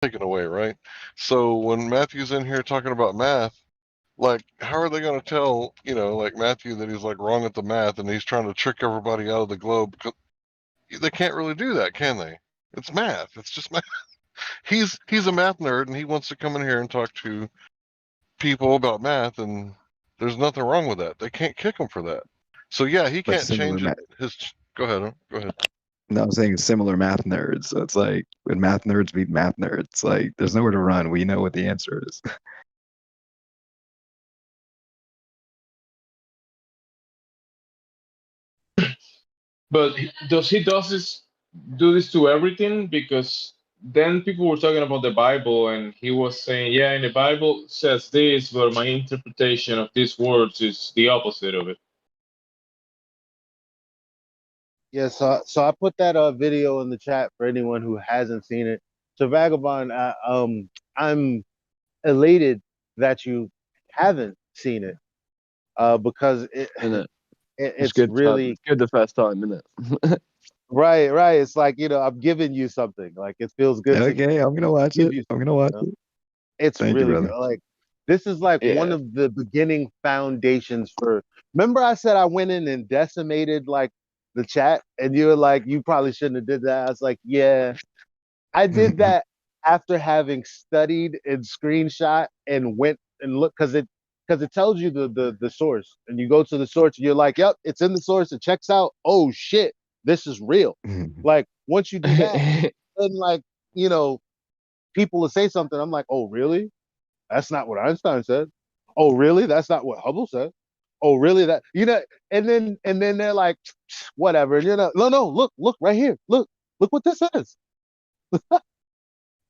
taken away, right? So when Matthew's in here talking about math, like, how are they going to tell, like Matthew that he's like wrong at the math and he's trying to trick everybody out of the globe? They can't really do that, can they? It's math. It's just math. He's a math nerd and he wants to come in here and talk to people about math, and there's nothing wrong with that. They can't kick him for that. So yeah, he Like can't similar change it. math. Go ahead. Go ahead. No, I'm saying similar math nerds. So it's like when math nerds meet math nerds, like there's nowhere to run. We know what the answer is. But does he do this to everything? Because then people were talking about the Bible, and he was saying, "Yeah, in the Bible says this, but my interpretation of these words is the opposite of it." Yeah, so I put that video in the chat for anyone who hasn't seen it. So Vagabond, I'm elated that you haven't seen it, because Isn't it? It's it's good. really It's good the first time, isn't it? right. It's like, I'm giving you something. Like, it feels good to Okay, I'm gonna watch give it. you I'm something. gonna watch You know? it. It's Thank you, really good. brother. Like, this is like one Yeah. of the beginning foundations for. Remember, I said I went in and decimated like the chat, and you were like, you probably shouldn't have did that. I was like, yeah, I did that after having studied and screenshot and went and looked, because it tells you the source, and you go to the source and you're like, yep, it's in the source. It checks out. Oh shit, this is real. Like, once you do that, and like, you know, people will say something. I'm like, oh really? That's not what Einstein said. Oh really? That's not what Hubble said. Oh really? That, and then they're like, whatever. And no, look right here. Look what this is. Yeah.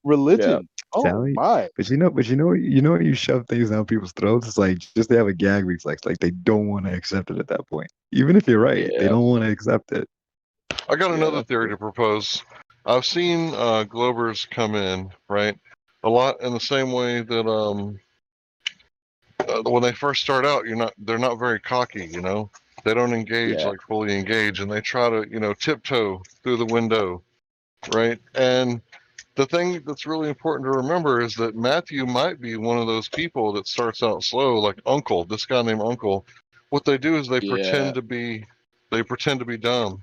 Religion. Oh Sally, my. but you shove things down people's throats. It's like just they have a gag reflex. Like they don't want to accept it at that point. Even if you're right, they Yeah. don't want to accept it. I got Yeah. another That's theory true. to propose. I've seen Globers come in, right, a lot in the same way that when they first start out, they're not very cocky, They don't engage Yeah. like fully engage, and they try to, tiptoe through the window, right? And the thing that's really important to remember is that Matthew might be one of those people that starts out slow, like Uncle, this guy named Uncle. What they do is Yeah. they pretend to be dumb,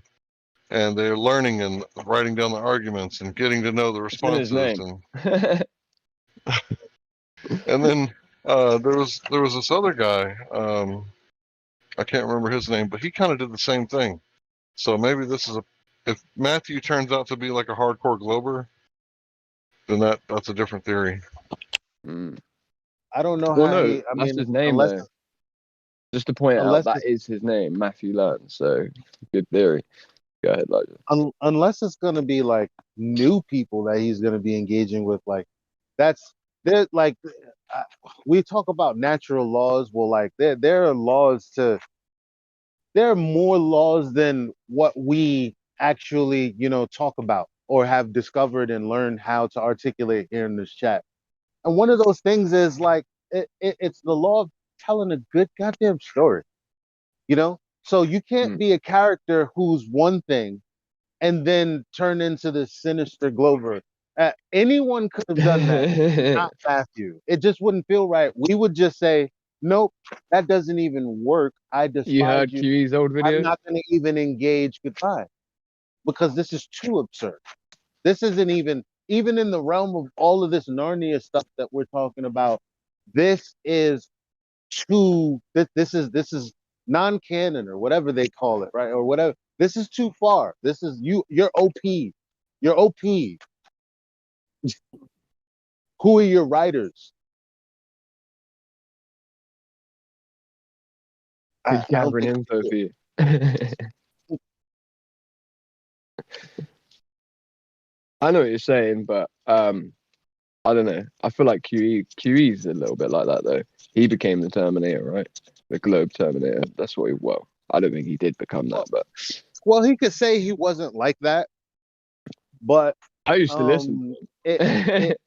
and they're learning and writing down the arguments and getting to know the It's in his responses, name. and then there was this other guy, I can't remember his name, but he kind of did the same thing. So maybe if Matthew turns out to be like a hardcore Glober, then that's a different theory. Mm. I don't know Well, how no, he. I that's mean, his name unless though. Just to point out, unless that it's, is his name, Matthew Learn. So good theory. Go ahead, Elijah. unless it's gonna be like new people that he's gonna be engaging with. Like, that's there. Like, uh, we talk about natural laws. Well, like, there are laws to. There are more laws than what we actually, talk about or have discovered and learned how to articulate here in this chat. And one of those things is like, it's the law of telling a good goddamn story. So you can't Mm. be a character who's one thing and then turn into this sinister Glover. Anyone could have done that, not Matthew. It just wouldn't feel right. We would just say, nope, that doesn't even work. I You despise heard you. QE's old I'm video? not going to even engage. Goodbye, because this is too absurd. This isn't even in the realm of all of this Narnia stuff that we're talking about. This is this is non-canon or whatever they call it, right? Or whatever. This is too far. This is you're OP. You're OP. Who are your writers? He's I don't gathering think info for you. I know what you're saying, but I don't know. I feel like QE's a little bit like that though. He became the Terminator, right? The Globe Terminator. That's what he. Well, I don't think he did become that, but well, he could say he wasn't like that, but I used to listen um to it, him. it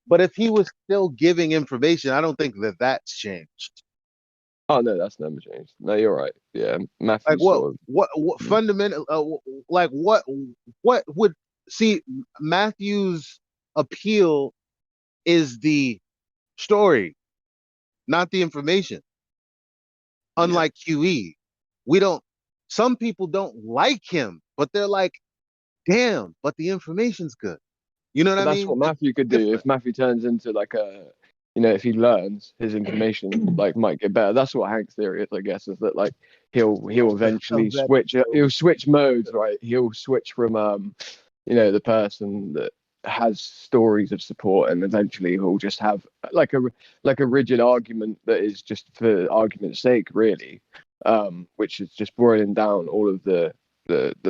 but if he was still giving information, I don't think that that's changed. Oh no, that's never changed. No, you're right. Yeah, Like, Matthew what sort of. what fundamental like what would see Matthew's appeal is the story, not the information. Unlike QE, we don't. Some people don't like him, but they're like, "Damn!" But the information's good. You know what But I that's mean? what It's Matthew could do. different. If Matthew turns into like a, if he learns, his information like might get better. That's what Hank's theory is, I guess, is that like he'll eventually That switch. so He'll switch modes, right? He'll switch from the person that has stories of support, and eventually he'll just have like a rigid argument that is just for argument's sake, really, which is just boiling down all of the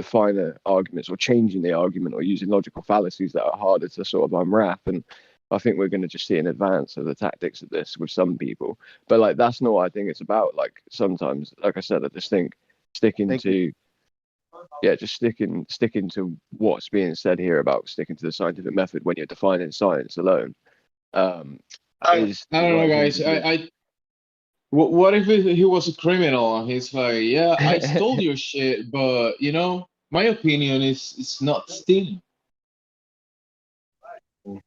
finer arguments, or changing the argument, or using logical fallacies that are harder to sort of unwrap. And I think we're going to just see an advance of the tactics of this with some people. But like that's not what I think it's about. Like sometimes, like I said, I just think sticking thank you. to just sticking to what's being said here about sticking to the scientific method when you're defining science alone is I the don't know, right thing guys. to do. What if he was a criminal and he's like, yeah, I stole your shit, but my opinion is it's not stealing.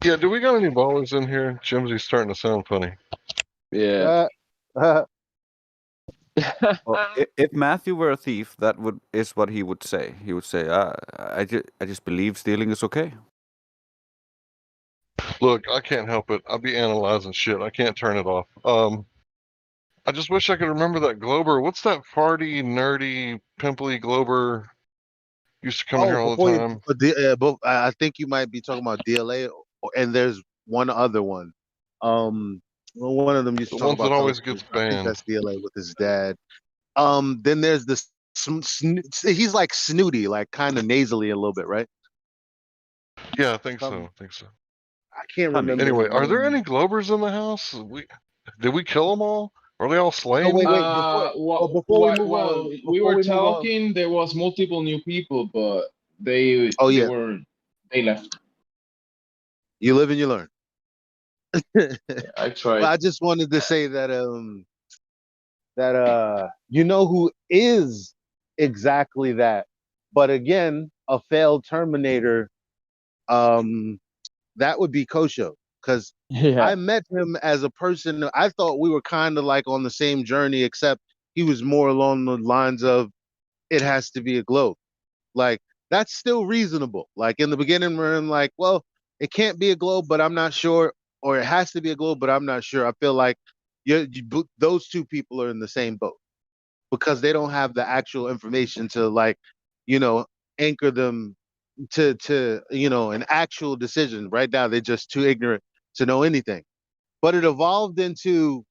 Yeah, do we got any ballers in here? Jimsy's starting to sound funny. Yeah. Well, if Matthew were a thief, that is what he would say. He would say, I just believe stealing is okay." Look, I can't help it. I'll be analyzing shit. I can't turn it off. I just wish I could remember that Glober. What's that farty, nerdy, pimply Glober? Used to come in here all the before you, time. I think you might be talking about DLA, and there's one other one. Well, one of them used to The talk ones that about always gets television. I think banned. that's DLA with his dad. Then there's this. He's like snooty, like kind of nasally a little bit, right? Yeah, I think so. I can't Honey. remember Anyway, his are there name. any Globers in the house? Did we kill them all? Are they all slain? wait. Before we move while on, we before were we move on. talking, there was multiple new people, but they Oh they yeah, were they left. you live and you learn. I But tried. I just wanted to say that you know who is exactly that, but again, a failed Terminator. That would be Kosho, because I Yeah. met him as a person. I thought we were kind of like on the same journey, except he was more along the lines of it has to be a globe. Like that's still reasonable. Like in the beginning, where I'm like, well, it can't be a globe, but I'm not sure, or it has to be a globe, but I'm not sure. I feel like those two people are in the same boat because they don't have the actual information to like, you know, anchor them to an actual decision. Right now, they're just too ignorant to know anything. But it evolved into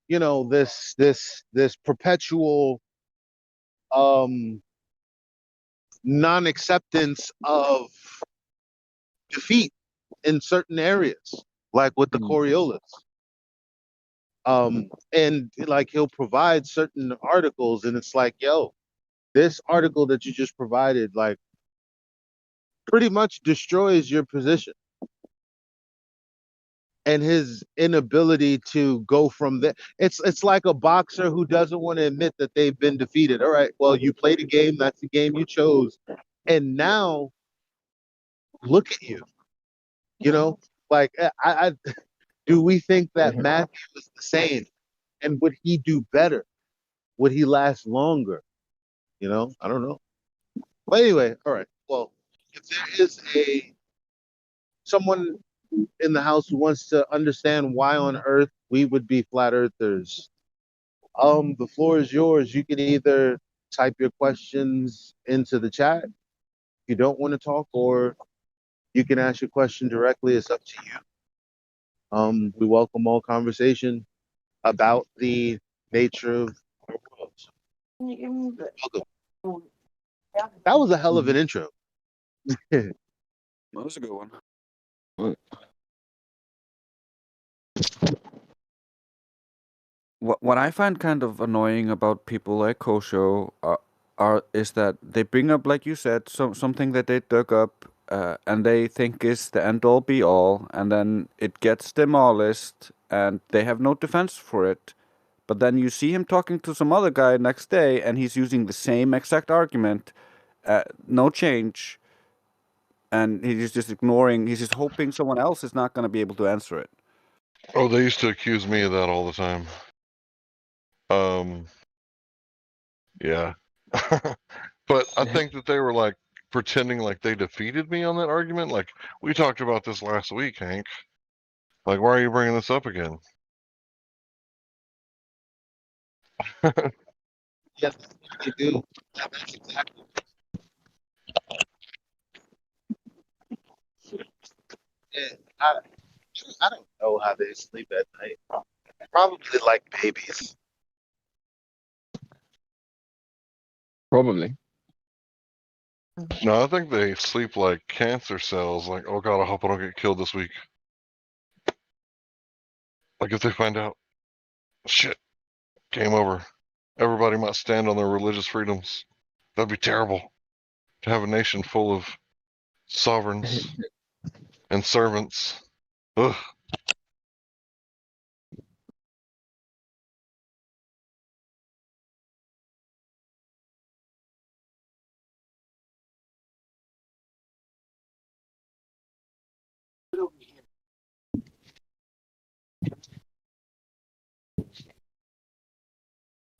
this perpetual um non-acceptance of defeat in certain areas, like with the Coriolis. And like he'll provide certain articles, and it's like, yo, this article that you just provided, like, pretty much destroys your position. And his inability to go from there, it's like a boxer who doesn't want to admit that they've been defeated. All right, well, you played a game, that's the game you chose, and now look at you. Like I do we think that Matthew is the same? And would he do better? Would he last longer? I don't know. But anyway, all right. Well, if there is someone in the house who wants to understand why on earth we would be flat earthers, the floor is yours. You can either type your questions into the chat if you don't want to talk, or you can ask your question directly. It's up to you. We welcome all conversation about the nature of our world. Welcome. That was a hell of an intro. That was a good one. What I find kind of annoying about people like Kosho is that they bring up, like you said, something that they dug up, and they think is the end all be all, and then it gets demolished, and they have no defense for it. But then you see him talking to some other guy next day, and he's using the same exact argument, no change, and he's just ignoring. He's just hoping someone else is not going to be able to answer it. Oh, they used to accuse me of that all the time. Yeah. But I think that they were like pretending like they defeated me on that argument. Like, we talked about this last week, Hank. Like, why are you bringing this up again? Yes, they do. That's exactly. Yeah, I don't know how they sleep at night. Probably like babies. Probably. No, I think they sleep like cancer cells. Like, oh god, I hope I don't get killed this week. Like, if they find out, shit, game over. Everybody might stand on their religious freedoms. That'd be terrible. To have a nation full of sovereigns and servants. Ugh.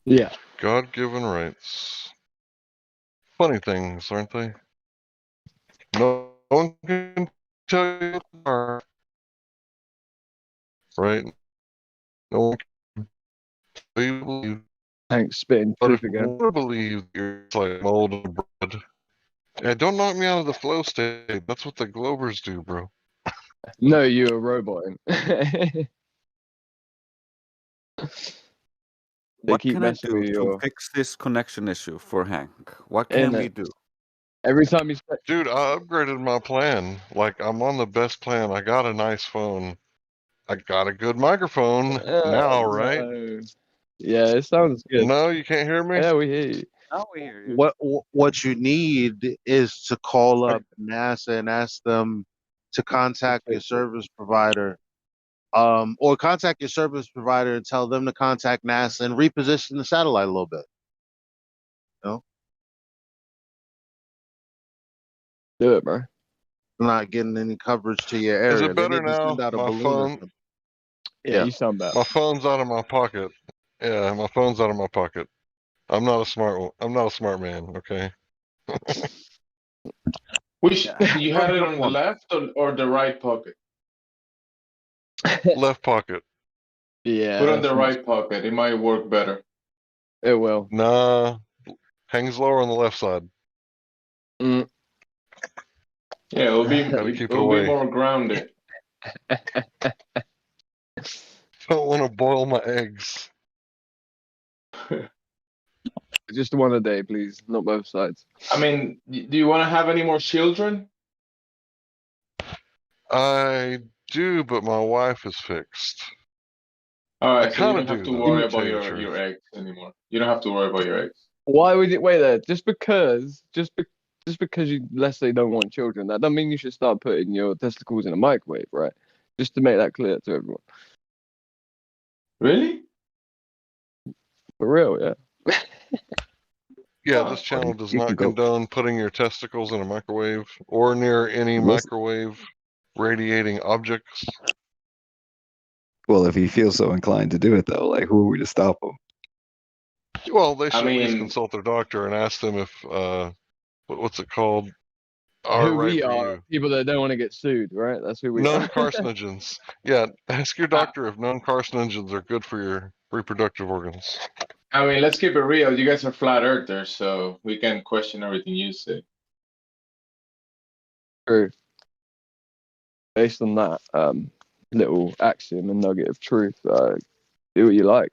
Yeah. God-given rights. Funny things, aren't they? No one can tell you what they are, right? No one can tell you to believe. Hank's spitting But if truth you again. want to believe you're like mold and bread, yeah, don't knock me out of the flow state. That's what the Globers do, bro. No, you're a robot. They What keep can I messing do with to your fix this connection issue for Hank? What can we internet. do? Every time you say, Dude, I upgraded my plan. Like, I'm on the best plan. I got a nice phone. I got a good microphone now, right? no. Yeah, it sounds good. No, you can't hear me? Yeah, we hear you. Now we hear you. What you need is to call I- up NASA and ask them to contact your service provider, or contact your service provider and tell them to contact NASA and reposition the satellite a little bit. You know, Do it, bro. not getting any coverage to your Is area. it They better need to send now? out a My balloon or phone, something. Yeah, you sound better. my phone's out of my pocket. Yeah, my phone's out of my pocket. I'm not a smart man, okay? Which you had it Good on the one. left or the right pocket? Left pocket. Yeah, Put on that's the much. right pocket. It might work better. It will. Nah, hangs lower on the left side. Mm. Yeah, Gotta keep it it'll be away. more grounded. Don't want to boil my eggs. Just one a day, please. Not both sides. I mean, do you want to have any more children? I do, but my wife is fixed. All I right, so you kind of don't have do, to though, worry to tell about you the your truth. eggs anymore. You don't have to worry about your eggs. Why would it wait there? Just because you, let's say, don't want children, that doesn't mean you should start putting your testicles in a microwave, right? Just to make that clear to everyone. Really? For real, yeah. Yeah, Huh. this channel does You can not go. condone putting your testicles in a microwave or near any Listen, microwave radiating objects. well, if he feels so inclined to do it, though, like who are we to stop him? Well, they I should at least mean, consult their doctor and ask them if, what's it called? Are Who right we for are, you. people that don't want to get sued, right? That's who we are. Non-carcinogens. Yeah, ask your I, doctor if non-carcinogens are good for your reproductive organs. I mean, let's keep it real. You guys are flat earthers, so we can question everything you say. True. Based on that little axiom and nugget of truth, do what you like.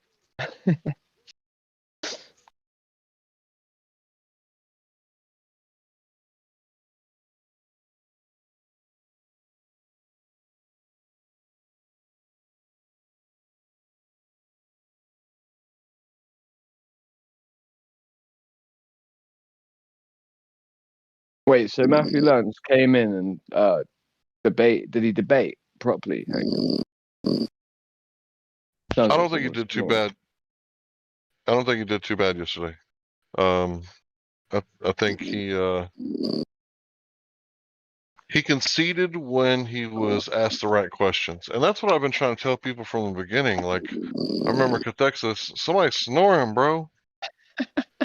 Wait, so Matthew Lunch came in and debate. Did he debate properly? Hank? Sounds I like don't think he someone's did too snoring. bad. I don't think he did too bad yesterday. I think he He conceded when he was asked the right questions. And that's what I've been trying to tell people from the beginning. Like, I remember Cathexis, somebody snoring, bro.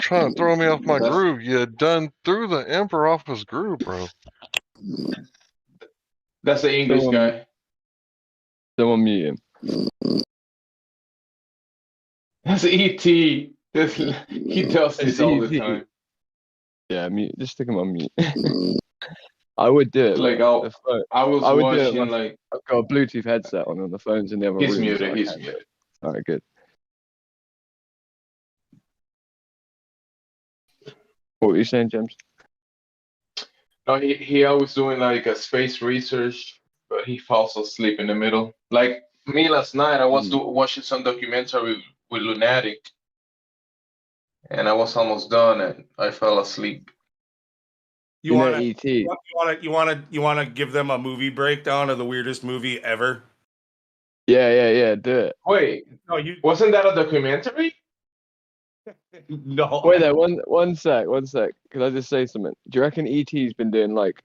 Trying to throw me off my groove. You done threw the Emperor off his groove, bro. That's the English guy. Someone mute him. That's E.T. He does this It's all the easy. time. Yeah, mute. Just stick him on mute. I would do it. Like, but the phone- I was I would do it. watching, like, I've got a Bluetooth headset on the phone's in the other he's room. muted, so I he's can't do muted. it. All right, good. What were you saying, James? No, he always doing like a space research, but he falls asleep in the middle. Like me last night, I was watching some documentary with Lunatic, and I was almost done, and I fell asleep. You want to E.T. you want to give them a movie breakdown of the weirdest movie ever? Yeah. Do it. Wait, No, you wasn't that a documentary? no. Wait there. One sec. Could I just say something? Do you reckon E.T.'s been doing like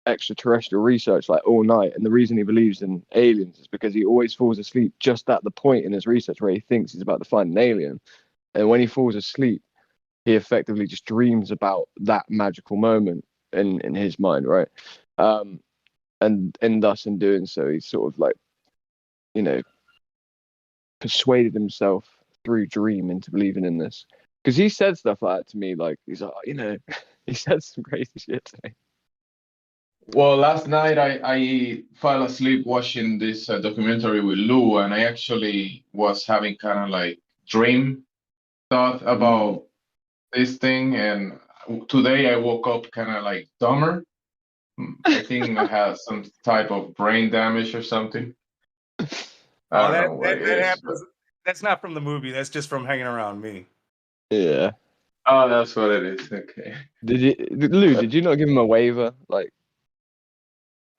extraterrestrial research like all night, and the reason he believes in aliens is because he always falls asleep just at the point in his research where he thinks he's about to find an alien, and when he falls asleep he effectively just dreams about that magical moment in his mind, right? And thus in doing so he's sort of like, persuaded himself through dream into believing in this, because he said stuff like that to me, like he's like, he said some crazy shit to me. Well, last night I fell asleep watching this documentary with Lou, and I actually was having kind of like dream thought about this thing, and today I woke up kind of like dumber. I think I had some type of brain damage or something. I don't know what it is. Happens. That's not from the movie. That's just from hanging around me. Yeah. Oh, that's what it is. Okay. Lou, did you not give him a waiver? Like,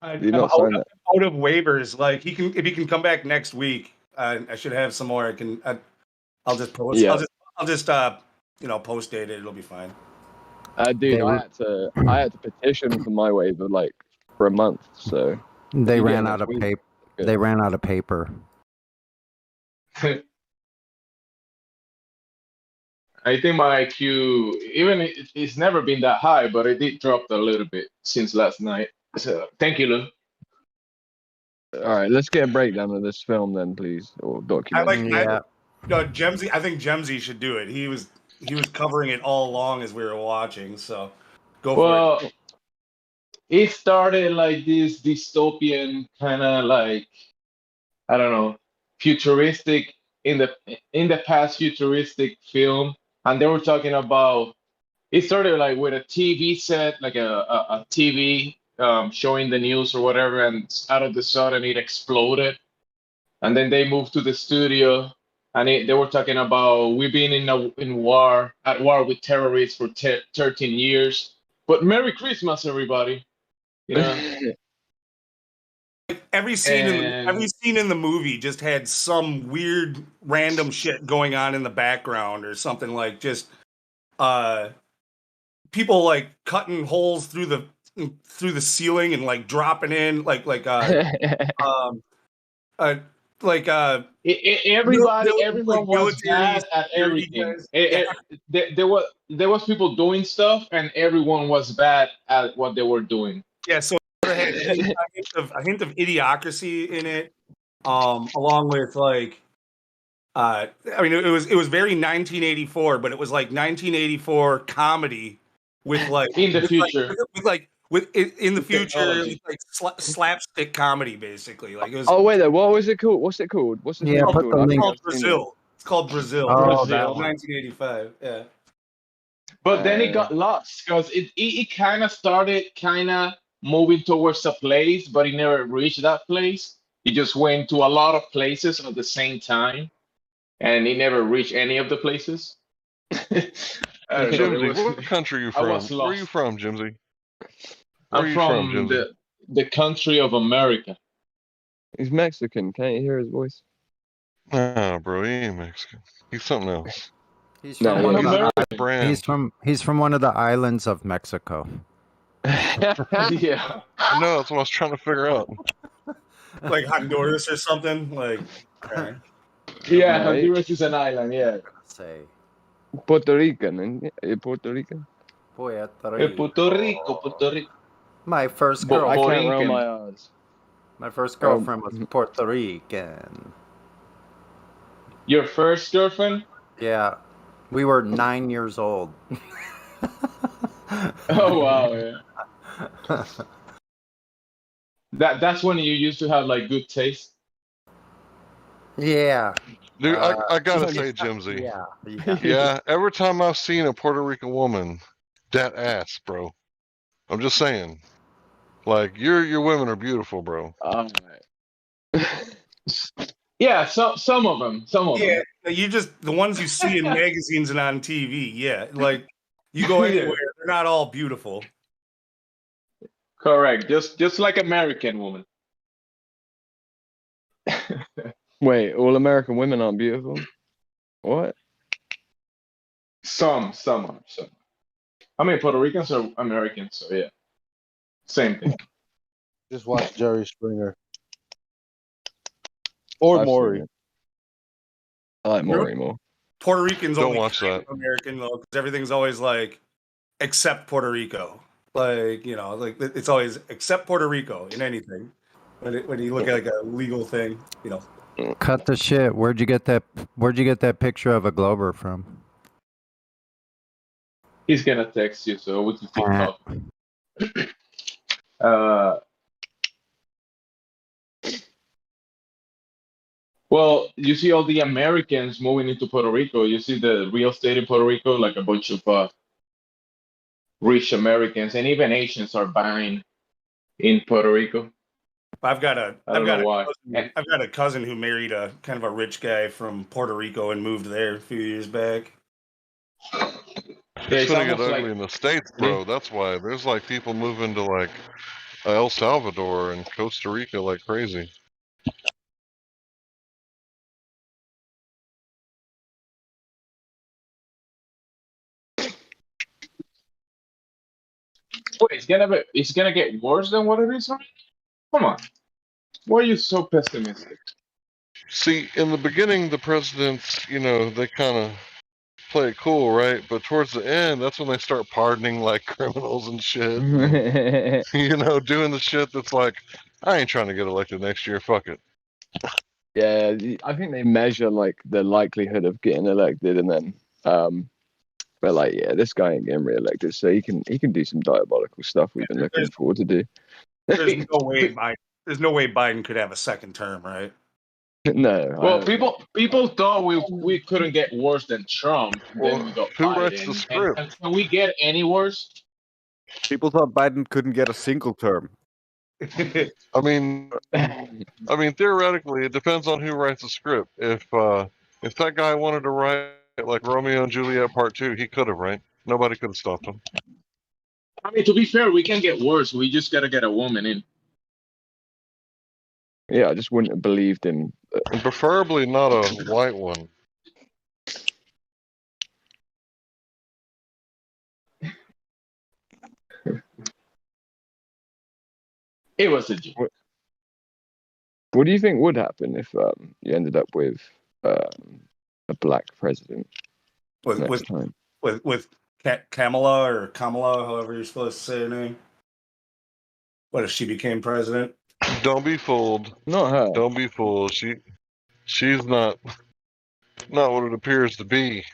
I'm did you not sign that? out of waivers. Like if he can come back next week, I should have some more. I'll just post. Yeah. I'll just post date it. It'll be fine. Dude, I had to petition for my waiver like for a month. So they ran out of paper. They ran out of paper. I think my IQ, even it's never been that high, but it did drop a little bit since last night. So thank you, Lou. All right, let's get a breakdown of this film then, please, or documentary. Jemsy. I think Jemsy should do it. He was covering it all along as we were watching. So go for it. It started like this dystopian kind of like, I don't know, futuristic in the past futuristic film, and they were talking about. It started like with a TV set, like a TV showing the news or whatever, and out of the sudden it exploded, and then they moved to the studio, and they were talking about we've been at war with terrorists for 13 years, but Merry Christmas, everybody. Every scene in the movie just had some weird random shit going on in the background or something, like just people like cutting holes through the ceiling and like dropping in everyone was bad at everything. There was people doing stuff, and everyone was bad at what they were doing. Yeah, so it had a hint of idiocracy in it, along with like, it was very 1984, but it was like 1984 comedy with like in the future, in the future, like slapstick comedy, basically. Like it was. Oh wait, there. What was it called? What's it called? What's the Yeah, put the link. It's called Brazil. It's called Brazil. Oh, Brazil, that one. 1985. Yeah. But then it got lost because it kind of started moving towards a place, but it never reached that place. It just went to a lot of places at the same time, and it never reached any of the places. Jimsy, what country are you from? Where are you from, Jimsy? I'm from the country of America. He's Mexican. Can't you hear his voice? Nah, bro, he ain't Mexican. He's something else. He's from American. he's from one of the islands of Mexico. Yeah. I know, that's what I was trying to figure out. Like Honduras or something. Like, okay. Yeah, Right. Honduras is an island, yeah. Say, Puerto Rican, and Puerto Rican. Puerto Puerto Rico, Puerto Rico. My first Bo- girl. I can't roll Borinquen. my eyes. My first girlfriend was Puerto Rican. Your first girlfriend? Yeah, we were 9 years old. Oh wow, yeah. That's when you used to have like good taste. Yeah. Dude, I gotta Like- say, Jimsy. Yeah. Yeah, every time I've seen a Puerto Rican woman, that ass, bro. I'm just saying. Like, your women are beautiful, bro. All right. Yeah, some of them. Yeah, you just the ones you see in magazines and on TV. Yeah, like you go Yeah. anywhere, they're not all beautiful. Correct. Just like American woman. Wait, all American women aren't beautiful? What? Some are. Some. I mean, Puerto Ricans are Americans, so yeah, same thing. Just watch Jerry Springer or I've seen Maury. it. I like Maury more. Puerto Ricans Don't only watch kind that. of American though, because everything's always like except Puerto Rico. Like like it's always except Puerto Rico in anything. When you look at like a legal thing, Cut the shit. Where'd you get that picture of a Glober from? He's gonna text you, so we can keep Eh. talking. Well, you see all the Americans moving into Puerto Rico. You see the real estate in Puerto Rico, like a bunch of rich Americans, and even Asians are buying in Puerto Rico. I've got a cousin who married a kind of a rich guy from Puerto Rico and moved there a few years back. It's gonna get almost ugly like- in the States, bro. That's why there's like people moving to like El Salvador and Costa Rica like crazy. Wait, it's gonna get worse than what it is already? Come on. Why are you so pessimistic? See, in the beginning, the presidents, they kind of play it cool, right? But towards the end, that's when they start pardoning like criminals and shit. And, doing the shit that's like, I ain't trying to get elected next year. Fuck it. Yeah, I think they measure like the likelihood of getting elected, and then they're like, yeah, this guy ain't getting reelected, so he can do some diabolical stuff we've been looking forward to do. There's no way Biden could have a second term, right? No. Well, people thought we couldn't get worse than Trump. Well, Then we got who Biden. writes the script? And can we get any worse? People thought Biden couldn't get a single term. I mean, theoretically, it depends on who writes the script. If that guy wanted to write like Romeo and Juliet Part 2, he could have, right? Nobody could have stopped him. I mean, to be fair, we can get worse. We just gotta get a woman in. Yeah, I just wouldn't have believed him. And preferably not a white one. It was a joke. What do you think would happen if you ended up with a black president next time? with Kamala or Kamala, however you're supposed to say her name. What if she became president? Don't be fooled. Not her. Don't be fooled. She's not what it appears to be.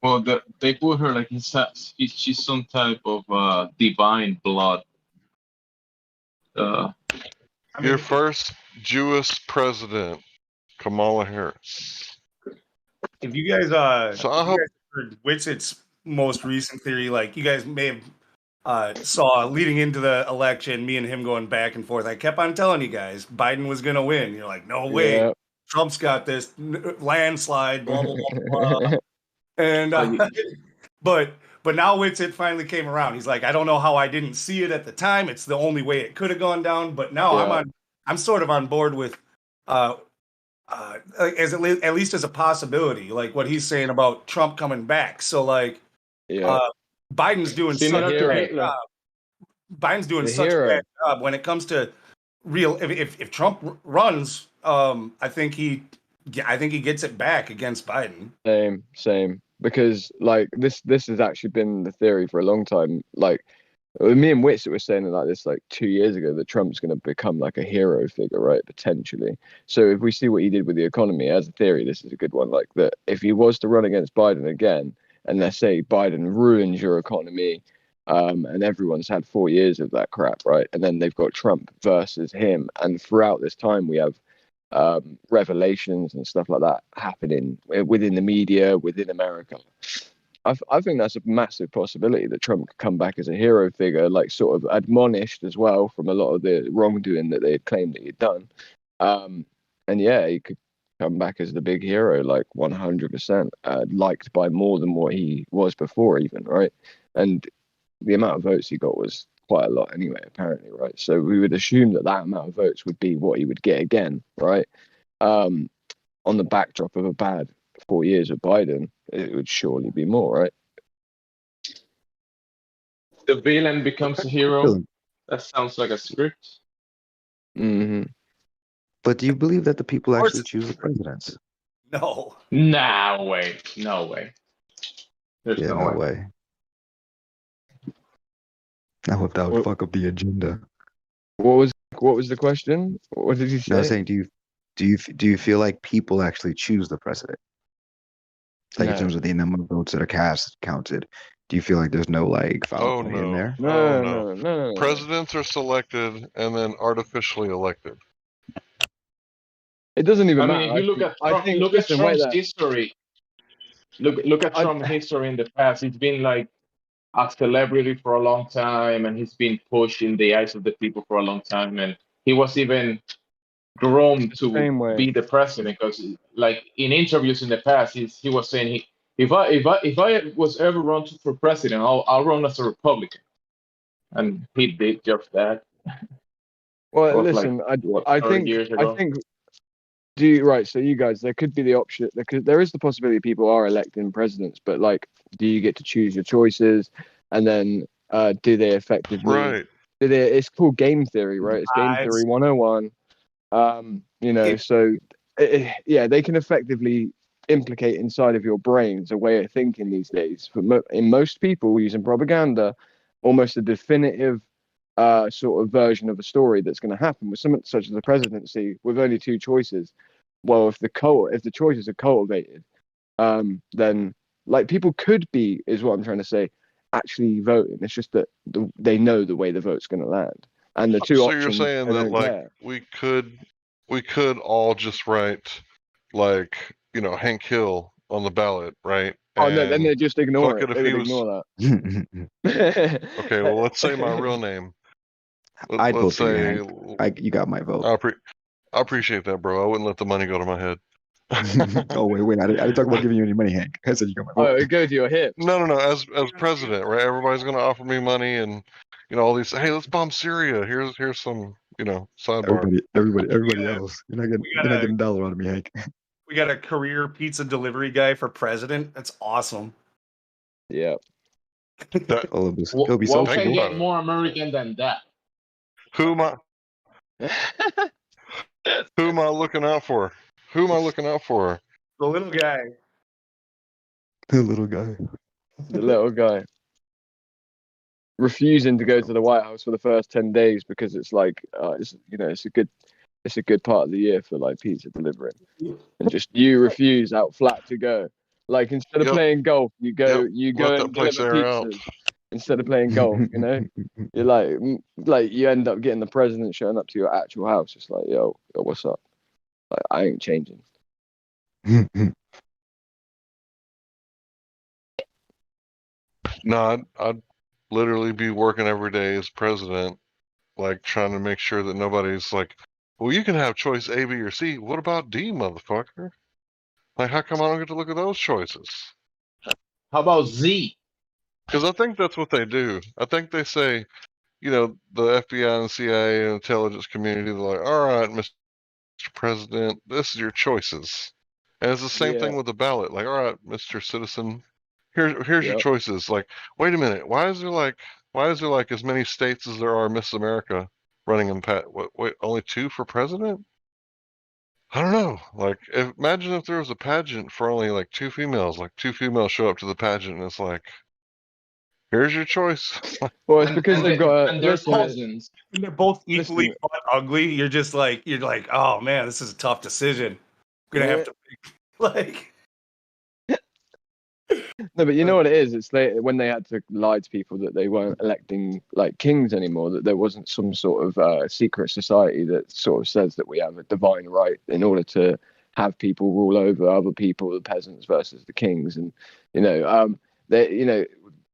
Well, they put her like she's some type of divine blood. Your first Jewish president, Kamala Harris. If you guys heard Witzett's most recent theory, like you guys may have saw leading into the election, me and him going back and forth. I kept on telling you guys Biden was going to win. You're like, no way, Yeah. Trump's got this landslide, blah blah blah. blah. And but now Witzett finally came around. He's like, I don't know how I didn't see it at the time. It's the only way it could have gone down. But now I'm sort of on board with at least as a possibility, like what he's saying about Trump coming back. So like, Yeah, Biden's doing such Similar a to bad Hitler. job. Biden's doing the such a bad hero. job when it comes to real. If Trump runs, I think he gets it back against Biden. Same. Because like this has actually been the theory for a long time. Like me and Witz were saying it like this like 2 years ago that Trump's going to become like a hero figure, right? Potentially. So if we see what he did with the economy as a theory, this is a good one. Like that, if he was to run against Biden again, and let's say Biden ruins your economy, and everyone's had 4 years of that crap, right? And then they've got Trump versus him, and throughout this time we have revelations and stuff like that happening within the media, within America. I think that's a massive possibility that Trump could come back as a hero figure, like sort of admonished as well from a lot of the wrongdoing that they had claimed that he'd done. And yeah, he could come back as the big hero, like 100%, liked by more than what he was before, even, right? And the amount of votes he got was quite a lot anyway, apparently, right? So we would assume that that amount of votes would be what he would get again, right? On the backdrop of a bad 4 years of Biden, it would surely be more, right? The villain becomes a hero. That sounds like a script. Mm-hmm. But do you believe that the people Of course actually choose the presidents? No. No way. No way. There's Yeah, no no way. way. I hope that would Well- fuck up the agenda. What was the question? What did you No, I was say? saying, do you feel like people actually choose the president? Like in No. terms of the number of votes that are counted, do you feel like there's no like foul Oh play in no. there? Oh No, no. no, no, no, no. Presidents are selected and then artificially elected. It doesn't even I mean, matter. if you look at Trump, look at listen, wait Trump's there. history. Look at I- Trump's history in the past. He's been like a celebrity for a long time, and he's been pushed in the eyes of the people for a long time. And he was even groomed to Same way. be the president because, like in interviews in the past, he was saying if I was ever run for president, I'll run as a Republican, and he did just that. Well, Was like listen, what, I 30 think years I ago. think right. So you guys, there could be the option. There is the possibility people are electing presidents, but like, do you get to choose your choices, and then do they effectively? Right. It's called game theory, right? It's game theory 101. So yeah, they can effectively implicate inside of your brains a way of thinking these days. In most people using propaganda, almost a definitive sort of version of a story that's going to happen with something such as a presidency with only two choices. Well, if the choices are cultivated, then like people could be, is what I'm trying to say, actually voting. It's just that they know the way the vote's going to land, and the two So options you're saying they that don't like care. we could all just write like, Hank Hill on the ballot, right? Oh no, then And they just ignore fuck it. it if They he would was ignore that. okay. Well, let's say my real name. I'd Let's vote for you, say Hank. You got my vote. I appreciate that, bro. I wouldn't let the money go to my head. Oh wait, I didn't talk about giving you any money, Hank. I said you got my vote. Oh, it goes to your hips. No. As president, right? Everybody's gonna offer me money, and all these. Hey, let's bomb Syria. Here's some, sidebar. Everybody else. You're not getting a dollar out of me, Hank. We got a career pizza delivery guy for president. That's awesome. Yeah. All of this. He'll be What sociable. can get more American than that? Who am I looking out for? Who am I looking out for? The little guy. The little guy. The little guy refusing to go to the White House for the first 10 days because it's like it's a good part of the year for like pizza delivering, and just you refuse out flat to go. Like instead of Yep. playing golf, you go Let that and place deliver air out. pizzas instead of playing golf. You're like you end up getting the president showing up to your actual house. It's like yo, what's up? Like I ain't changing. No, I'd literally be working every day as president, like trying to make sure that nobody's like, well, you can have choice A, B, or C. What about D, motherfucker? Like, how come I don't get to look at those choices? How about Z? Because I think that's what they do. I think they say, the FBI and CIA and intelligence community, they're like, all right, Mr. President, this is your choices. And it's the same Yeah. thing with the ballot. Like, all right, Mr. Citizen, here's your Yep. choices. Like, wait a minute, why is there like as many states as there are Miss America running in wait, only 2 for president? I don't know. Like, imagine if there was a pageant for only like 2 females. Like 2 females show up to the pageant, and it's like, here's your choice. Well, it's because they've got and they're listen. cousins. And they're both equally Listen. butt ugly. You're like, oh man, this is a tough decision. I'm gonna have to pick, like. No, but you know what it is? It's when they had to lie to people that they weren't electing like kings anymore, that there wasn't some sort of secret society that sort of says that we have a divine right in order to have people rule over other people, the peasants versus the kings. And,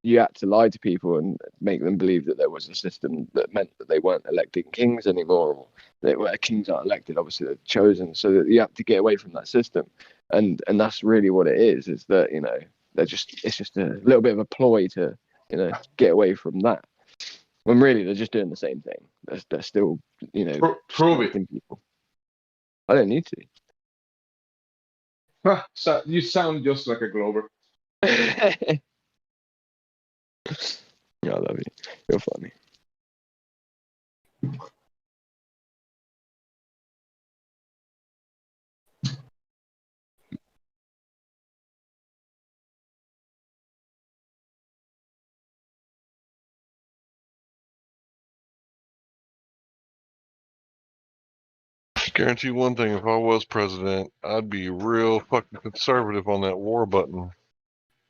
you had to lie to people and make them believe that there was a system that meant that they weren't electing kings anymore, or that where kings aren't elected, obviously they're chosen. So that you have to get away from that system. And that's really what it is that, it's just a little bit of a ploy to, get away from that. When really they're just doing the same thing. They're still, Prove it. electing people. I don't need So you sound just like a Glover. to. Yeah, I love you. You're funny. Guarantee one thing, if I was president, I'd be real fucking conservative on that war button.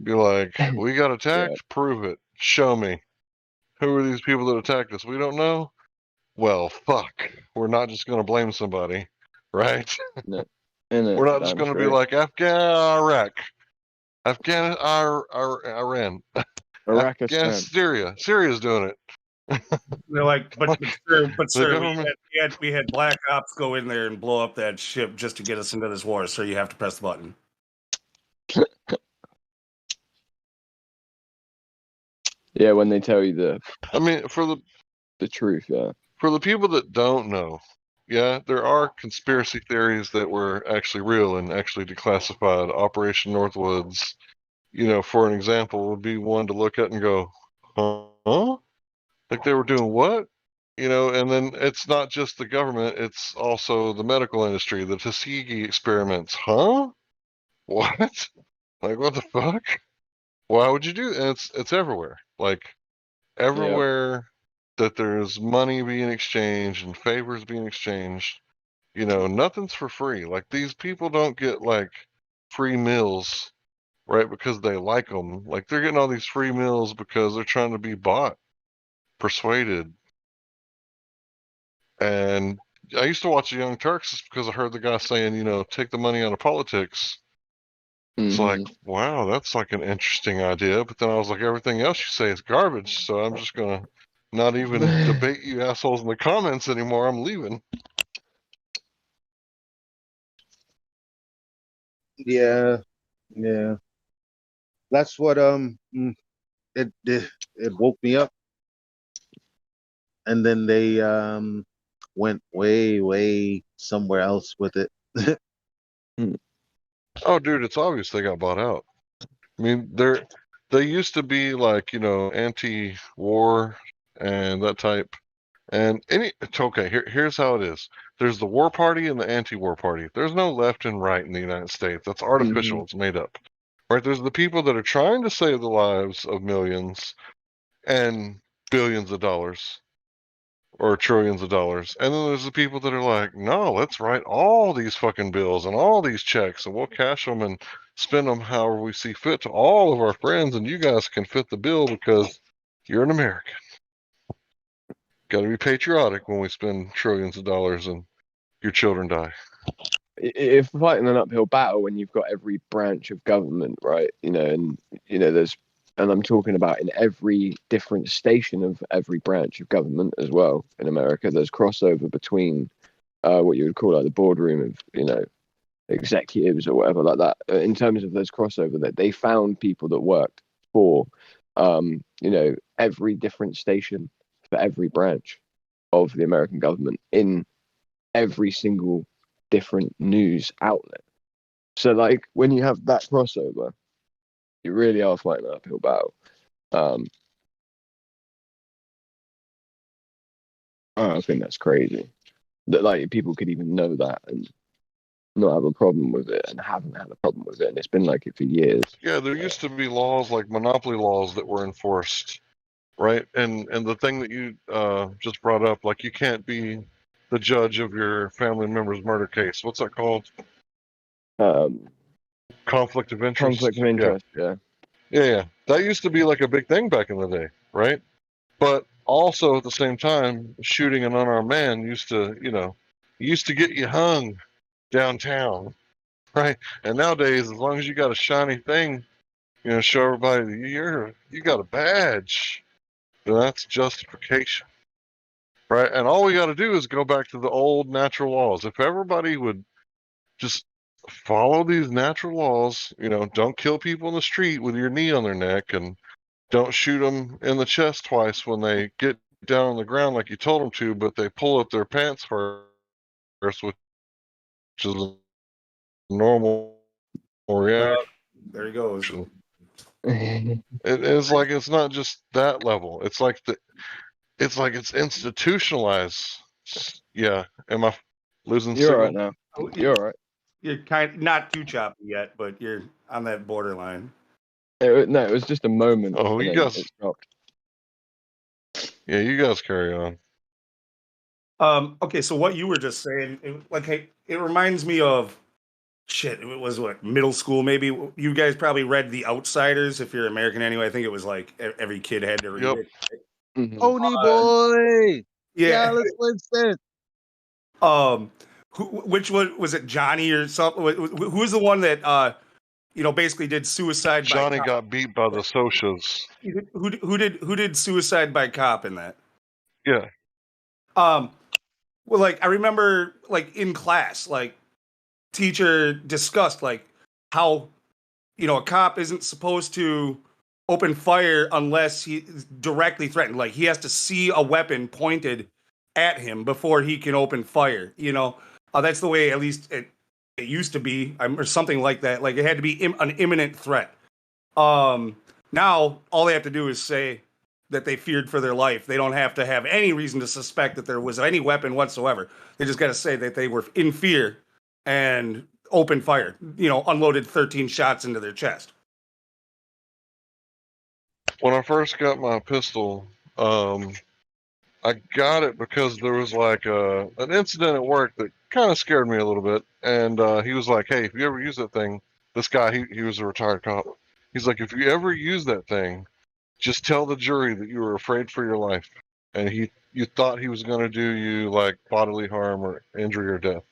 Be like, we got attacked? Yeah. Prove it. Show me. Who are these people that attacked us? We don't know? Well, fuck. We're not just going to blame somebody, right? No. We're not just going to be like Iraq, Iran, Afghanistan. Syria's doing it. They're like, but sir, government- we had black ops go in there and blow up that ship just to get us into this war. So you have to press the button. Yeah, when they tell you I mean, for the truth, yeah. For the people that don't know, yeah, there are conspiracy theories that were actually real and actually declassified. Operation Northwoods, for an example, would be one to look at and go, huh? Like they were doing what? And then it's not just the government, it's also the medical industry, the Tuskegee experiments. Huh? What? Like, what the fuck? Why would you do that? It's everywhere. Like, everywhere that there's money being exchanged and favors being exchanged, nothing's for free. Like, these people don't get like free meals, right? Because they like them. Like, they're getting all these free meals because they're trying to be bought, persuaded. And I used to watch the Young Turks just because I heard the guy saying, take the money out of politics. It's like, wow, that's like an interesting idea. But then I was like, everything else you say is garbage. So I'm just going to not even debate you assholes in the comments anymore. I'm leaving. Yeah, yeah. That's what it woke me up. And then they went way somewhere else with it. Oh, dude, it's obvious they got bought out. I mean, they used to be like, anti-war and that type. And it's okay. Here's how it is. There's the war party and the anti-war party. There's no left and right in the United States. That's artificial. It's made up. Right? There's the people that are trying to save the lives of millions and billions of dollars or trillions of dollars. And then there's the people that are like, no, let's write all these fucking bills and all these checks and we'll cash them and spend them however we see fit to all of our friends, and you guys can fit the bill because you're an American. Got to be patriotic when we spend trillions of dollars and your children die. If fighting an uphill battle when you've got every branch of government, right? There's, and I'm talking about in every different station of every branch of government as well in America. There's crossover between what you would call like the boardroom of executives or whatever like that. In terms of those crossover, that they found people that worked for every different station for every branch of the American government in every single different news outlet. So like when you have that crossover, you really are fighting an uphill battle. I think that's crazy that like people could even know that and not have a problem with it, and haven't had a problem with it, and it's been like it for years. Yeah, there used to be laws like monopoly laws that were enforced, right? And the thing that you just brought up, like you can't be the judge of your family member's murder case. What's that called? Conflict of interest. Conflict of interest. Yeah. Yeah. That used to be like a big thing back in the day, right? But also at the same time, shooting an unarmed man used to get you hung downtown, right? And nowadays, as long as you got a shiny thing, show everybody that you got a badge, then that's justification, right? And all we got to do is go back to the old natural laws. If everybody would just follow these natural laws, don't kill people in the street with your knee on their neck, and don't shoot them in the chest twice when they get down on the ground like you told them to, but they pull up their pants first, which is a normal reaction. There he goes. It's like it's not just that level. It's like it's institutionalized. Yeah. Am I losing You're signal? all right now. You're all right. You're not too choppy yet, but you're on that borderline. No, it was just a moment. Oh, and you then guys. it stopped. Yeah, you guys carry on. Okay, so what you were just saying, it reminds me of shit. It was what, middle school maybe. You guys probably read The Outsiders if you're American anyway. I think it was like every kid had to read Yep. it. Mhm. Pony boy. Yeah. Dallas Winston. Which one was it? Johnny or something? Who was the one that basically did suicide? Johnny by cop? got beat by the Socias. Who did suicide by cop in that? Yeah. Well, like I remember, like in class, like teacher discussed like how a cop isn't supposed to open fire unless he's directly threatened. Like he has to see a weapon pointed at him before he can open fire. That's the way at least it used to be, or something like that. Like it had to be an imminent threat. Now all they have to do is say that they feared for their life. They don't have to have any reason to suspect that there was any weapon whatsoever. They just got to say that they were in fear and open fire, unloaded 13 shots into their chest. When I first got my pistol, I got it because there was like an incident at work that kind of scared me a little bit. And he was like, "Hey, if you ever use that thing," this guy, he was a retired cop. He's like, "If you ever use that thing, just tell the jury that you were afraid for your life, and you thought he was going to do you like bodily harm or injury or death."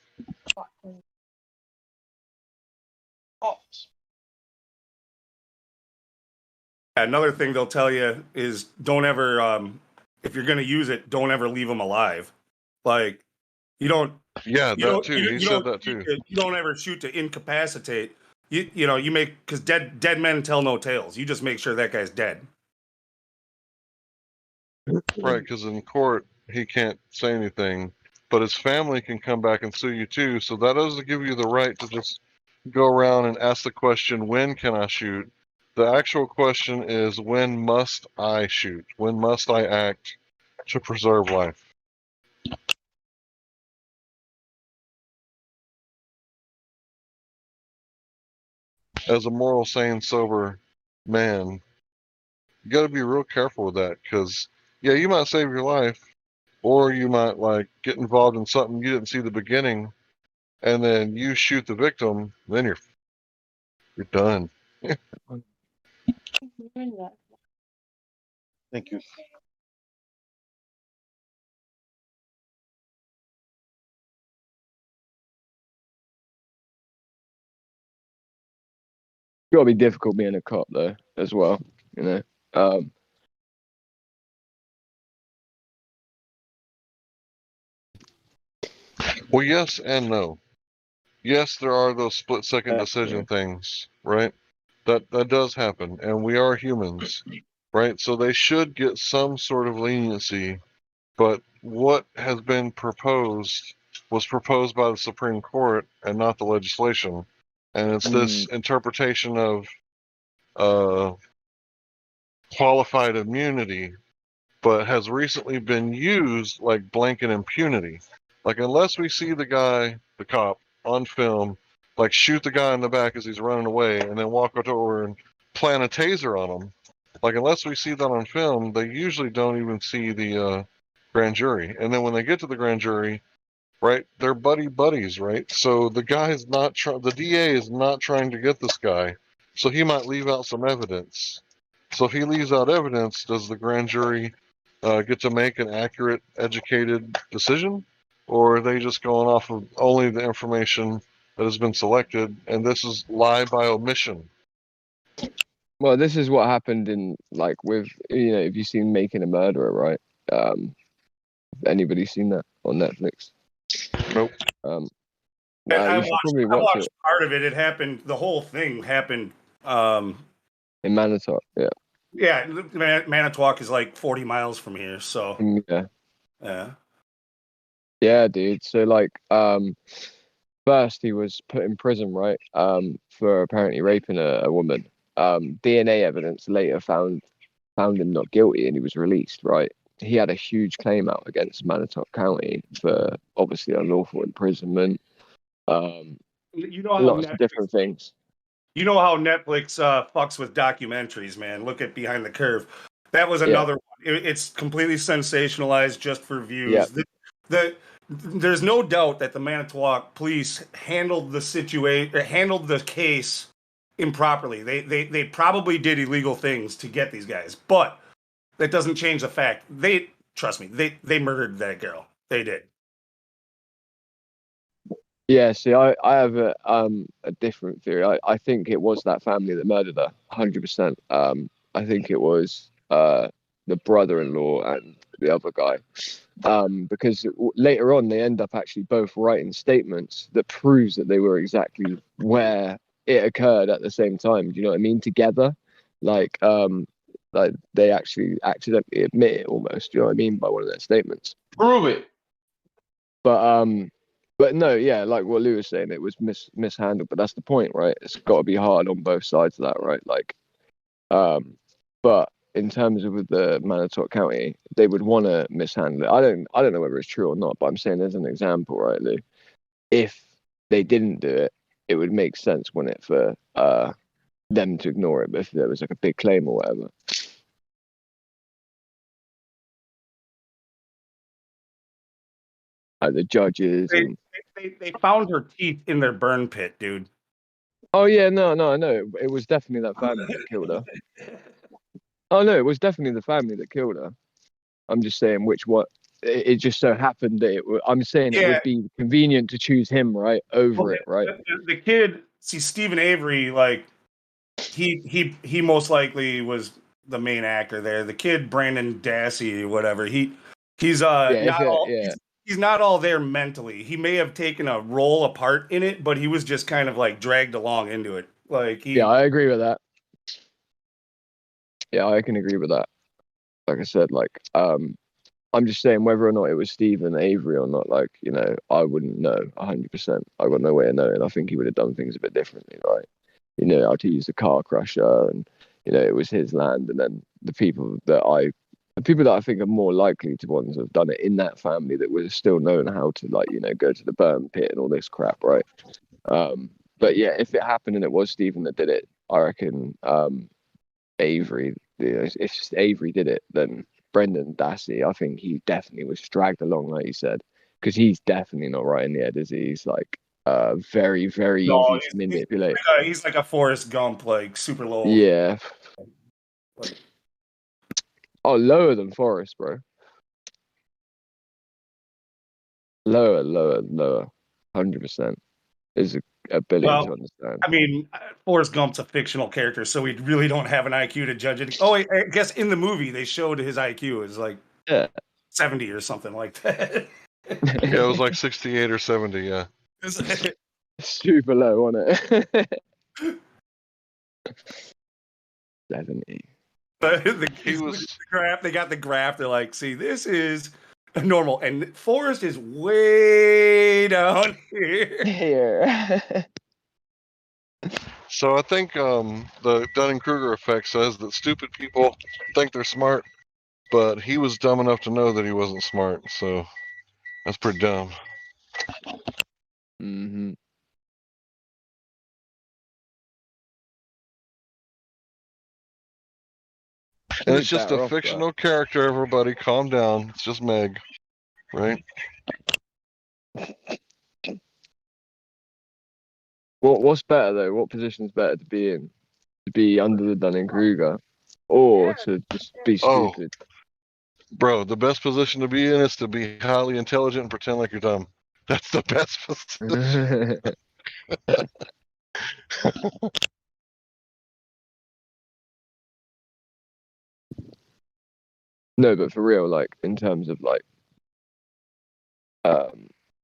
Another thing they'll tell you is don't ever, if you're going to use it, don't ever leave them alive. Like you don't. Yeah, You that don't, too. you, He you said don't that shoot too. you don't ever shoot to incapacitate. You make, because dead men tell no tales. You just make sure that guy's dead. Right, because in court he can't say anything, but his family can come back and sue you too. So that doesn't give you the right to just go around and ask the question, "When can I shoot?" The actual question is, "When must I shoot? When must I act to preserve life?" As a moral, sane, sober man, you got to be real careful with that, because yeah, you might save your life, or you might like get involved in something you didn't see the beginning, and then you shoot the victim, then you're done. Thank you. It's gotta be difficult being a cop though, as well. Well, yes and no. Yes, there are those split-second decision things, right? That does happen, and we are humans, right? So they should get some sort of leniency. But what has been proposed was proposed by the Supreme Court and not the legislation. And it's this interpretation of qualified immunity, but has recently been used like blanket impunity. Like, unless we see the guy, the cop, on film, like shoot the guy in the back as he's running away and then walk over and plant a taser on him, like, unless we see that on film, they usually don't even see the grand jury. And then when they get to the grand jury, right, they're buddies, right? So the guy is not the DA is not trying to get this guy, so he might leave out some evidence. So if he leaves out evidence, does the grand jury get to make an accurate, educated decision, or are they just going off of only the information that has been selected? And this is lie by omission. Well, this is what happened in like with if you've seen Making a Murderer, right? Anybody seen that on Netflix? Nope. You should probably I watch watched it. part of it. It happened. The whole thing happened. In Manitowoc, yeah. Yeah, Manitowoc is like 40 miles from here. So yeah, dude. So like, first he was put in prison, right? For apparently raping a woman. DNA evidence later found him not guilty, and he was released, right? He had a huge claim out against Manitowoc County for obviously unlawful imprisonment. You know how Lots of different things. You know how Netflix fucks with documentaries, man. Look at Behind the Curve. That was another one. It's completely sensationalized just for views. Yeah. There's no doubt that the Manitowoc police handled the case improperly. They probably did illegal things to get these guys, but that doesn't change the fact trust me, they murdered that girl. They did. Yeah, see, I have a different theory. I think it was that family that murdered her, 100%. I think it was the brother-in-law and the other guy, because later on they end up actually both writing statements that proves that they were exactly where it occurred at the same time. Do you know what I mean? Together, like they actually accidentally admit it almost. Do you know what I mean by one of their statements? Prove it. But no, yeah, like what Lou was saying, it was mishandled. But that's the point, right? It's got to be hard on both sides of that, right? Like, but in terms of the Manitowoc County, they would want to mishandle it. I don't know whether it's true or not, but I'm saying as an example, right, Lou? If they didn't do it, it would make sense, wouldn't it, for them to ignore it? But if there was like a big claim or whatever. The judges. They found her teeth in their burn pit, dude. Oh yeah, no, I know. It was definitely that family that killed her. Oh no, it was definitely the family that killed her. I'm just saying which one. It just so happened that I'm saying it would be convenient to choose him, right, over it, right? The kid, see, Stephen Avery, like he most likely was the main actor there. The kid, Brandon Dassey, whatever. He's not all there mentally. He may have taken a role apart in it, but he was just kind of like dragged along into it. Like I agree with that. Yeah, I can agree with that. Like I said, like I'm just saying whether or not it was Stephen Avery or not, like, I wouldn't know 100%. I got no way of knowing. I think he would have done things a bit differently, right? How to use a car crusher, and it was his land, and then the people that I think are more likely to ones that have done it in that family that would have still known how to, like, go to the burn pit and all this crap, right? But yeah, if it happened and it was Stephen that did it, I reckon Avery, if Avery did it, then Brendan Dassey, I think he definitely was dragged along, like you said, because he's definitely not right in the head, is he? He's like very, very easy to manipulate. He's like a Forrest Gump, like super low. Yeah. Oh, lower than Forrest, bro. Lower. 100% is a ability to understand. I mean, Forrest Gump's a fictional character, so we really don't have an IQ to judge it. Oh, I guess in the movie they showed his IQ is like 70 or something like that. Yeah, it was like 68 or 70, yeah. Super low, wasn't it? 70. They got the graph. They're like, see, this is normal, and Forrest is way down here. Here. So I think the Dunning-Kruger effect says that stupid people think they're smart, but he was dumb enough to know that he wasn't smart. So that's pretty dumb. Mm-hmm. And it's just a fictional character, everybody. Calm down. It's just Meg, right? What's better though? What position's better to be in? To be under the Dunning-Kruger, or to just be Oh, stupid? bro, the best position to be in is to be highly intelligent and pretend like you're dumb. That's the best position. No, but for real, like in terms of like,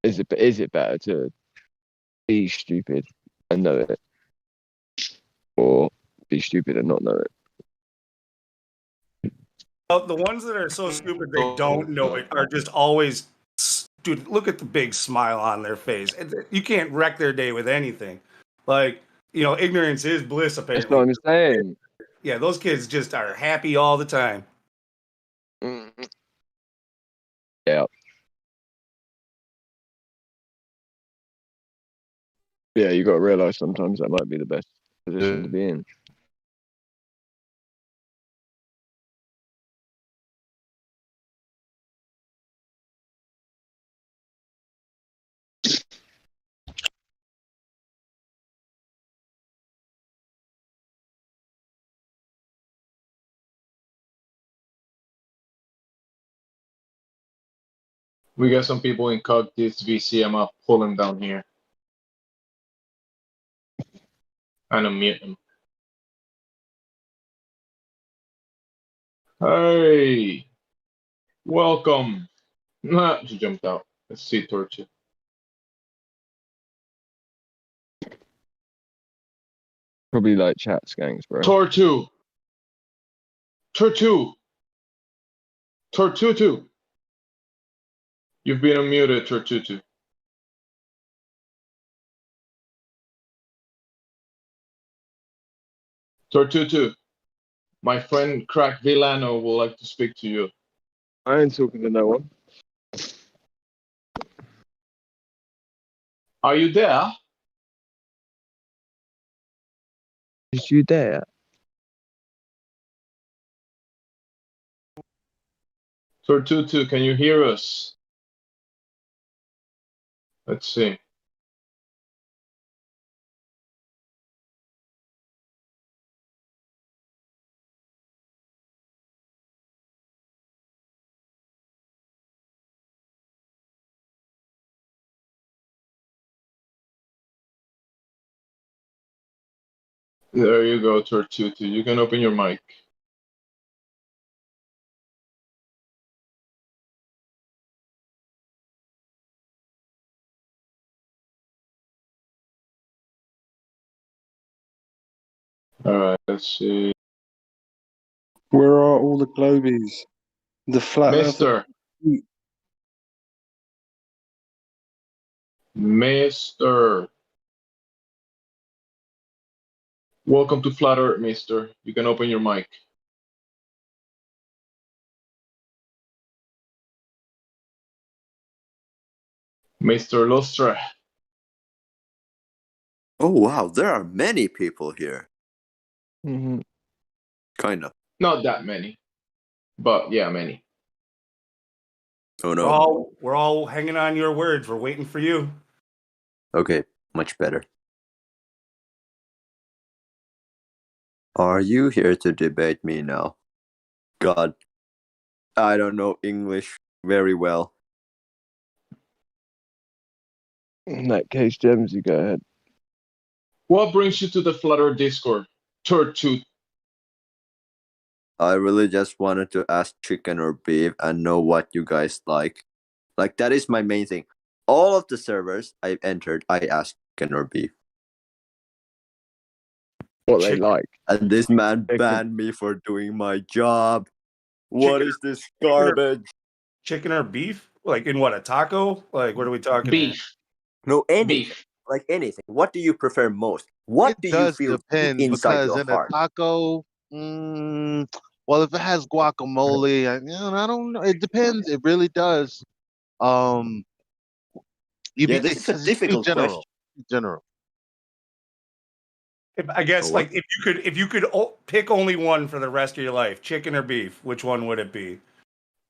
is it better to be stupid and know it, or be stupid and not know it? The ones that are so stupid they don't know it are just always, dude. Look at the big smile on their face. You can't wreck their day with anything. Like, ignorance is bliss. That's what Apparently, I'm saying. yeah. Those kids just are happy all the time. Mm-hmm. Yeah. Yeah, you got to realize sometimes that might be the best position to be in. We got some people in this VC. I'm gonna pull him down here and unmute him. Hey, welcome. Nah, she jumped out. Let's see, Torture. Probably like chat skanks, bro. Tortu. Tortu. Tortutu. You've been unmuted, Tortutu. Tortutu. My friend Crack Villano would like to speak to you. I ain't talking to no one. Are you there? Is you there? Tortutu, can you hear us? Let's see. There you go, Tortutu. You can open your mic. Alright, let's see. Where are all the globies? The flat earth. Mister. Welcome to Flat Earth, Mister. You can open your mic. Mr. Lustre. Oh wow, there are many people here. Mm-hmm. Kind of. Not that many, but yeah, many. Oh no. We're all hanging on your words. We're waiting for you. Okay, much better. Are you here to debate me now? God, I don't know English very well. In that case, James, you go ahead. What brings you to the Flat Earth Discord? Tortute. I really just wanted to ask chicken or beef and know what you guys like. Like, that is my main thing. All of the servers I've entered, I asked chicken or beef. What they like. And this man banned me for doing my job. What is this garbage? chicken or beef? Like in what, a taco? Like what are we talking here? Beef. No, anything. Beef. Like anything. What do you prefer most? What It do you does feel deep depend inside because your in a heart? taco, well, if it has guacamole, I don't know. It depends. It really does. Um, Yeah, this is a because it's too difficult question. general. Too general. I guess Oh, like what? if you could pick only one for the rest of your life, chicken or beef, which one would it be?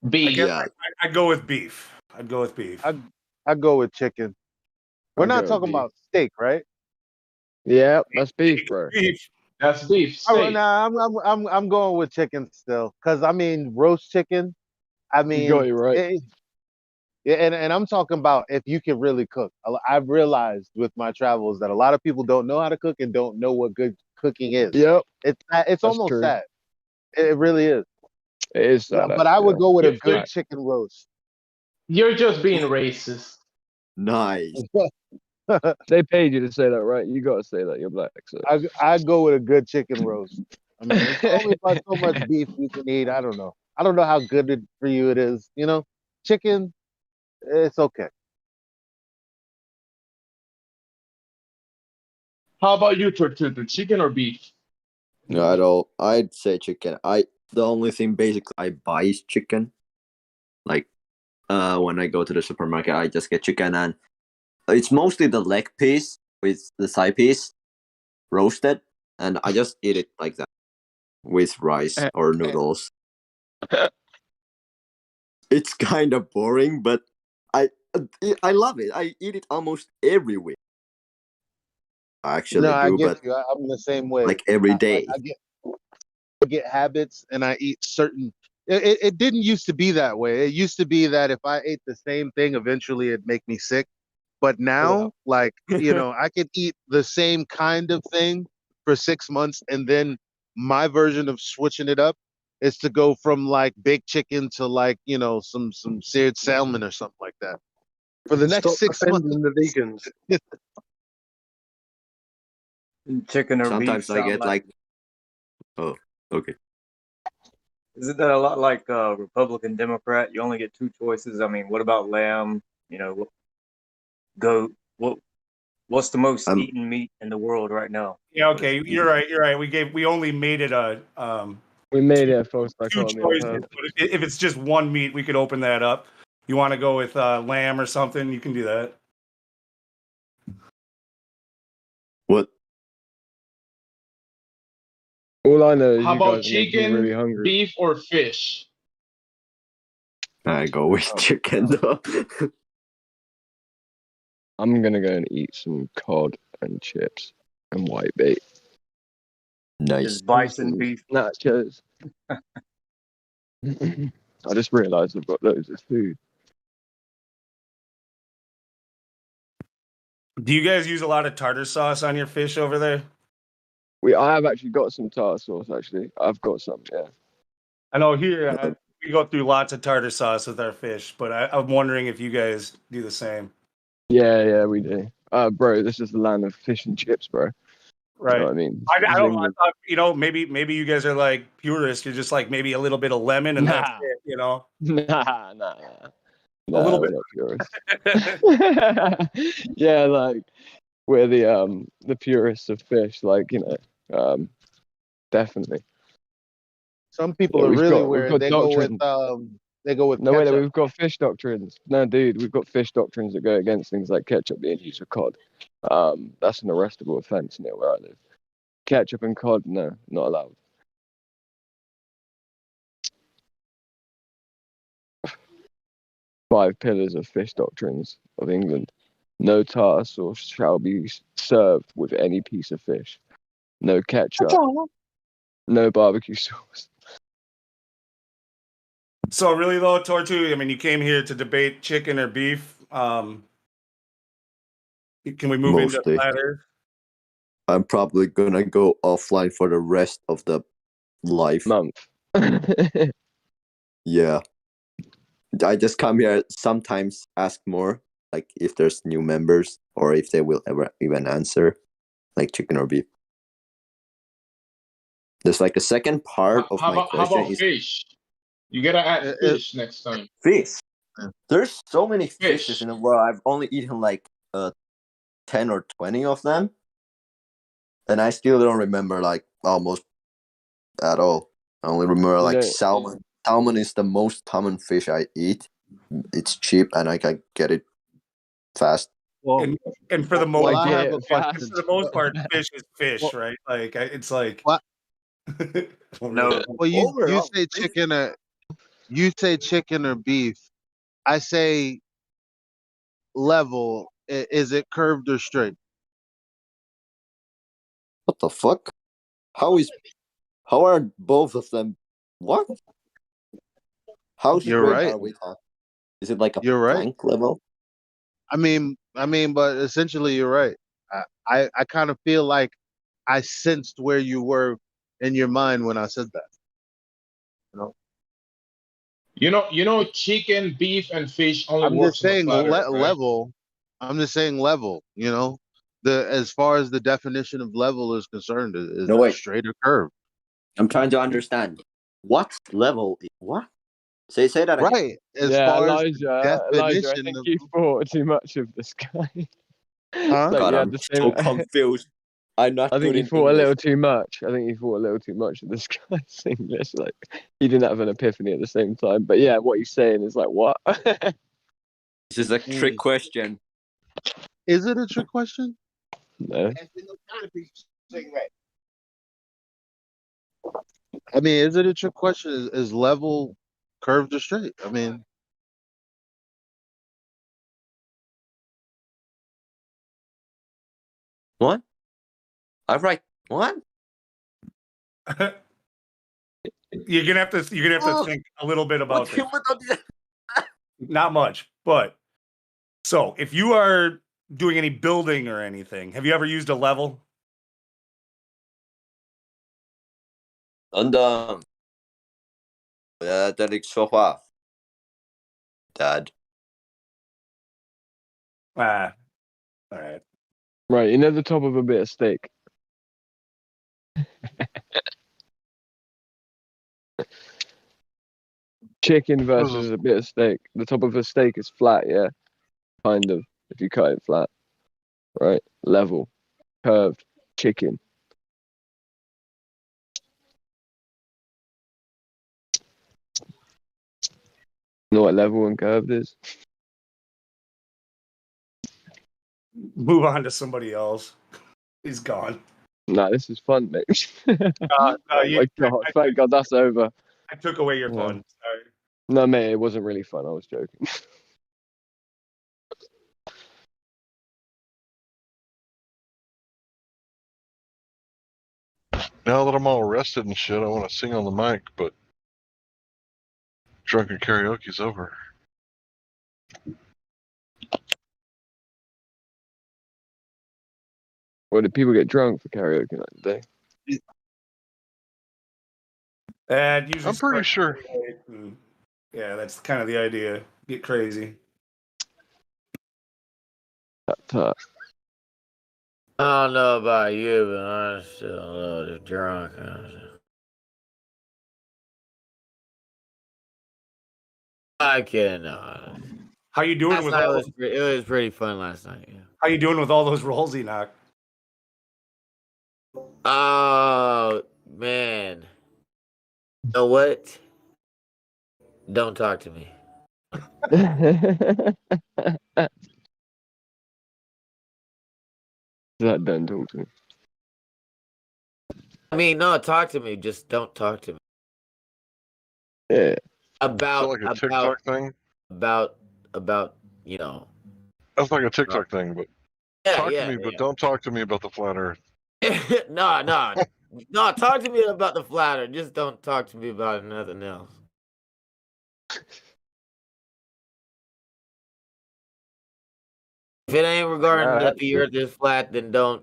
I Beef. guess Yeah. I'd go with beef. I'd go with beef. I go with chicken. We're I'll not go with talking beef. about steak, right? Yeah, that's beef, bro. Beef. That's beef. All right, Steak. nah, I'm going with chicken still, because I mean roast chicken. I You got mean, it right. yeah, and I'm talking about if you can really cook. I've realized with my travels that a lot of people don't know how to cook and don't know what good cooking is. Yep, It's that's almost true. sad. It really is. It is sad, But I actually. would go with a You- good You're, chicken roast. you're just being racist. Nice. They paid you to say that, right? You gotta say that. You're black, so. I go with a good chicken roast. I mean, it's only about so much beef you can eat. I don't know. I don't know how good for you it is. Chicken, it's okay. How about you, Tortuga? Chicken or beef? No, I'd say chicken. The only thing basically I buy is chicken. Like when I go to the supermarket, I just get chicken, and it's mostly the leg piece with the side piece roasted, and I just eat it like that with rice or noodles. It's kind of boring, but I love it. I eat it almost every week. I No, actually I do, get but you. I'm the same way. like every day. I get habits and I eat certain. It didn't used to be that way. It used to be that if I ate the same thing, eventually it'd make me sick. But now, like, I could eat the same kind of thing for 6 months, and then my version of switching it up is to go from like baked chicken to like, some seared salmon or something like that for the next Stop 6 months. offending the vegans. Chicken or beef Sometimes I sound get like, oh, okay. Isn't that a lot like Republican Democrat? You only get two choices. I mean, what about lamb? Goat. What's the most eaten meat in the world right now? Yeah, okay, you're right. You're right. We only made it a We made it a false two dichotomy on choices. purpose. But if it's just one meat, we could open that up. You want to go with lamb or something? You can do that. What? All I know is How you about guys are making me chicken, really hungry. beef, or fish? I go with chicken though. I'm gonna go and eat some cod and chips and white bait. Nice. Is bison beef? Nachos. I just realised I've got loads of food. Do you guys use a lot of tartar sauce on your fish over there? I have actually got some tartar sauce. Actually, I've got some. Yeah. I know here we go through lots of tartar sauce with our fish, but I'm wondering if you guys do the same. Yeah, we do. Bro, this is the land of fish and chips, bro. Right. You know what I mean? I This is don't. I England. thought, maybe you guys are like purists. You're just like maybe a little bit of lemon and that's Nah. it. You know. Nah. A little bit. We're not purists. Yeah, like we're the purists of fish. Like definitely. Some people Yeah, are we've really got weird. They go with doctrines. ketchup. Wait, we've got fish doctrines. No, dude, we've got fish doctrines that go against things like ketchup being used for cod. That's an arrestable offence near where I live. Ketchup and cod, no, not allowed. Five pillars of fish doctrines of England. No tartar sauce shall be served with any piece of fish. No ketchup. No barbecue sauce. So really though, Tortu, I mean, you came here to debate chicken or beef. Can we move into Mostly. platter? I'm probably gonna go offline for the rest of the life. Month. Yeah. I just come here sometimes, ask more, like if there's new members or if they will ever even answer, like chicken or beef. There's like a second part of my How question about is fish? You gotta add It- fish next time. Fish. Yeah. There's so many fishes Fish. in the world. I've only eaten like 10 or 20 of them, and I still don't remember like almost at all. I only remember like salmon. Salmon is the most common fish I eat. It's cheap and I can get it fast. Well, And for the well, most I part, have a question. for the most part, fish is fish, Well, right? Like it's like what? No. Well, you Overall, say chicken or you say chicken or beef. I say level. Is it curved or straight? what the fuck? How are both of them? What? How You're straight right. are we talking? Is it like a You're right. blank level? I mean, but essentially, you're right. I kind of feel like I sensed where you were in your mind when I said that. You know, chicken, beef, and fish only I'm just works on the saying flat earth, right? level. I'm just saying level. You know, the as far as the definition of level is concerned, is No, wait. straight or curved. I'm trying to understand. What level? What? Say that again. Right. As Yeah, far as Elijah, the Elijah, I definition think of, you thought too much of this guy. huh? Like God, you had I'm the same. so confused. I'm not I think good you in thought a English. little too much. I think you thought a little too much of this guy's English. Like you didn't have an epiphany at the same time. But yeah, what he's saying is like what? This is a trick question. Is it a trick question? No. I mean, is it a trick question? Is level curved or straight? I mean, What? I'm right. What? you're gonna have to think a little bit about this. What? Not much, but so if you are doing any building or anything, have you ever used a level? Anda. Dat ik zo qua. Dad. Ah, all right. Right, you know the top of a bit of steak. Chicken versus a bit of steak. The top of a steak is flat, yeah, kind of. If you cut it flat, right? Level, curved, chicken. You know what level and curved is? Move on to somebody else. He's gone. Nah, this is fun, mate. No, Oh my god! Thank God that's over. I took away your Yeah. fun. Sorry. No, mate, it wasn't really fun. I was joking. Now that I'm all rested and shit, I want to sing on the mic, but drunken karaoke's over. Or did people get drunk for karaoke that day? And usually I'm pretty sure. Yeah, that's kind of the idea. Get crazy. Tut. I don't know about you, but I'm still a little drunk. I can't. How you doing Last with night all? it was pretty fun last night. Yeah. How you doing with all those rolls, Enoch? Oh man, you know what? Don't talk to me. That don't talk to me. I mean, no, talk to me. Just don't talk to me. Yeah. About Is that like a TikTok thing? about you know. That's like a TikTok thing, but talk to me, but yeah. don't talk to me about the flat Earth. no. Talk to me about the flat Earth. Just don't talk to me about nothing else. If it ain't regarding that the Earth is flat, then don't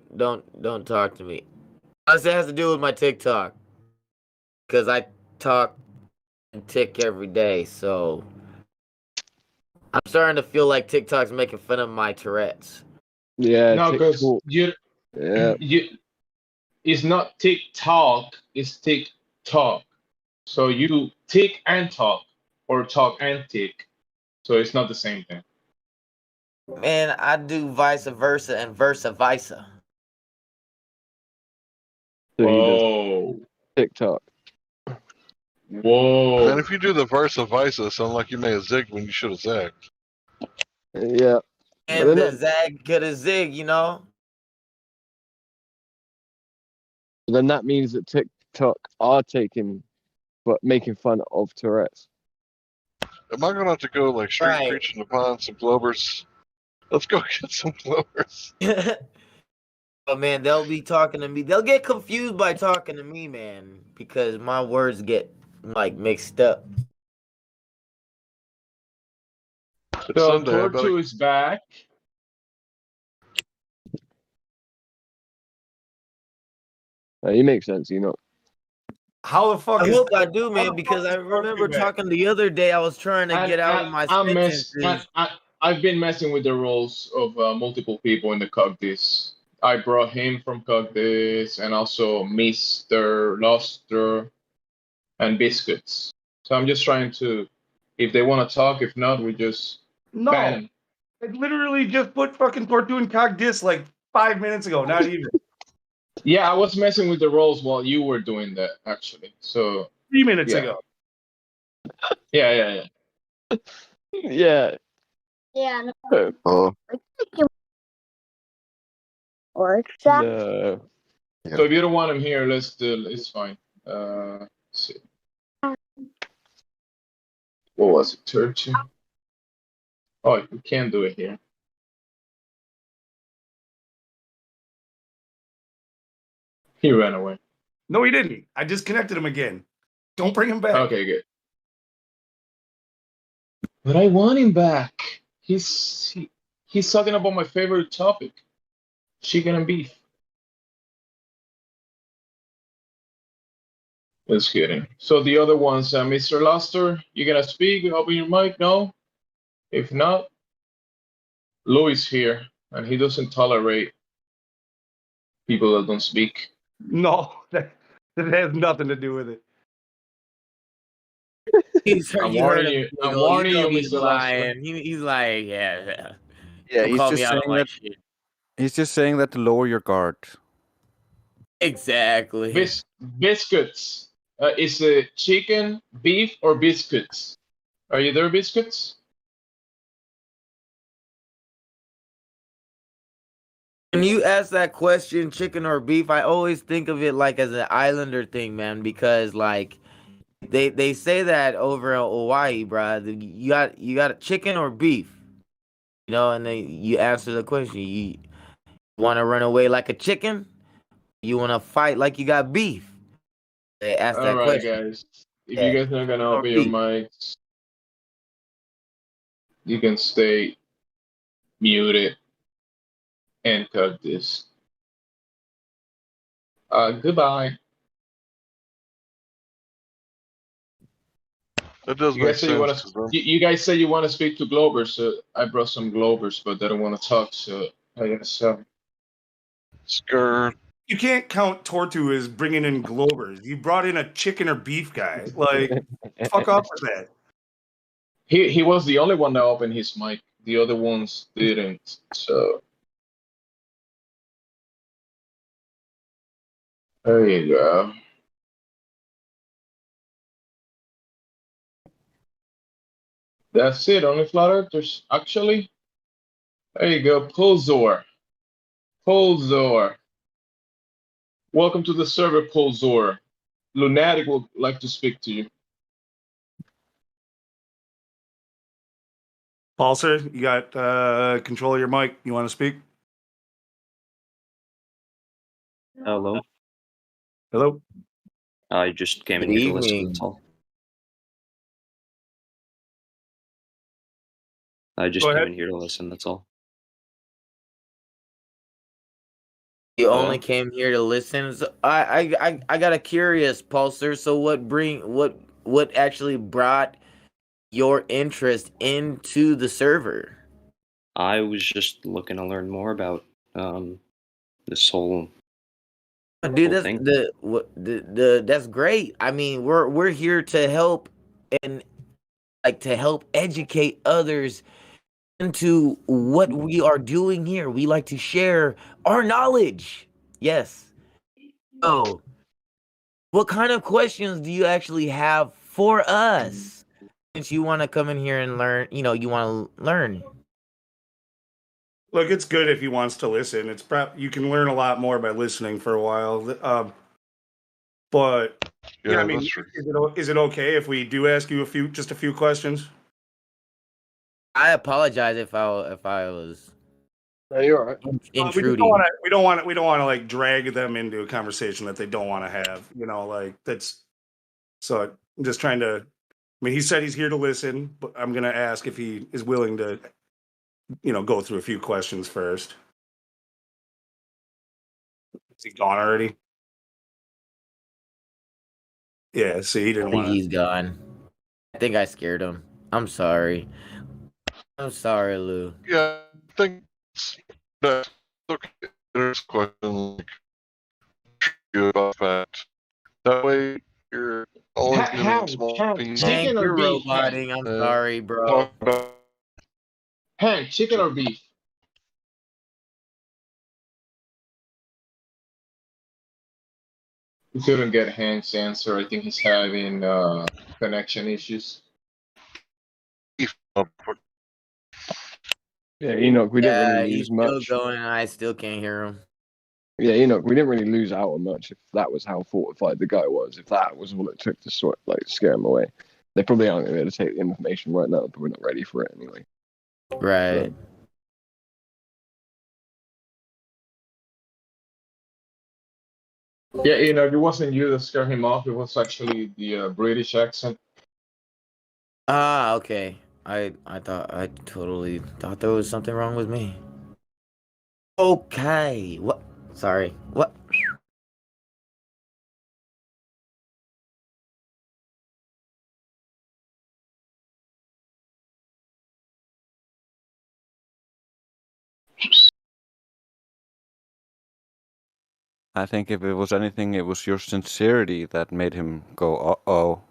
talk to me. Unless it has to do with my TikTok, because I talk and tick every day. So I'm starting to feel like TikTok's making fun of my Tourette's. Yeah. No, because Yeah. it's not TikTok, it's TikTok. So you tick and talk, or talk and tick. So it's not the same thing. Man, I do vice versa and versa versa. So he does Whoa. TikTok. Whoa. And if you do the versa versa, sound like you may have zigged when you should have zagged. Yeah. And then the that- zag could have zig, you know? Then that means that TikTok are making fun of Tourette's. Am I going to have to go like street Right. preaching to find some Glovers? Let's go get some Glovers. But man, they'll be talking to me. They'll get confused by talking to me, man, because my words get like mixed up. It's So Sunday. I better. Tortu is back. He makes sense, you know. How the fuck I is hope I how do, the man, fuck because is I remember Tortu back? talking the other day. I was trying to get out of my sentences. I've been messing with the roles of multiple people in the Cogdis. I brought him from Cogdis and also Mr. Luster and Biscuits. So I'm just trying to, if they want to talk, if not, we just No, ban them. I literally just put fucking Tortu and Cog Dis like 5 minutes ago. Not even Yeah, I was messing with the roles while you were doing that, actually. So 3 minutes yeah. ago. Yeah. Yeah. Yeah. Oh, Or No. So if you don't want him here, it's fine. Let's see. What was it, Turkey? Oh, you can't do it here. He ran away. No, he didn't. I disconnected him again. Don't bring him back. Okay, good. But I want him back. He's talking about my favorite topic, chicken and beef. Just kidding. So the other ones, Mr. Luster, you gonna speak? Open your mic? No. If not, Louis here, and he doesn't tolerate people that don't speak. No, that has nothing to do with it. I'm You heard warning him you. I'm giggle. warning know you, he's Mr. Luster. lying. He's like, yeah. Yeah, Don't he's call just me out on saying my that. shit. He's just saying that to lower your guard. Exactly. Biscuits. Is it chicken, beef, or biscuits? Are you there, biscuits? When you ask that question, chicken or beef, I always think of it like as an islander thing, man, because like they say that over in Hawaii, bro. You got chicken or beef, you know, and then you answer the question. You want to run away like a chicken? You want to fight like you got beef? They ask All that right, question. guys. If Yeah. you guys are gonna Or open your beef. mics, you can stay muted and cut this. Goodbye. That does You make guys say you want sense. to. You guys say you want to speak to Glovers. So I brought some Glovers, but they don't want to talk. So I gotta sell. Skirt. You can't count Tortu as bringing in Glovers. You brought in a chicken or beef guy. Like, fuck off with that. He was the only one that opened his mic. The other ones didn't. So there you go. That's it. Only flat earthers. Actually, there you go. Pulzor. Welcome to the server, Pulzor. Lunatic would like to speak to you. Pulsar, you got control of your mic. You want to speak? Hello. Hello. I just came in Good here to listen. evening. That's all. I just Go came ahead. in here to listen. That's all. You Hello? only came here to listen. So I got a curious, Pulsar. So what actually brought your interest into the server? I was just looking to learn more about this whole Dude, Whole that's thing. the that's great. I mean, we're here to help and like to help educate others into what we are doing here. We like to share our knowledge. Yes. So, what kind of questions do you actually have for us? Since you want to come in here and learn, you want to learn. Look, it's good if he wants to listen. It's you can learn a lot more by listening for a while. But yeah, I Yeah, mean, that's true. is it okay if we do ask you just a few questions? I apologize if I was No, you're all right. intruding. We don't want to like drag them into a conversation that they don't want to have. Like that's. So I'm just trying to. I mean, he said he's here to listen, but I'm gonna ask if he is willing to, go through a few questions first. Is he gone already? Yeah. See, he I didn't think want to. he's gone. I think I scared him. I'm sorry. I'm sorry, Lou. Yeah, I think that's okay. There's a question like you about that. That way you're always giving small pieces. Hank, Chicken or you're beef? Hank? roboting. I'm sorry, bro. Talk about Hank, chicken or beef? We couldn't get Hank's answer. I think he's having connection issues. beef. Yeah, Enoch, we didn't Yeah, really he's lose still much. going. I still can't hear him. Yeah, Enoch, we didn't really lose out on much if that was how fortified the guy was. If that was all it took to scare him away, they probably aren't going to be able to take the information right now, but we're not ready for it anyway. Right. So, Yeah, it wasn't you that scared him off. It was actually the British accent. Ah, okay. I totally thought there was something wrong with me. Okay. What? Sorry. What? I think if it was anything, it was your sincerity that made him go, uh-oh.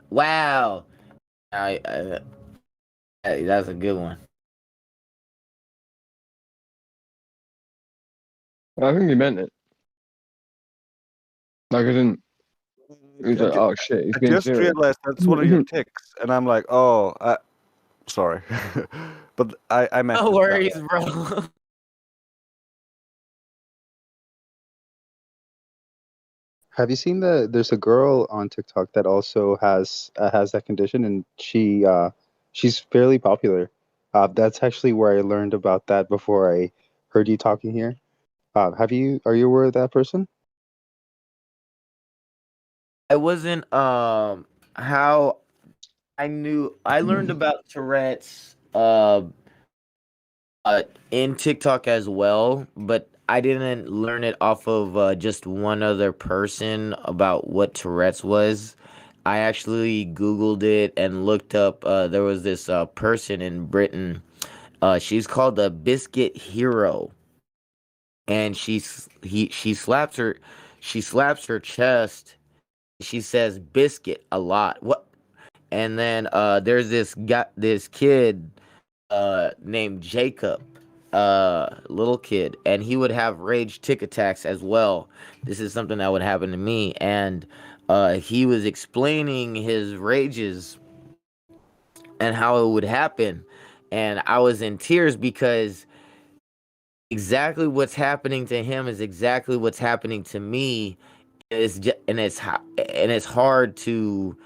Wow. That's a good one. I think he meant it. Like, I didn't. He was like, oh shit, he's I being just serious. realized that's one of your ticks, and I'm like, oh, sorry. But I meant No it that worries, way. bro. Have you seen there's a girl on TikTok that also has that condition, and she's fairly popular. That's actually where I learned about that before I heard you talking here. Are you aware of that person? I wasn't how I learned about Tourette's in TikTok as well, but I didn't learn it off of just one other person about what Tourette's was. I actually Googled it and looked up. There was this person in Britain. She's called the Biscuit Hero, and she slaps her chest. She says biscuit a lot. What? And then there's this kid named Jacob, little kid, and he would have rage tick attacks as well. This is something that would happen to me, and he was explaining his rages and how it would happen, and I was in tears because exactly what's happening to him is exactly what's happening to me. And it's hard to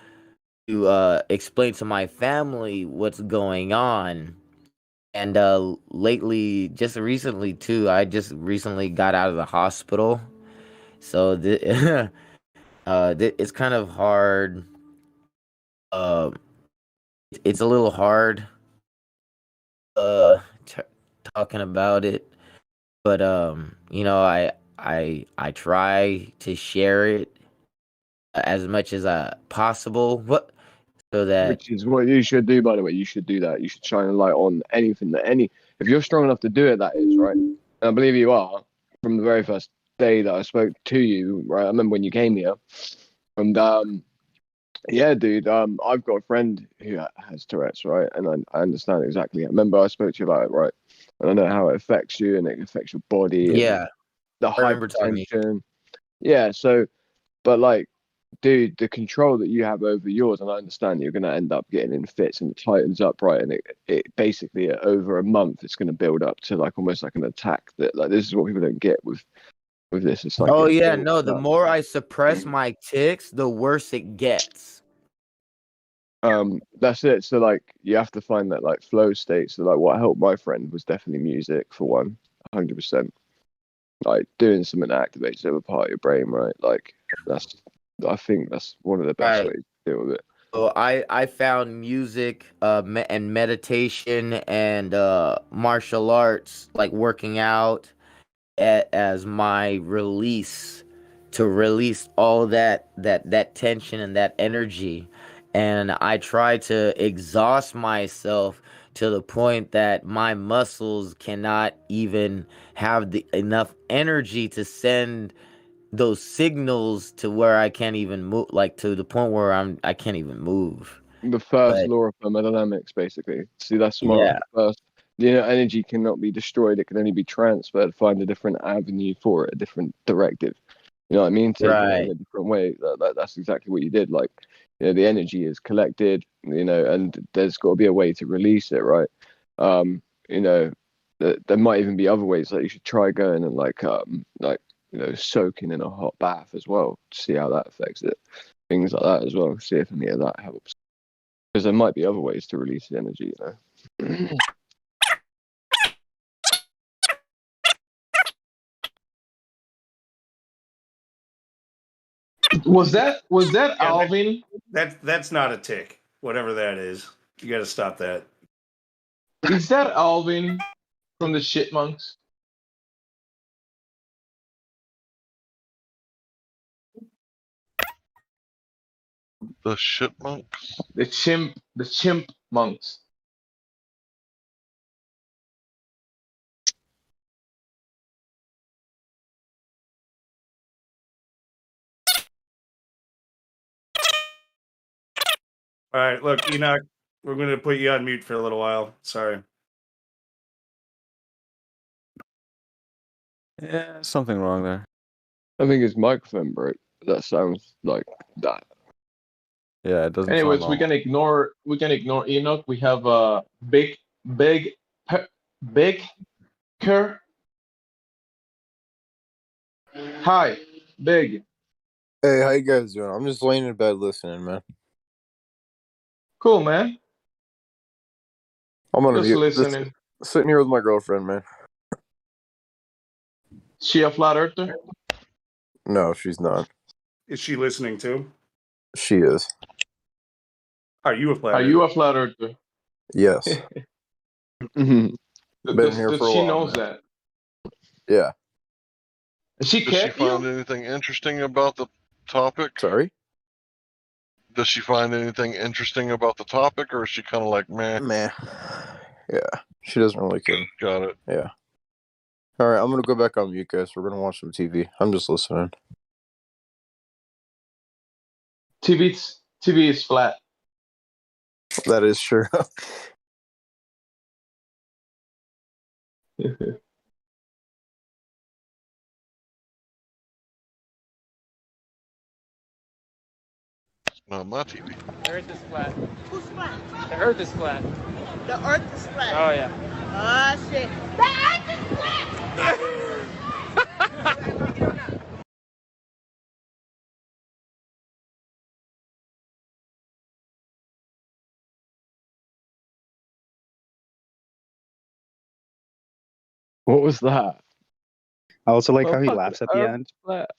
explain to my family what's going on. And lately, just recently too, I just recently got out of the hospital, so it's kind of hard. Uh, it's a little hard t- talking about it, but I try to share it as much as possible. So that Which is what you should do, by the way. You should do that. You should shine a light on anything that If you're strong enough to do it, that is right. And I believe you are. From the very first day that I spoke to you, right? I remember when you came here, and yeah, dude. I've got a friend who has Tourette's, right? And I understand exactly. I remember I spoke to you about it, right? And I know how it affects you, and it affects your body, and Yeah, the I remember talking to you. hypertension. Yeah. So, but like, dude, the control that you have over yours, and I understand you're going to end up getting in fits and it tightens up, right? And it basically over a month, it's going to build up to like almost like an attack. That like this is what people don't get with this. It's like Oh it yeah, builds no. The up. more I suppress my ticks, the worse it gets. That's it. So like you have to find that like flow state. So like what helped my friend was definitely music for one, 100%. Like doing something that activates every part of your brain, right? Like I think that's one of the best Right. ways to deal with it. So I found music and meditation and martial arts, like working out, as my release, to release all that tension and that energy. And I try to exhaust myself to the point that my muscles cannot even have the enough energy to send those signals to where I can't even move, like to the point where I can't even move. The first But law of thermodynamics, basically. See, that's smart. yeah, First, energy cannot be destroyed; it can only be transferred. Find a different avenue for it, a different directive. You know what I mean? Taking it in right. a different way. That's exactly what you did. Like, the energy is collected, and there's got to be a way to release it, right? Um, you know, there might even be other ways that you should try going and soaking in a hot bath as well to see how that affects it. Things like that as well. See if any of that helps. Because there might be other ways to release the energy, Was that Yeah, Alvin? that's not a tick. Whatever that is, you got to stop that. Is that Alvin from the Chipmunks? The chipmunks. The chimp monks. All right, look, Enoch, we're going to put you on mute for a little while. Sorry. Yeah, something wrong there. I think his microphone broke. That sounds like that. Yeah, it doesn't sound Anyways, we normal. can ignore Enoch. We have a big Cur. Hi, Big. Hey, how you guys doing? I'm just laying in bed listening, man. Cool, man. I'm gonna Just be listening. sitting here with my girlfriend, man. She a flat earther? No, she's not. Is she listening too? She is. Are you a flat Are earther? you a flat earther? Yes. Been here Does for a she while, knows man. that? Yeah. Does she Does she kept you? find anything interesting about the topic? Sorry? Does she find anything interesting about the topic, or is she kind of like, meh? Meh. Yeah. She doesn't really care. Got it. Yeah. All right, I'm gonna go back on mute, guys. We're gonna watch some TV. I'm just listening. TV is flat. That is true. Not my TV. The earth is flat. Who's flat? The earth is flat. The earth is flat. Oh, yeah. Ah, shit. The earth is flat! What was that? I also like Oh, how he fuck, laughs at the end. flat.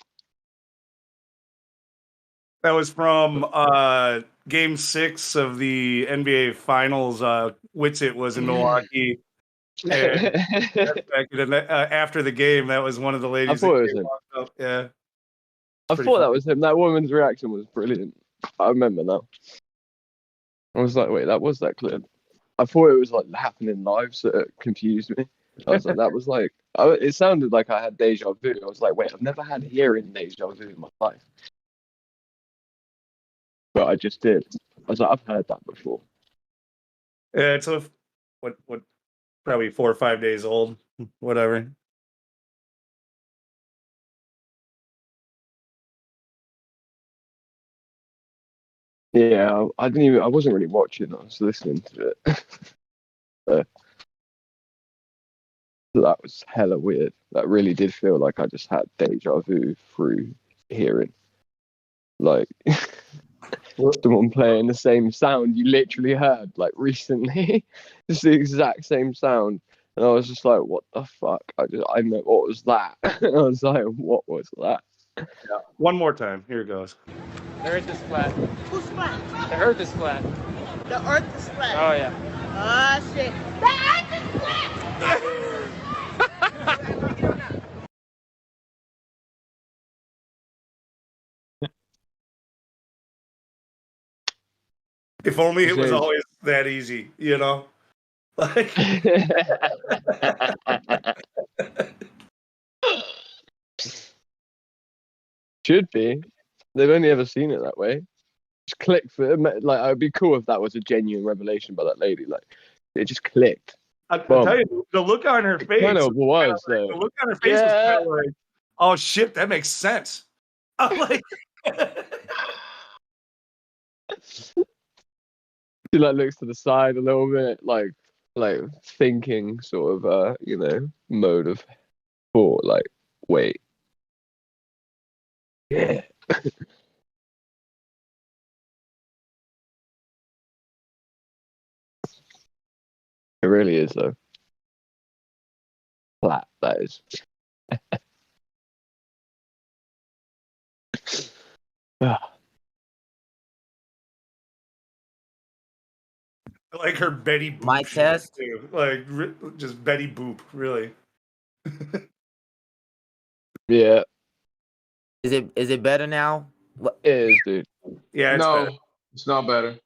That was from Game 6 of the NBA Finals. Witsit was in Milwaukee. And after the game, that was one of the ladies thought that it was came him. walked up. Yeah. I pretty thought that funny. was him. That woman's reaction was brilliant. I remember now. I was like, wait, that was that clip. I thought it was like happening live, so it confused me. I was like, that was like, it sounded like I had deja vu. I was like, wait, I've never had hearing deja vu in my life, but I just did. I was like, I've heard that before. Yeah, it's what probably 4 or 5 days old, whatever. Yeah, I didn't even. I wasn't really watching. I was listening to it. So that was hella weird. That really did feel like I just had deja vu through hearing. Like someone playing the same sound you literally heard like recently. It's the exact same sound. And I was just like, what the fuck? I meant, what was that? I was like, what was that? Yeah. One more time. Here it goes. The Earth is flat. Who's flat? The Earth is flat. The Earth is flat. Oh yeah. Ah, shit. The Earth is flat! If only it was always that easy, you know? Like Should be. They've only ever seen it that way. Just click for it. Like, it would be cool if that was a genuine revelation by that lady. Like, it just clicked. I'll tell you, the look on her face. Kind of was, though. The look on her face was kind of like, oh shit, that makes sense. I'm like, she like looks to the side a little bit, like thinking sort of mode of thought. Like, wait, yeah. It really is though. Flat, that is. like her Betty Boop. My test? Too. Like, just Betty Boop, really. Yeah. Is it better now? What? It is, dude. Yeah, it's No, better. it's not better.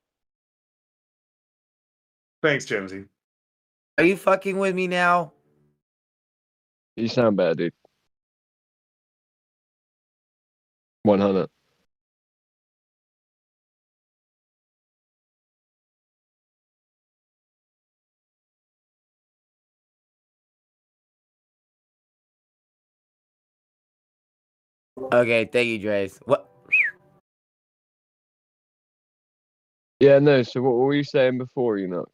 Thanks, Jimsy. Are you fucking with me now? You sound bad, dude. 100. Okay, thank you, Drace. What? Yeah, no. So what were you saying before? You know.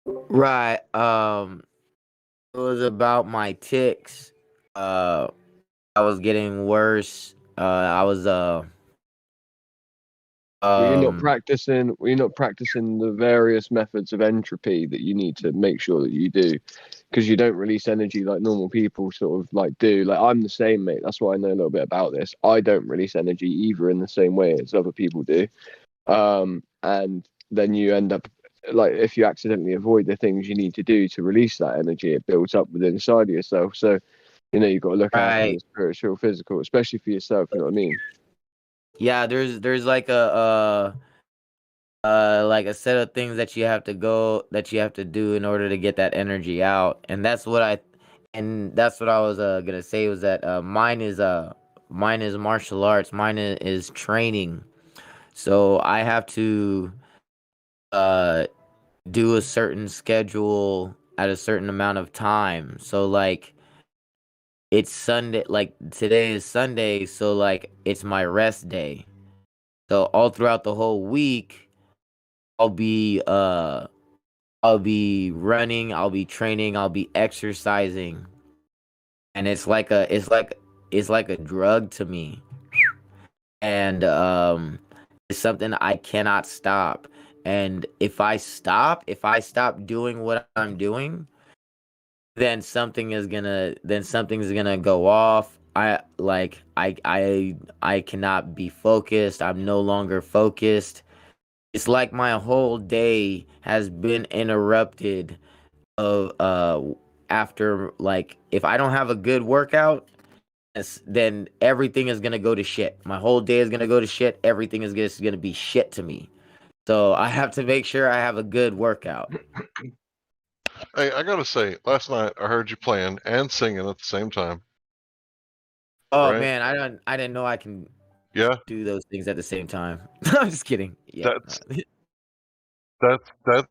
Right. It was about my ticks. I was getting worse. I was Were you not practicing? Were you not practicing the various methods of entropy that you need to make sure that you do? Because you don't release energy like normal people sort of like do. Like, I'm the same, mate. That's why I know a little bit about this. I don't release energy either in the same way as other people do. And then you end up like, if you accidentally avoid the things you need to do to release that energy, it builds up within inside of yourself. So, you've got to look after the spiritual, physical, especially for yourself. You know what I mean? Yeah, there's like a set of things that you have to do in order to get that energy out, and that's what I was gonna say, was that mine is martial arts. Mine is training, so I have to do a certain schedule at a certain amount of time. So like, it's Sunday, like today is Sunday, so like it's my rest day. So all throughout the whole week, I'll be running, I'll be training, I'll be exercising. And it's like a drug to me. And it's something I cannot stop. And if I stop doing what I'm doing, then something's gonna go off. I cannot be focused. I'm no longer focused. It's like my whole day has been interrupted of after, like, if I don't have a good workout, then everything is gonna go to shit. My whole day is gonna go to shit. Everything is just gonna be shit to me. So I have to make sure I have a good workout. Hey, I gotta say, last night I heard you playing and singing at the same time. Oh Right? man, I didn't know I can Yeah, do those things at the same time. I'm just kidding. Yeah. that's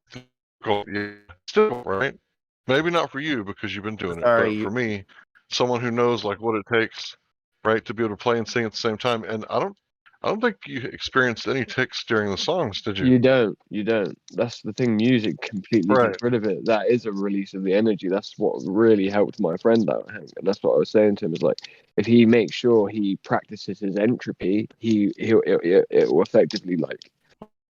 cool. Yeah, still right. Maybe not for you because you've been doing it, Sorry, but you for me, someone who knows like what it takes, right, to be able to play and sing at the same time. And I don't think you experienced any tics during the songs, did you? You don't. You don't. That's the thing. Music completely Right. gets rid of it. That is a release of the energy. That's what really helped my friend out, Hank. And that's what I was saying to him. Is like, if he makes sure he practices his entropy, it will effectively like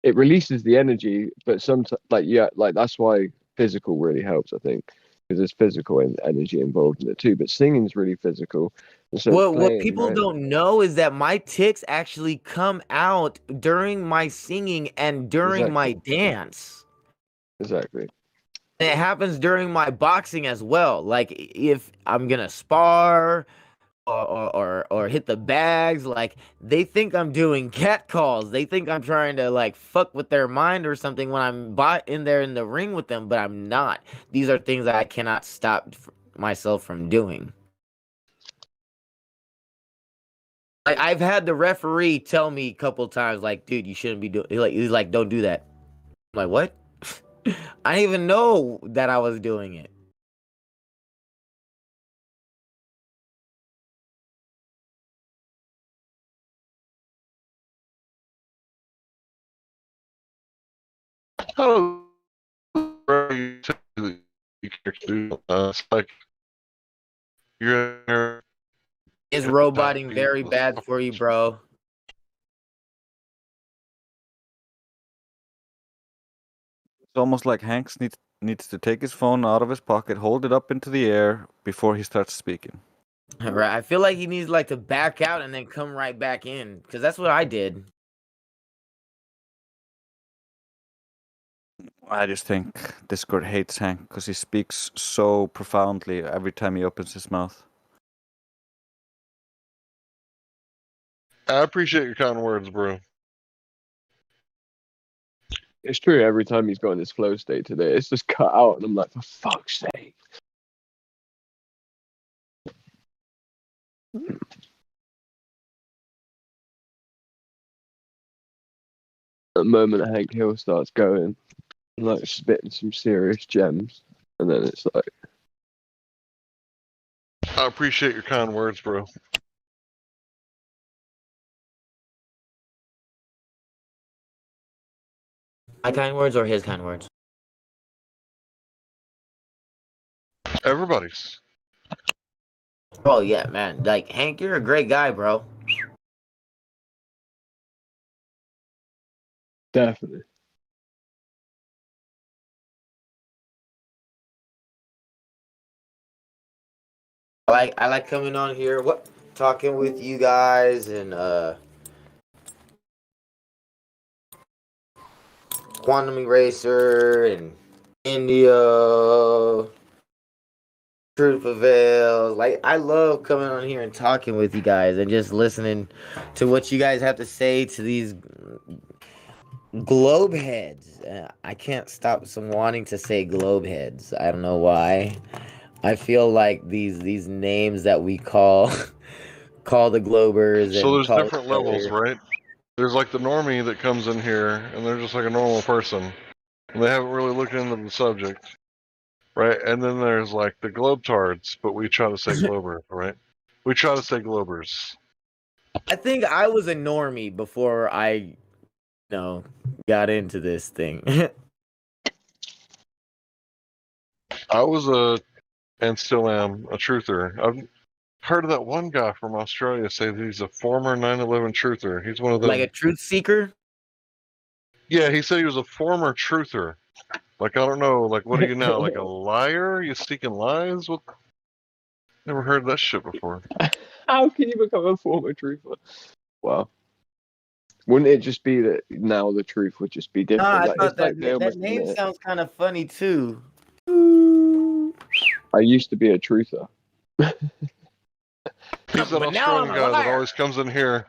it releases the energy. But sometimes, like that's why physical really helps. I think because there's physical energy involved in it too. But singing's really physical. And so it's what playing, people right? don't know is that my tics actually come out during my singing and during my Exactly. dance. Exactly. And it happens during my boxing as well. Like if I'm gonna spar or hit the bags, like they think I'm doing cat calls. They think I'm trying to like fuck with their mind or something when I'm in there in the ring with them, but I'm not. These are things that I cannot stop myself from doing. Like I've had the referee tell me a couple times, like, dude, you shouldn't be doing. He's like, don't do that. I'm like, what? I didn't even know that I was doing it. How you can't do it's like you're there. Is roboting very bad for you, bro? It's almost like Hanks needs to take his phone out of his pocket, hold it up into the air before he starts speaking. Right. I feel like he needs like to back out and then come right back in, because that's what I did. I just think Discord hates Hank because he speaks so profoundly every time he opens his mouth. I appreciate your kind words, bro. It's true. Every time he's got in this flow state today, it's just cut out, and I'm like, for fuck's sake. The moment Hank Hill starts going, like spitting some serious gems, and then it's like, I appreciate your kind words, bro. My kind words or his kind words? Everybody's. Oh yeah, man. Like Hank, you're a great guy, bro. definitely. I like coming on here, talking with you guys and Quantum Eraser and India, Truth Prevails. Like I love coming on here and talking with you guys and just listening to what you guys have to say to these globe heads. I can't stop wanting to say globe heads. I don't know why. I feel like these names that we call the Globers So and there's call different levels, right? There's like the normie that comes in here and they're just like a normal person. And they haven't really looked into the subject. Right? And then there's like the globetards, but we try to say globers, right? We try to say globers. I think I was a normie before I got into this thing. I was and still am, a truther. I've heard of that one guy from Australia say that he's a former 9/11 truther. He's one of them. Like a truth seeker? Yeah, he said he was a former truther. Like, I don't know, like, what are you now? Like a liar? You seeking lies? What? Never heard that shit before. How can you become a former truther? Wow. Wouldn't it just be that now the truth would just be different? I Like, thought it's like they that almost name admit it. sounds kind of funny too. I used to be a truther. He's an But now I'm Australian a guy that liar. always comes in here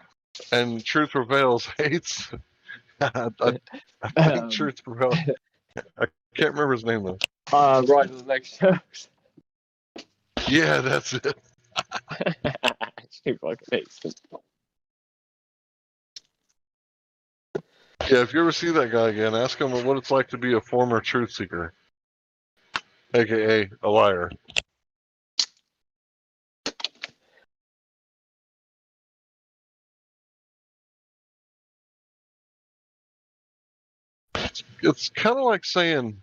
and Truth Prevails hates I think Truth Bro. I can't remember his name though. Right on the next shows. Yeah, that's it. Too fucking excellent. Yeah, if you ever see that guy again, ask him what it's like to be a former truth seeker, aka a liar. It's kind of like saying,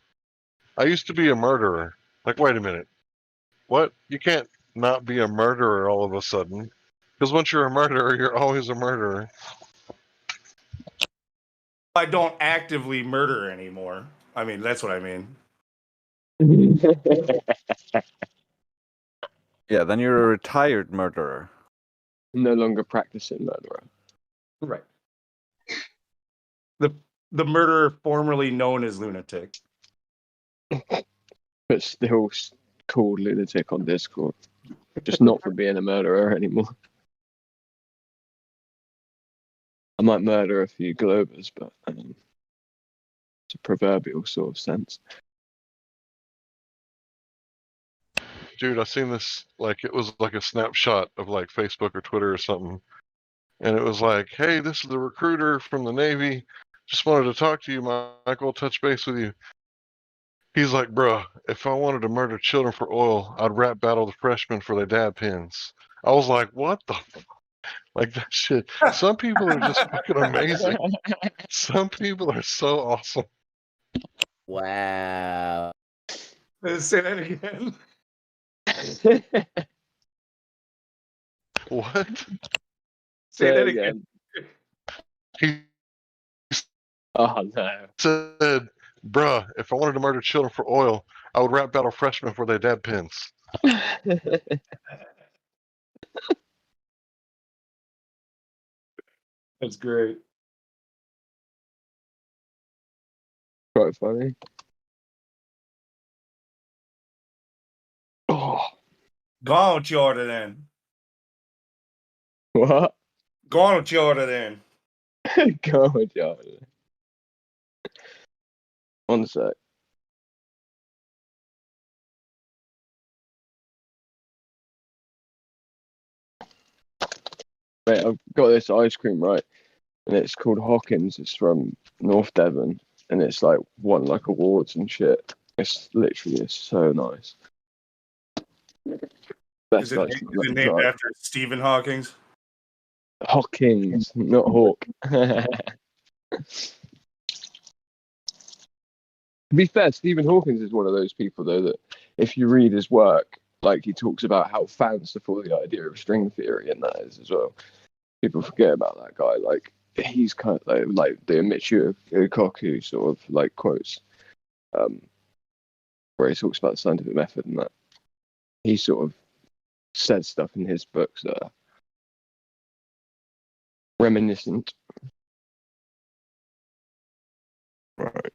I used to be a murderer. Like, wait a minute. What? You can't not be a murderer all of a sudden. Because once you're a murderer, you're always a murderer. I don't actively murder anymore. I mean, that's what I mean. Yeah, then you're a retired murderer. No longer practicing murderer. Right. The murderer formerly known as lunatic. But still called lunatic on Discord. Just not for being a murderer anymore. I might murder a few Globers, but it's a proverbial sort of sense. Dude, I seen this, like, it was like a snapshot of like Facebook or Twitter or something. And it was like, hey, this is the recruiter from the Navy. Just wanted to talk to you, Michael, touch base with you. He's like, bruh, if I wanted to murder children for oil, I'd rap battle the freshmen for their dad pins. I was like, what the like that shit. Some people are just fucking amazing. Some people are so awesome. Wow. Say that again. What? Say that again. He Oh no. said, bruh, if I wanted to murder children for oil, I would rap battle freshmen for their dad pins. That's great. Quite funny. Oh. Go on with your order then. What? Go on with your order then. God, yeah. One sec. Mate, I've got this ice cream, right? And it's called Hawkins. It's from North Devon. And it's like won like awards and shit. It's literally so nice. Is Best it, ice is cream it I've named tried. after Stephen Hawking's? Hawkins, not Hawk. To be fair, Stephen Hawkins is one of those people, though, that if you read his work, like he talks about how fanciful the idea of string theory and that is as well. People forget about that guy. Like he's kind of like the Michio Kaku sort of like quotes, where he talks about the scientific method and that. He sort of says stuff in his books that are reminiscent. Right.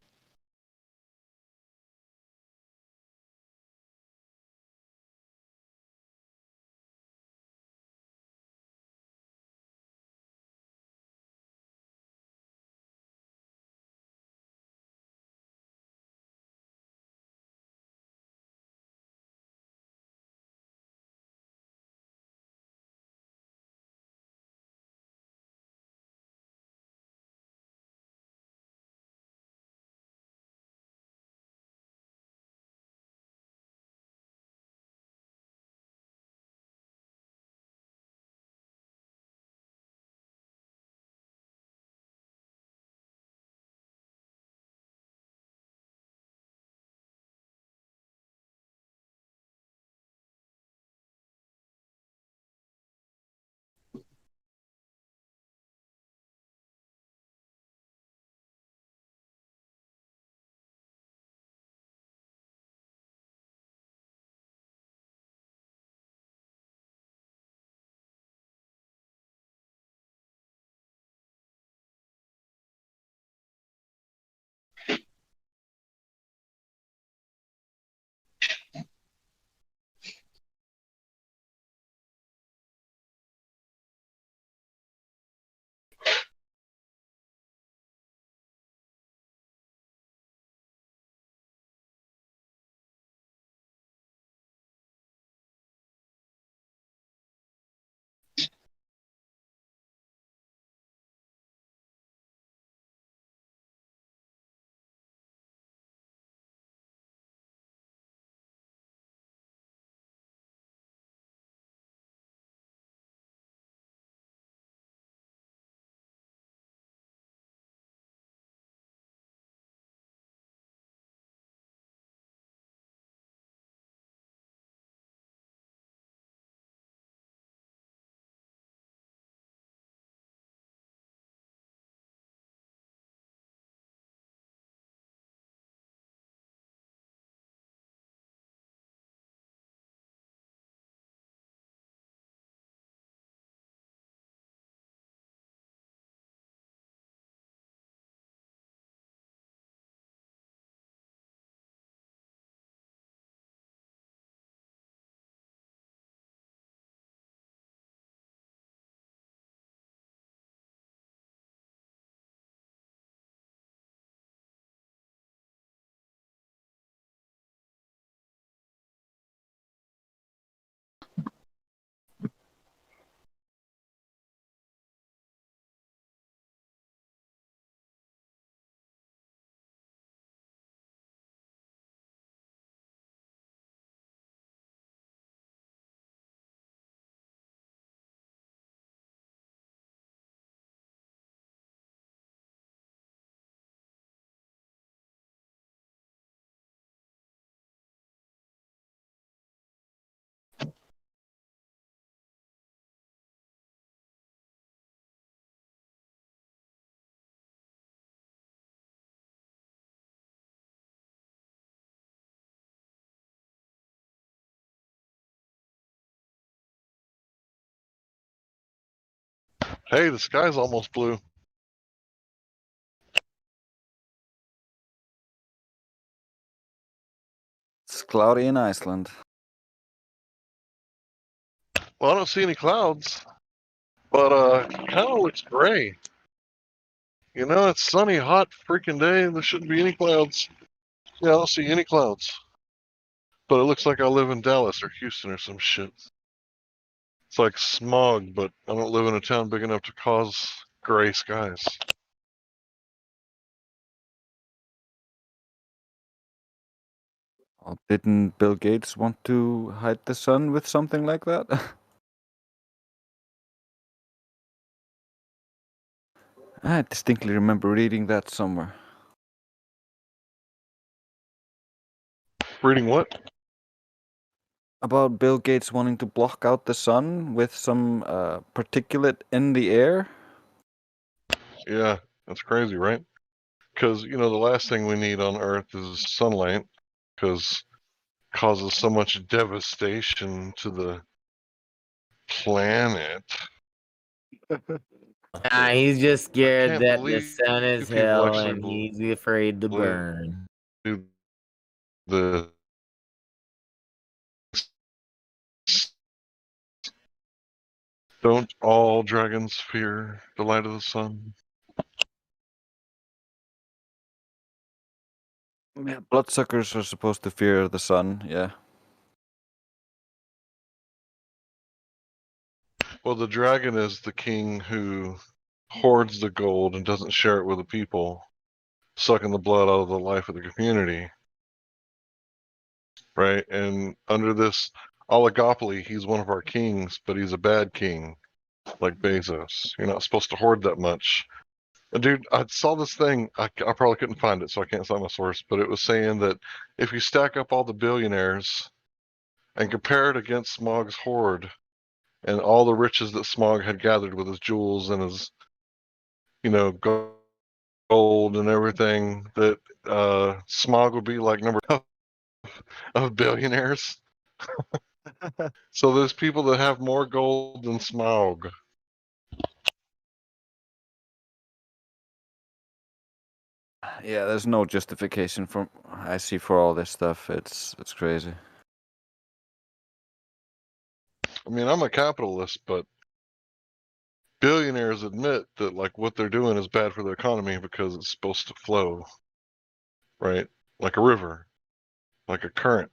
Hey, the sky's almost blue. It's cloudy in Iceland. Well, I don't see any clouds, but kind of looks gray. You know, it's sunny, hot, freaking day. There shouldn't be any clouds. Yeah, I don't see any clouds. But it looks like I live in Dallas or Houston or some shit. It's like smog, but I don't live in a town big enough to cause gray skies. Oh, didn't Bill Gates want to hide the sun with something like that? I distinctly remember reading that somewhere. Reading what? About Bill Gates wanting to block out the sun with some particulate in the air. Yeah, that's crazy, right? Because, you know, the last thing we need on Earth is sunlight, because it causes so much devastation to the planet. He's just I scared can't that the believe sun is people hell actually and he's afraid to believe burn. the. Don't all dragons fear the light of the sun? Yeah, bloodsuckers are supposed to fear the sun, yeah. Well, the dragon is the king who hoards the gold and doesn't share it with the people, sucking the blood out of the life of the community. Right? And under this oligopoly, he's one of our kings, but he's a bad king, like Bezos. You're not supposed to hoard that much. And dude, I saw this thing. I probably couldn't find it, so I can't cite my source, but it was saying that if you stack up all the billionaires and compare it against Smog's hoard and all the riches that Smog had gathered with his jewels and his, you know, gold and everything, that Smog would be like number of billionaires. So there's people that have more gold than Smog. Yeah, there's no justification for I see for all this stuff. It's crazy. I mean, I'm a capitalist, but billionaires admit that like what they're doing is bad for the economy because it's supposed to flow, right? Like a river, like a current.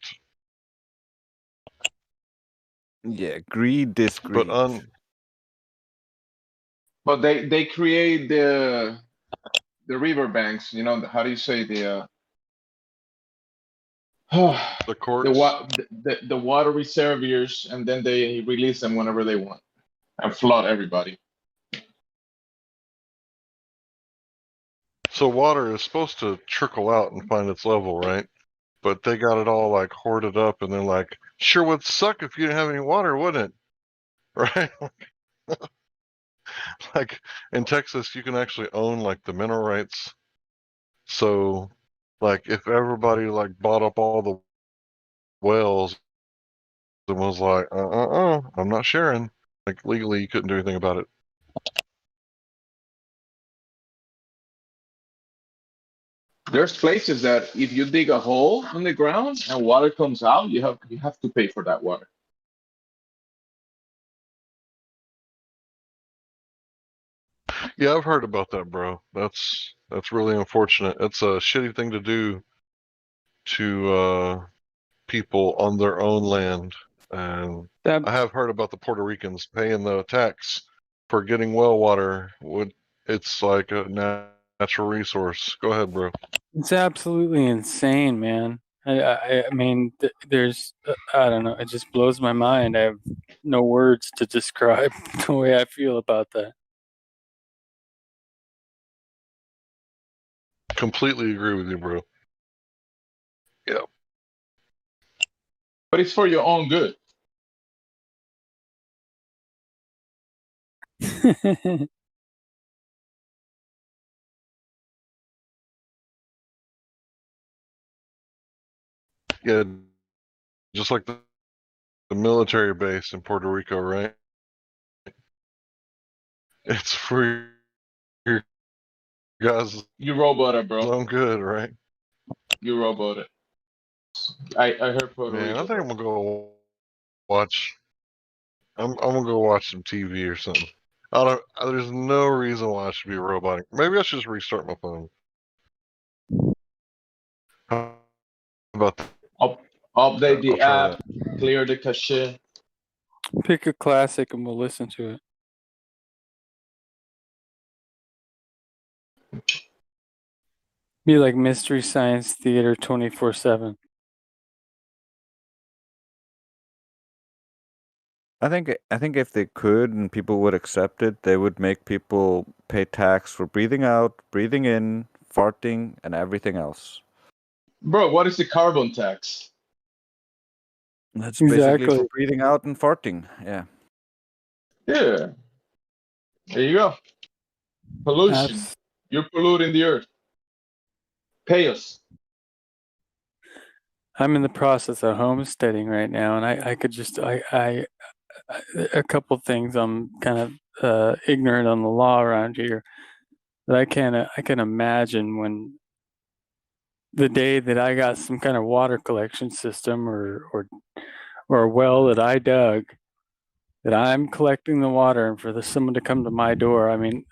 Yeah, greed is greed. But they create the riverbanks. You know, how do you say the the courts, the water reservoirs, and then they release them whenever they want and flood everybody. so water is supposed to trickle out and find its level, right? But they got it all like hoarded up, and they're like, sure would suck if you didn't have any water, wouldn't it? Right? Like in Texas, you can actually own like the mineral rights. So, like if everybody like bought up all the wells and was like, I'm not sharing. Like legally, you couldn't do anything about it. There's places that if you dig a hole in the ground and water comes out, you have to pay for that water. Yeah, I've heard about that, bro. That's really unfortunate. It's a shitty thing to do to people on their own land. And I have heard about the Puerto Ricans paying the tax for getting well water. It's like a natural resource. Go ahead, bro. It's absolutely insane, man. I mean, there's, I don't know, it just blows my mind. I have no words to describe the way I feel about that. Completely agree with you, bro. Yeah. But it's for your own good. Yeah, just like the military base in Puerto Rico, right? It's for your guys' You robot it, bro. own good, right? You robot it. I heard Puerto Man, I Rico, think bro. I'm gonna go watch. I'm gonna go watch some TV or something. I don't. There's no reason why I should be robotic. Maybe I should just restart my phone. How about that? Update I'll the try app, that. clear the cache. Pick a classic and we'll listen to it. Be like Mystery Science Theater 24/7. I think if they could and people would accept it, they would make people pay tax for breathing out, breathing in, farting, and everything else. Bro, what is the carbon tax? That's basically for Exactly. breathing out and farting. Yeah. Yeah. There you go. Pollution. Abs- You're polluting the earth. Pay us. I'm in the process of homesteading right now, and I could just a couple things I'm kind of ignorant on the law around here that I can imagine when the day that I got some kind of water collection system or a well that I dug, that I'm collecting the water, and for someone to come to my door, I mean,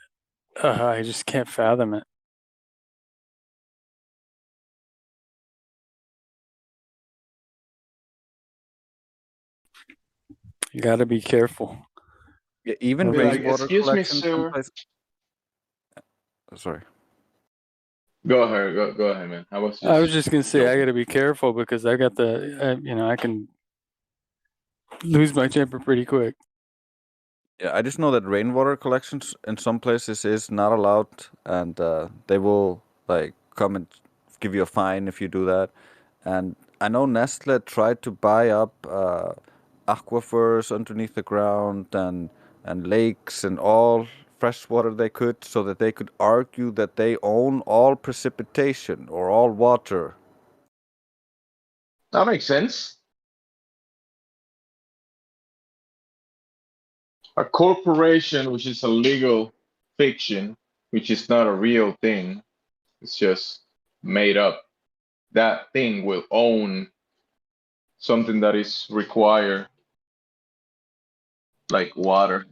I just can't fathom it. You got to be careful. Yeah, even Be like, rainwater excuse me, collection sir. someplace. Sorry. Go ahead. Go ahead, man. I was I was just just gonna say I got to be careful because I got I can lose my temper pretty quick. Yeah, I just know that rainwater collections in some places is not allowed, and they will like come and give you a fine if you do that. And I know Nestle tried to buy up aquifers underneath the ground and lakes and all fresh water they could, so that they could argue that they own all precipitation or all water. That makes sense. A corporation, which is a legal fiction, which is not a real thing, it's just made up. That thing will own something that is required, like water,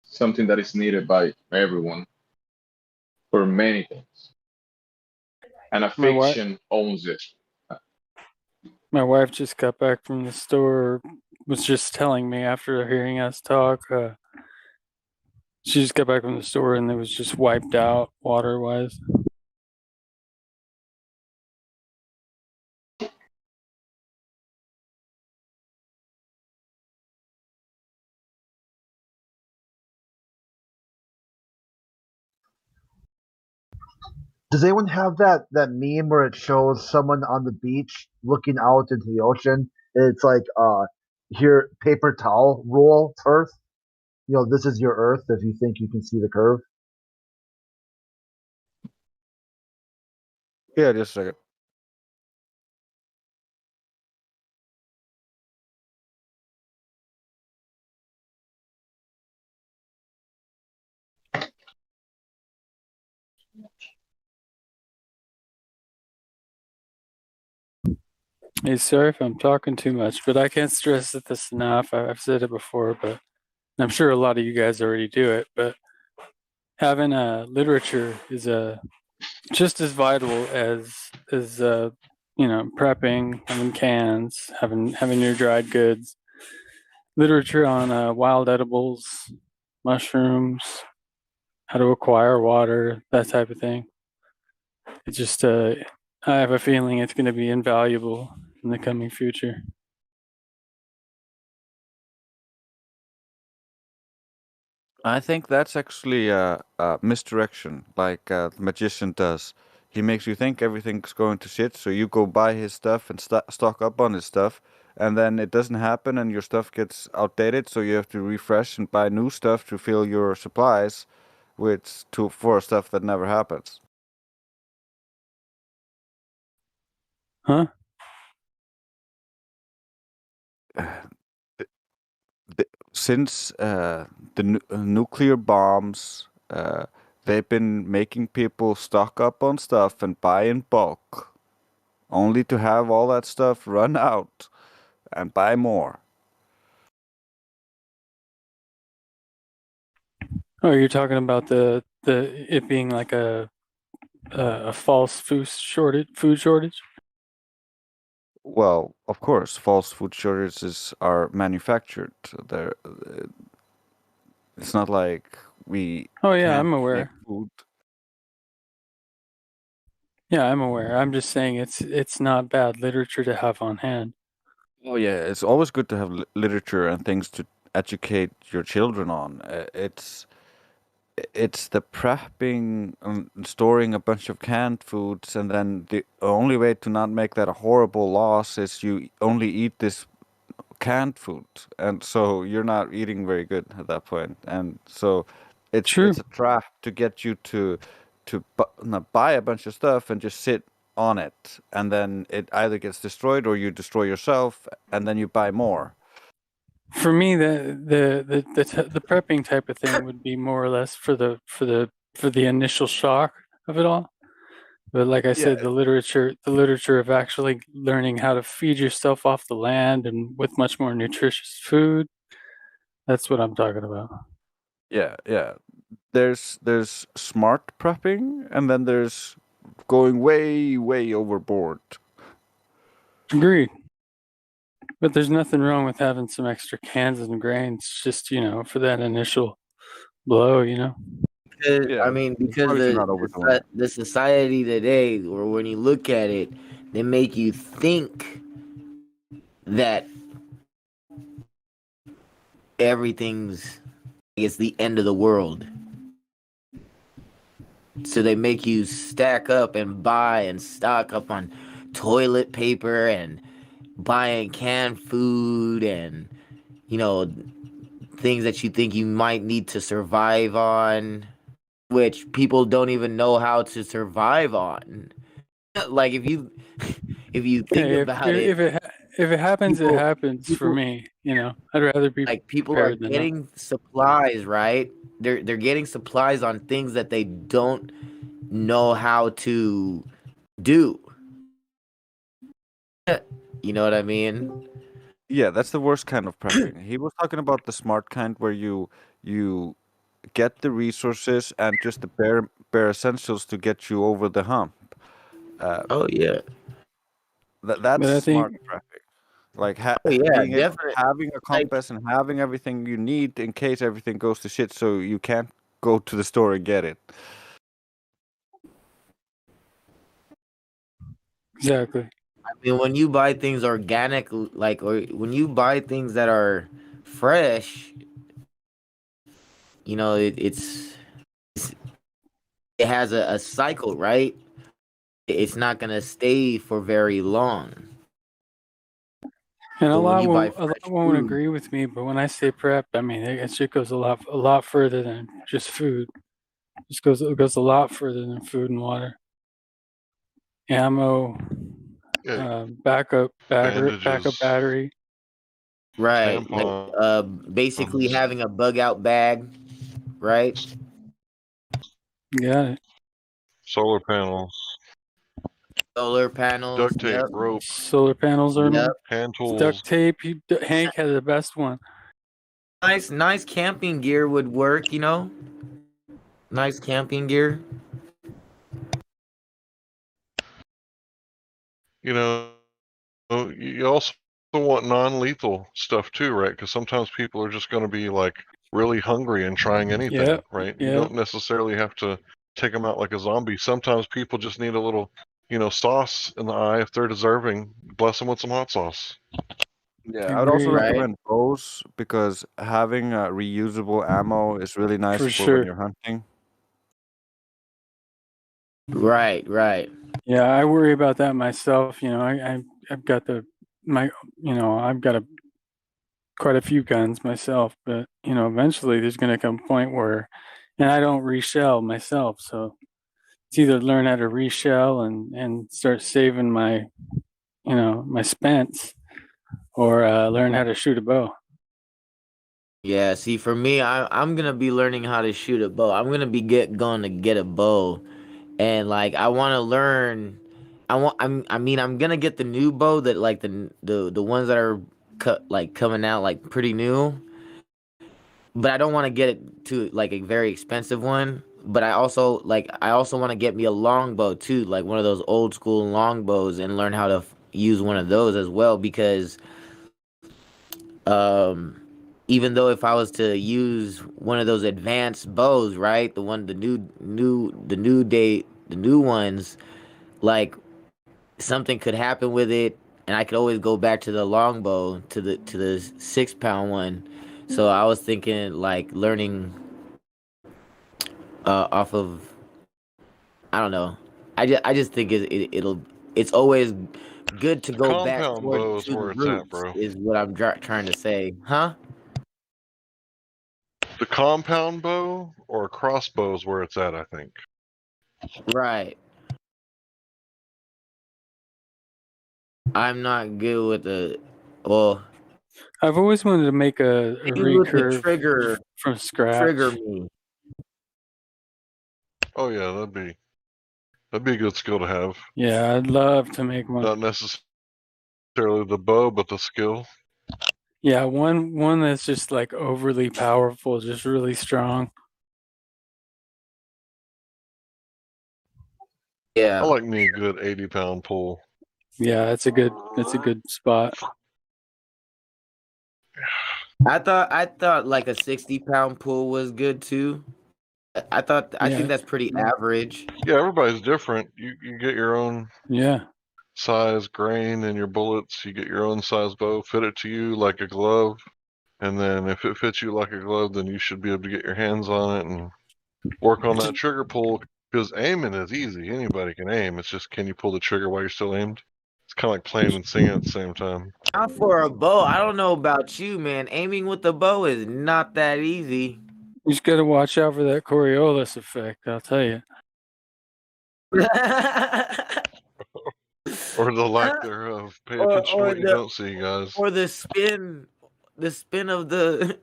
something that is needed by everyone for many things. And a My wife, fiction owns it. my wife just got back from the store. Was just telling me after hearing us talk. She just got back from the store and it was just wiped out water wise. Does anyone have that meme where it shows someone on the beach looking out into the ocean? And it's like here paper towel roll Earth. You know, this is your Earth if you think you can see the curve. Yeah, just a second. Hey, sorry if I'm talking too much, but I can't stress this enough. I've said it before, but I'm sure a lot of you guys already do it. But having a literature is just as vital as prepping, having cans, having your dried goods. Literature on wild edibles, mushrooms, how to acquire water, that type of thing. It just I have a feeling it's going to be invaluable in the coming future. I think that's actually a misdirection, like the magician does. He makes you think everything's going to shit, so you go buy his stuff and stock up on his stuff, and then it doesn't happen, and your stuff gets outdated, so you have to refresh and buy new stuff to fill your supplies, for stuff that never happens. Huh? since the nuclear bombs, they've been making people stock up on stuff and buy in bulk, only to have all that stuff run out and buy more. Oh, you're talking about the it being like a false food shortage. Well, of course, false food shortages are manufactured. They're, it's not like we Oh yeah, can't I'm make aware. food. Yeah, I'm aware. I'm just saying it's not bad literature to have on hand. Oh yeah, it's always good to have literature and things to educate your children on. It's the prepping and storing a bunch of canned foods, and then the only way to not make that a horrible loss is you only eat this canned food, and so you're not eating very good at that point. And so True. it's a trap to get you to not buy a bunch of stuff and just sit on it, and then it either gets destroyed or you destroy yourself, and then you buy more. For me, the prepping type of thing would be more or less for the initial shock of it all. But like I said, the literature of actually learning how to feed yourself off the land and with much more nutritious food, that's what I'm talking about. Yeah. There's smart prepping, and then there's going way overboard. Agreed. But there's nothing wrong with having some extra cans and grains, just for that initial blow. Because, Yeah, I mean, as because long as you're not overdoing it. the society today, or when you look at it, they make you think that it's the end of the world. So they make you stack up and buy and stock up on toilet paper and buying canned food and things that you think you might need to survive on, which people don't even know how to survive on. Like if you think about it, If it happens, it happens for people me. I'd rather be like people are prepared than not. getting supplies, right? They're getting supplies on things that they don't know how to do. You know what I mean? Yeah, that's the worst kind of prepping. He was talking about the smart kind where you get the resources and just the bare essentials to get you over the hump. Oh yeah. That's But I smart think, prepping. Like Oh yeah, being definitely. having a Like compass and having everything you need in case everything goes to shit, so you can't go to the store and get it. exactly. I mean, when you buy things organic, or when you buy things that are fresh, it has a cycle, right? It's not gonna stay for very long. And But a when lot you buy won't food, agree with me, but when I say prep, I mean it shit goes a lot further than just food. It goes a lot further than food and water. Ammo, Yeah, backup bandages, battery. right? Like tampons, basically having a bug out bag, right? Got it. solar panels, Solar panels. duct tape, Yep. rope, Solar panels are Yep. hand duct tools. tape. Hank had the best one. Nice camping gear would work. Nice camping gear. You know, you also want non-lethal stuff too, right? Because sometimes people are just going to be like really hungry and trying anything, right? You Yeah. don't necessarily have to take them out like a zombie. Sometimes people just need a little, sauce in the eye if they're deserving. Bless them with some hot sauce. Yeah, I would also Agreed. recommend bows because having reusable ammo is really nice For for when sure. you're hunting. Right. Yeah, I worry about that myself. I've got I've got quite a few guns myself, but eventually there's going to come a point where, and I don't reshell myself, so it's either learn how to reshell and start saving my my spents, or learn how to shoot a bow. Yeah, see, for me, I'm gonna be learning how to shoot a bow. I'm gonna be going to get a bow, and like I want to learn. I mean, I'm gonna get the new bow that like the ones that are like coming out like pretty new, but I don't want to get it to like a very expensive one. But I also want to get me a longbow too, like one of those old school longbows, and learn how to use one of those as well because um even though if I was to use one of those advanced bows, right, the new ones, like something could happen with it, and I could always go back to the longbow, to the 6 pound one. So I was thinking like learning off of, I don't know. I just think it's always good to The go back compound toward bow is to the where it's at, roots bro. is what I'm trying to say, huh? The compound bow or a crossbow is where it's at, I think. Right. I'm not good with the well. I've always wanted to make a Maybe with the recurve from trigger scratch. me. Oh yeah, that'd be a good skill to have. Yeah, I'd love to make one. Not necessarily the bow, but the skill. Yeah, one that's just like overly powerful, just really strong. I Yeah. like me a good 80-pound pull. Yeah, that's a good spot. I thought like a 60-pound pull was good too. I Yeah. think that's pretty average. Yeah, everybody's different. You get your own Yeah. size grain in your bullets. You get your own size bow, fit it to you like a glove. And then if it fits you like a glove, then you should be able to get your hands on it and work on that trigger pull. Because aiming is easy. Anybody can aim. It's just, can you pull the trigger while you're still aimed? It's kind of like playing and singing at the same time. Not for a bow. I don't know about you, man. Aiming with the bow is not that easy. You just got to watch out for that Coriolis effect, I'll tell you. Or the lack thereof. Pay attention to what you don't see, guys. Or the spin of the.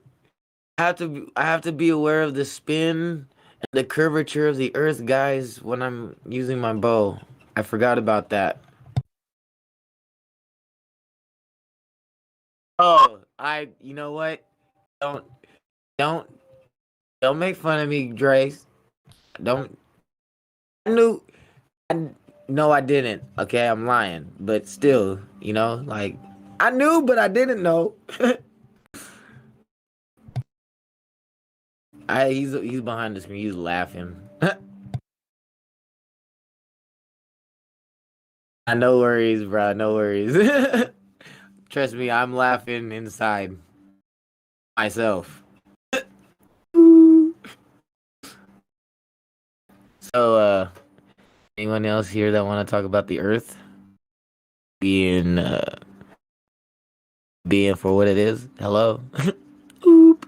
I have to be aware of the spin and the curvature of the earth, guys, when I'm using my bow. I forgot about that. Oh, you know what? Don't make fun of me, Drace. Don't. No, I didn't. Okay, I'm lying, but still, you know, like I knew, but I didn't know. He's behind the screen. He's laughing. No worries, bro. No worries. Trust me, I'm laughing inside myself. So, anyone else here that want to talk about the Earth being for what it is? Hello. Oop.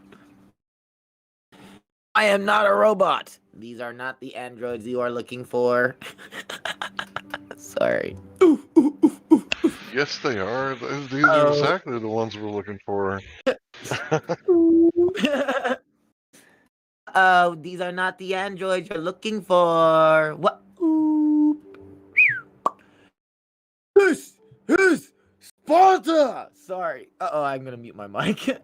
I am not a robot. These are not the androids you are looking for. Sorry. Yes, they are. These are exactly the ones we're looking for. Oh, these are not the androids you're looking for. What? This is Sparta! Sorry. Uh-oh, I'm gonna mute my mic.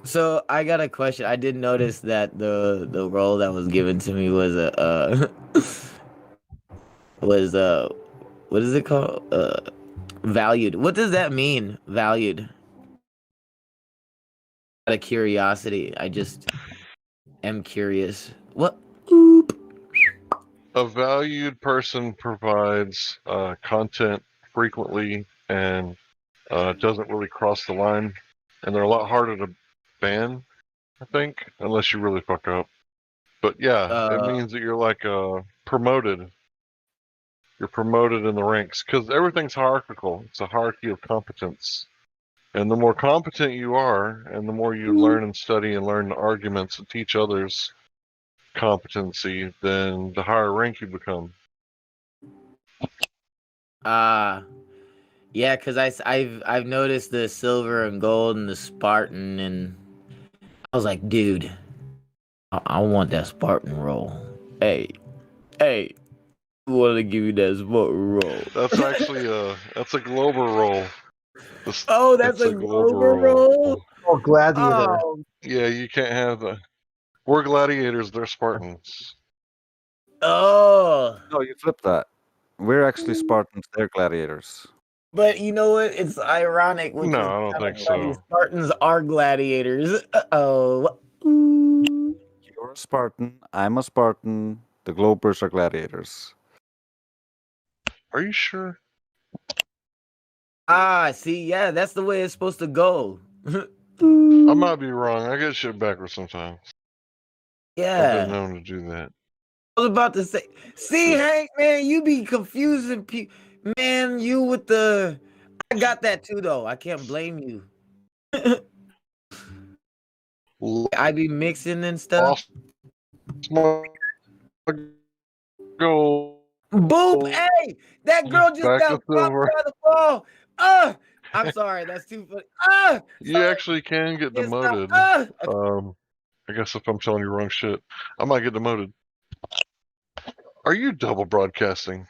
So I got a question. I did notice that the role that was given to me was what is it called? Valued. What does that mean? Valued. Out of curiosity, I just am curious. What? A valued person provides content frequently and doesn't really cross the line. And they're a lot harder to ban, I think, unless you really fuck up. But yeah, it means that you're like promoted. You're promoted in the ranks because everything's hierarchical. It's a hierarchy of competence. And the more competent you are, and the more you learn and study and learn the arguments and teach others, competency, then the higher rank you become. Yeah, because I've noticed the silver and gold and the Spartan, and I was like, dude, I want that Spartan roll. Hey, I want to give you that Spartan roll. That's actually that's a Glober roll. Oh, that's It's a a Glober Glover roll. Oh, gladiator. Oh, Yeah, you can't have the. We're gladiators. They're Spartans. oh. No, you flip that. We're actually Spartans. They're gladiators. But you know what? It's ironic, which No, is I don't kind think of funny. so. Spartans are gladiators. Uh-oh. You're a Spartan. I'm a Spartan. The Globers are gladiators. Are you sure? See, yeah, that's the way it's supposed to go. I might be wrong. I get shit backwards sometimes. I've been Yeah. known to do that. I was about to say, see, Hank, man, you be confusing people. Man, you with the. I got that too, though. I can't blame you. I be mixing and stuff. Go. Boop! Hey, that girl just Back got to popped silver. by the ball. I'm sorry, that's too funny. You actually can get Can't stop. demoted. I guess if I'm telling you wrong shit, I might get demoted. Are you double broadcasting?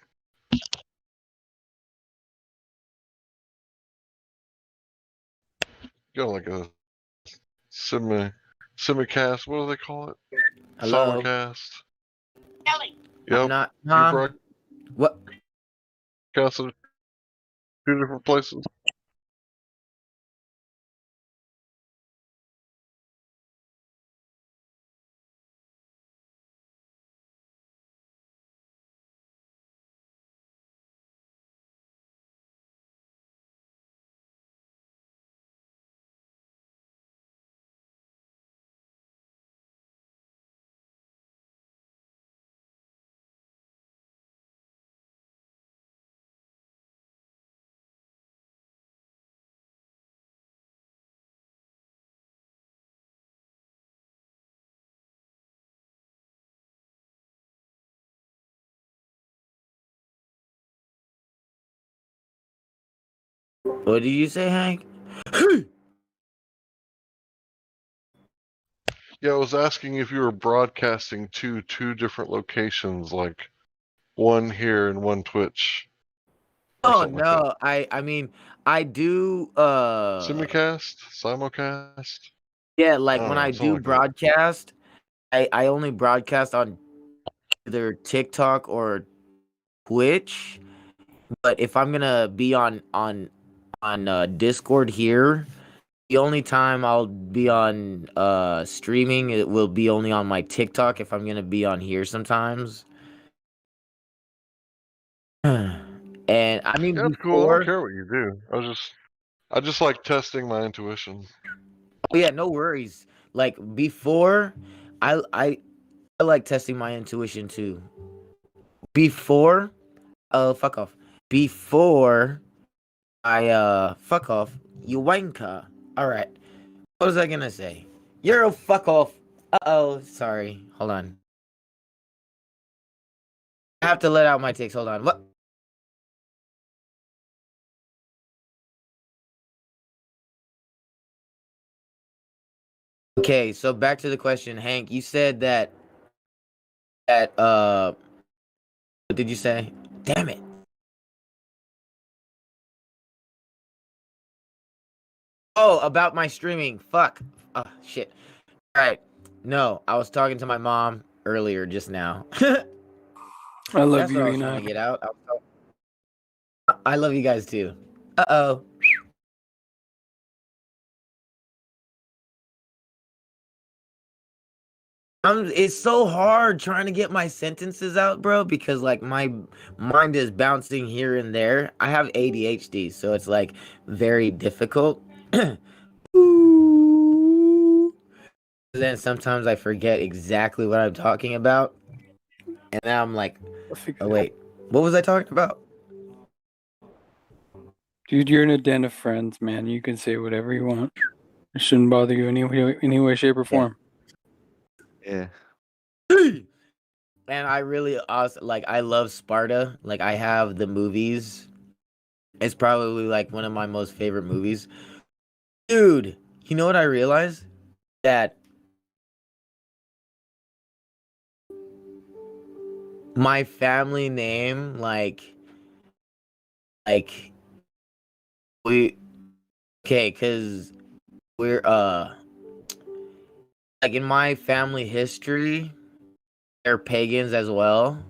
You got like a simulcast. What do they call it? Hello? Simulcast. Ellie. Yep. I'm not. You Huh? What? broadcasted two different places. What did you say, Hank? Yeah, I was asking if you were broadcasting to two different locations, like one here and one Twitch. Oh Something like that. no, I mean I do Simulcast? Simulcast? yeah, like I don't when know, I something do like that. broadcast, I only broadcast on either TikTok or Twitch. But if I'm gonna be on Discord here, the only time I'll be on streaming it will be only on my TikTok if I'm gonna be on here sometimes. And I mean Yeah, that's cool. I don't before, care what you do. I just like testing my intuition. oh yeah, no worries. Like before, I like testing my intuition too. Before, fuck off. Before fuck off, you wanker. All right. What was I gonna say? You're a fuck off. Uh-oh, sorry. Hold on. I have to let out my takes. Hold on. What? Okay, so back to the question, Hank. You said that what did you say? Damn it. Oh, about my streaming. Fuck. Oh, shit. All right. No, I was talking to my mom earlier just now. I love That's you, what I was trying Enoch. to get out. I love you guys too. Uh-oh. It's so hard trying to get my sentences out, bro, because like my mind is bouncing here and there. I have ADHD, so it's like very difficult. Then sometimes I forget exactly what I'm talking about. And then I'm like, oh wait, what was I talking about? Dude, you're in a den of friends, man. You can say whatever you want. It shouldn't bother you any way, shape, or form. Yeah. And I really also like I love Sparta. Like I have the movies. It's probably like one of my most favorite movies. Dude, you know what I realized? That my family name, like we okay, cause we're like in my family history, they're pagans as well.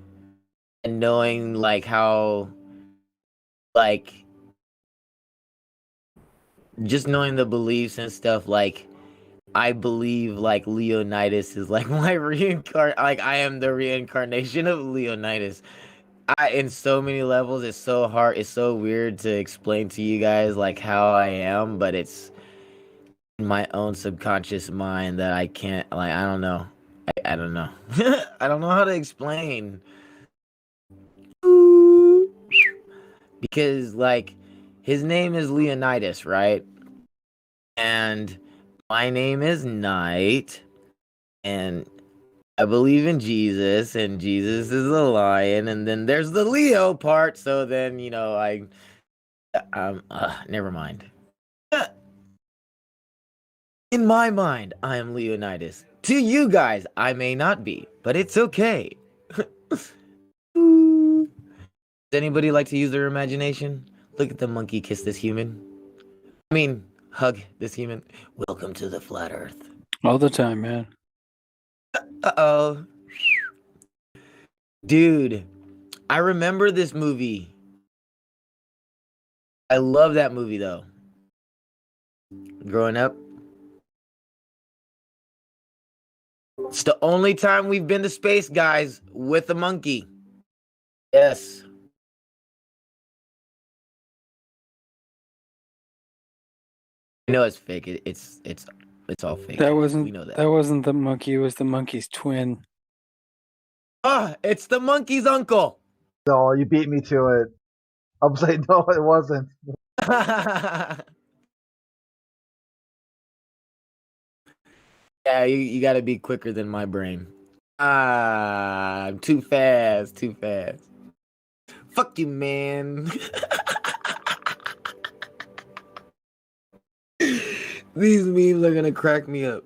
And knowing like how like just knowing the beliefs and stuff, like I believe like Leonidas is like my like I am the reincarnation of Leonidas. In so many levels, it's so hard, it's so weird to explain to you guys like how I am, but it's in my own subconscious mind that I can't like I don't know. I don't know. I don't know how to explain. Because like his name is Leonidas, right? And my name is Knight, and I believe in Jesus, and Jesus is a lion, and then there's the Leo part. So then never mind. In my mind, I am Leonidas. To you guys, I may not be, but it's okay. Does anybody like to use their imagination? Look at the monkey kiss this human. I mean, hug this human. Welcome to the flat earth. All the time, man. Uh-oh. Dude, I remember this movie. I love that movie, though. Growing up. It's the only time we've been to space, guys, with a monkey. Yes. I know it's fake. It's all fake. That We wasn't know that. that wasn't the monkey. It was the monkey's twin. Ah, it's the monkey's uncle. No, you beat me to it. I was like, no, it wasn't. Yeah, you gotta be quicker than my brain. I'm too fast, too fast. Fuck you, man. These memes are gonna crack me up.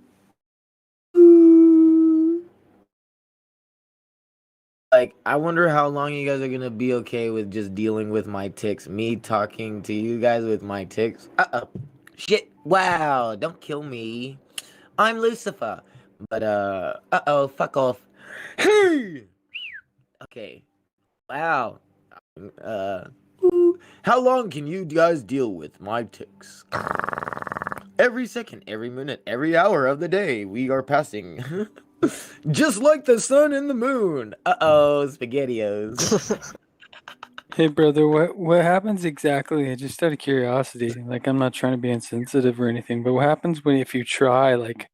Like, I wonder how long you guys are gonna be okay with just dealing with my tics. Me talking to you guys with my tics. Uh-oh. Shit. Wow. Don't kill me. I'm Lucifer. But, uh-oh. Fuck off. Hey! Okay. Wow. How long can you guys deal with my tics? Every second, every minute, every hour of the day, we are passing. Just like the sun and the moon. Uh-oh, SpaghettiOs. Hey, brother, what happens exactly? Just out of curiosity, like I'm not trying to be insensitive or anything, but what happens if you try? Like,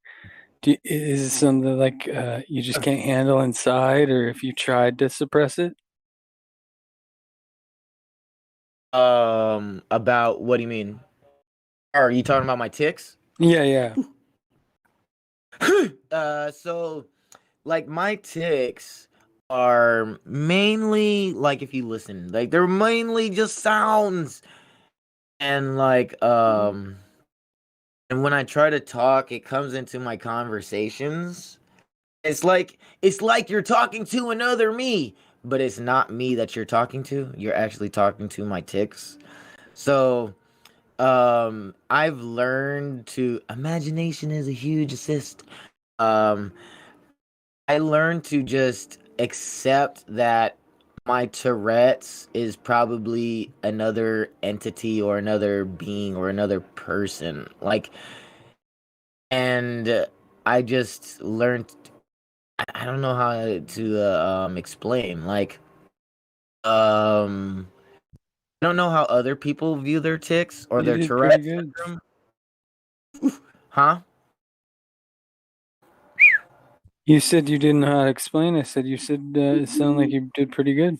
is it something like you just can't handle inside, or if you tried to suppress it? About what do you mean? Are you talking about my tics? Yeah. So like my tics are mainly like if you listen, like they're mainly just sounds. And like and when I try to talk, it comes into my conversations. It's like you're talking to another me, but it's not me that you're talking to. You're actually talking to my tics. So I've learned to imagination is a huge assist. I learned to just accept that my Tourette's is probably another entity or another being or another person. Like, and I just learned. I don't know how to explain. Like, I don't know how other people view their tics or You their did pretty Tourette's good. syndrome. Huh? You said you didn't know how to explain. I said you said it sounded like you did pretty good.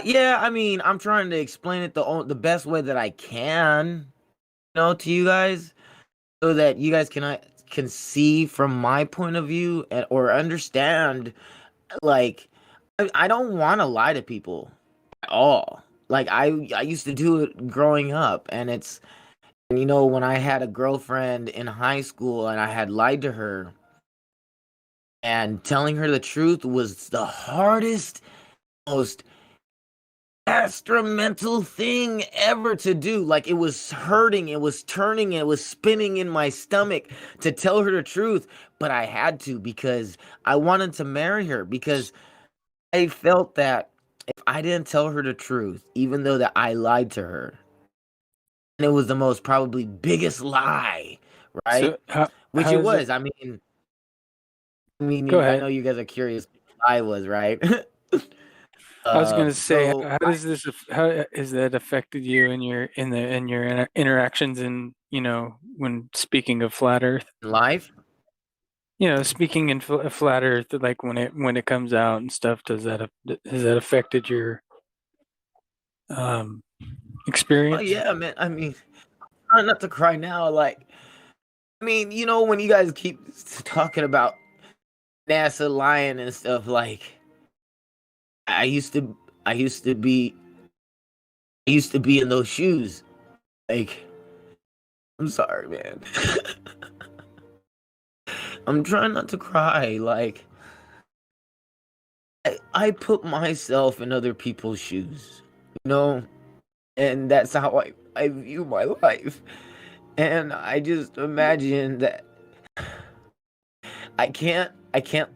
Yeah, I mean, I'm trying to explain it the best way that I can, to you guys, so that you guys can can see from my point of view or understand, like I don't want to lie to people at all. Like I used to do it growing up, and you know, when I had a girlfriend in high school and I had lied to her, and telling her the truth was the hardest, most instrumental thing ever to do. Like, it was hurting, it was turning, it was spinning in my stomach to tell her the truth, but I had to because I wanted to marry her, because I felt that if I didn't tell her the truth, even though that I lied to her, and it was the most probably biggest lie, right? So how Which it does it? was. Go I know ahead. you guys are curious what I was, right? I was gonna say, So how does this? How has that affected you in your interactions and when speaking of flat Earth? life? Speaking in flat Earth, like when it comes out and stuff, has that affected your Oh experience? yeah, man. I mean, trying not to cry now. Like, I mean, you know, when you guys keep talking about NASA lying and stuff, like, I used to, I used to be, I used to be in those shoes. Like, I'm sorry, man. I'm trying not to cry. Like, I put myself in other people's shoes, you know, and that's how I view my life. And I just imagine that I can't, I can't,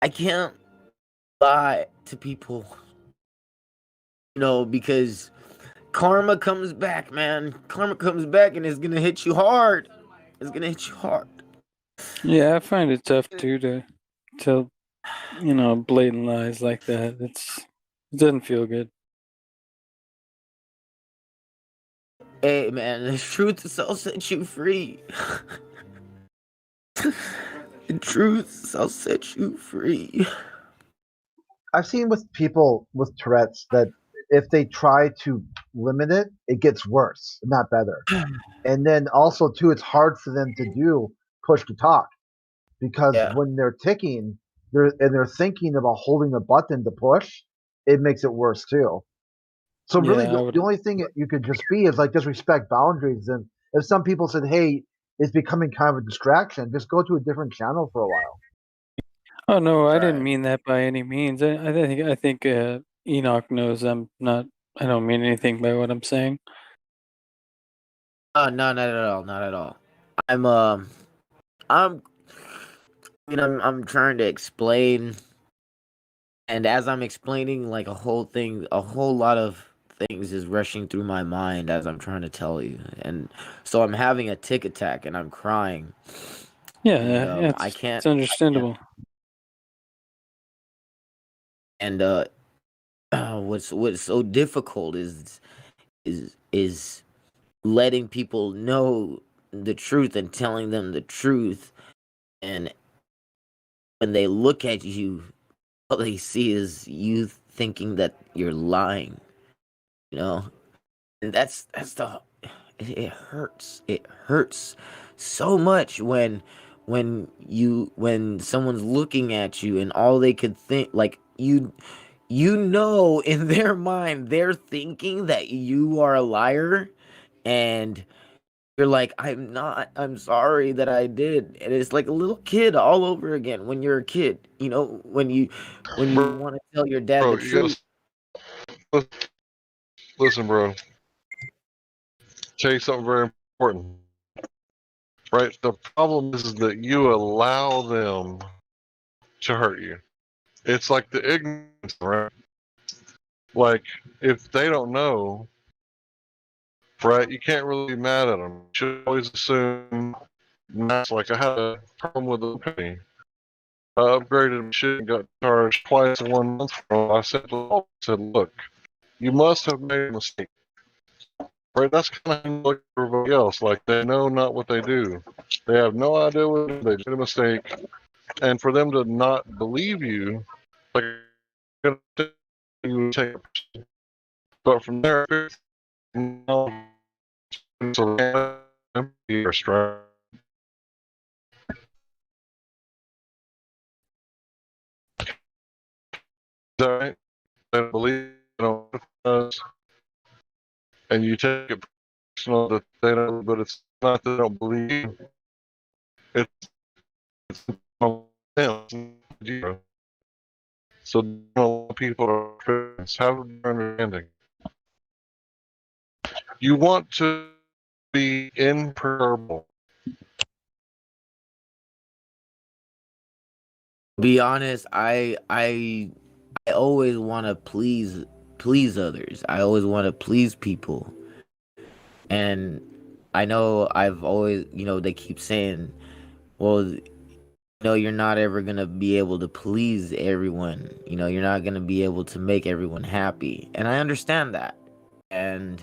I can't lie to people, you know, because karma comes back, man. Karma comes back and it's gonna hit you hard. It's gonna hit you hard. Yeah, I find it tough too to tell blatant lies like that. It doesn't feel good. Hey, man, the truth shall set you free. The truth shall set you free. I've seen with people with Tourette's that if they try to limit it, it gets worse, not better. And then also too, it's hard for them to do push to talk because Yeah. when they're ticking, they're thinking about holding a button to push. It makes it worse too. So really, Yeah, I the would. only thing that you could just be is like just respect boundaries. And if some people said, "Hey, it's becoming kind of a distraction," just go to a different channel for a while. Oh no, I didn't Right. mean that by any means. I think Enoch knows I'm not. I don't mean anything by what I'm saying. No, not at all. Not at all. I'm I'm I'm trying to explain, and as I'm explaining, like a whole lot of things is rushing through my mind as I'm trying to tell you, and so I'm having a tick attack and I'm crying, Yeah, and yeah, it's understandable. and what's so difficult is letting people know the truth and telling them the truth, and when they look at you, all they see is you thinking that you're lying, you know? And that's the it hurts. It hurts so much when someone's looking at you and all they could think, like, you know, in their mind they're thinking that you are a liar, and you're like, I'm not. I'm sorry that I did. And it's like a little kid all over again when you're a kid. You know, when you want to tell your dad the Bro, you truth. gotta listen, bro. Tell you something very important. Right? The problem is that you allow them to hurt you. It's like the ignorance, right? Like, if they don't know, right, you can't really be mad at them. You should always assume that's like I had a problem with the company. I upgraded my shit and got charged twice in 1 month from it. I said, look, you must have made a mistake. Right? That's kind of like everybody else. Like, they know not what they do. They have no idea what they did a mistake. And for them to not believe you, like, you take it. But from there, now, so you're that right? They don't believe, they don't us, and you take it personal that they don't, but it's not that they don't believe you. It's them. It's you. So a lot of people are have an understanding. You want to be imperturbable. Be honest, I always want to please others. I always want to please people. And I know I've always, they keep saying, well, you're not ever going to be able to please everyone. You're not going to be able to make everyone happy. And I understand that. And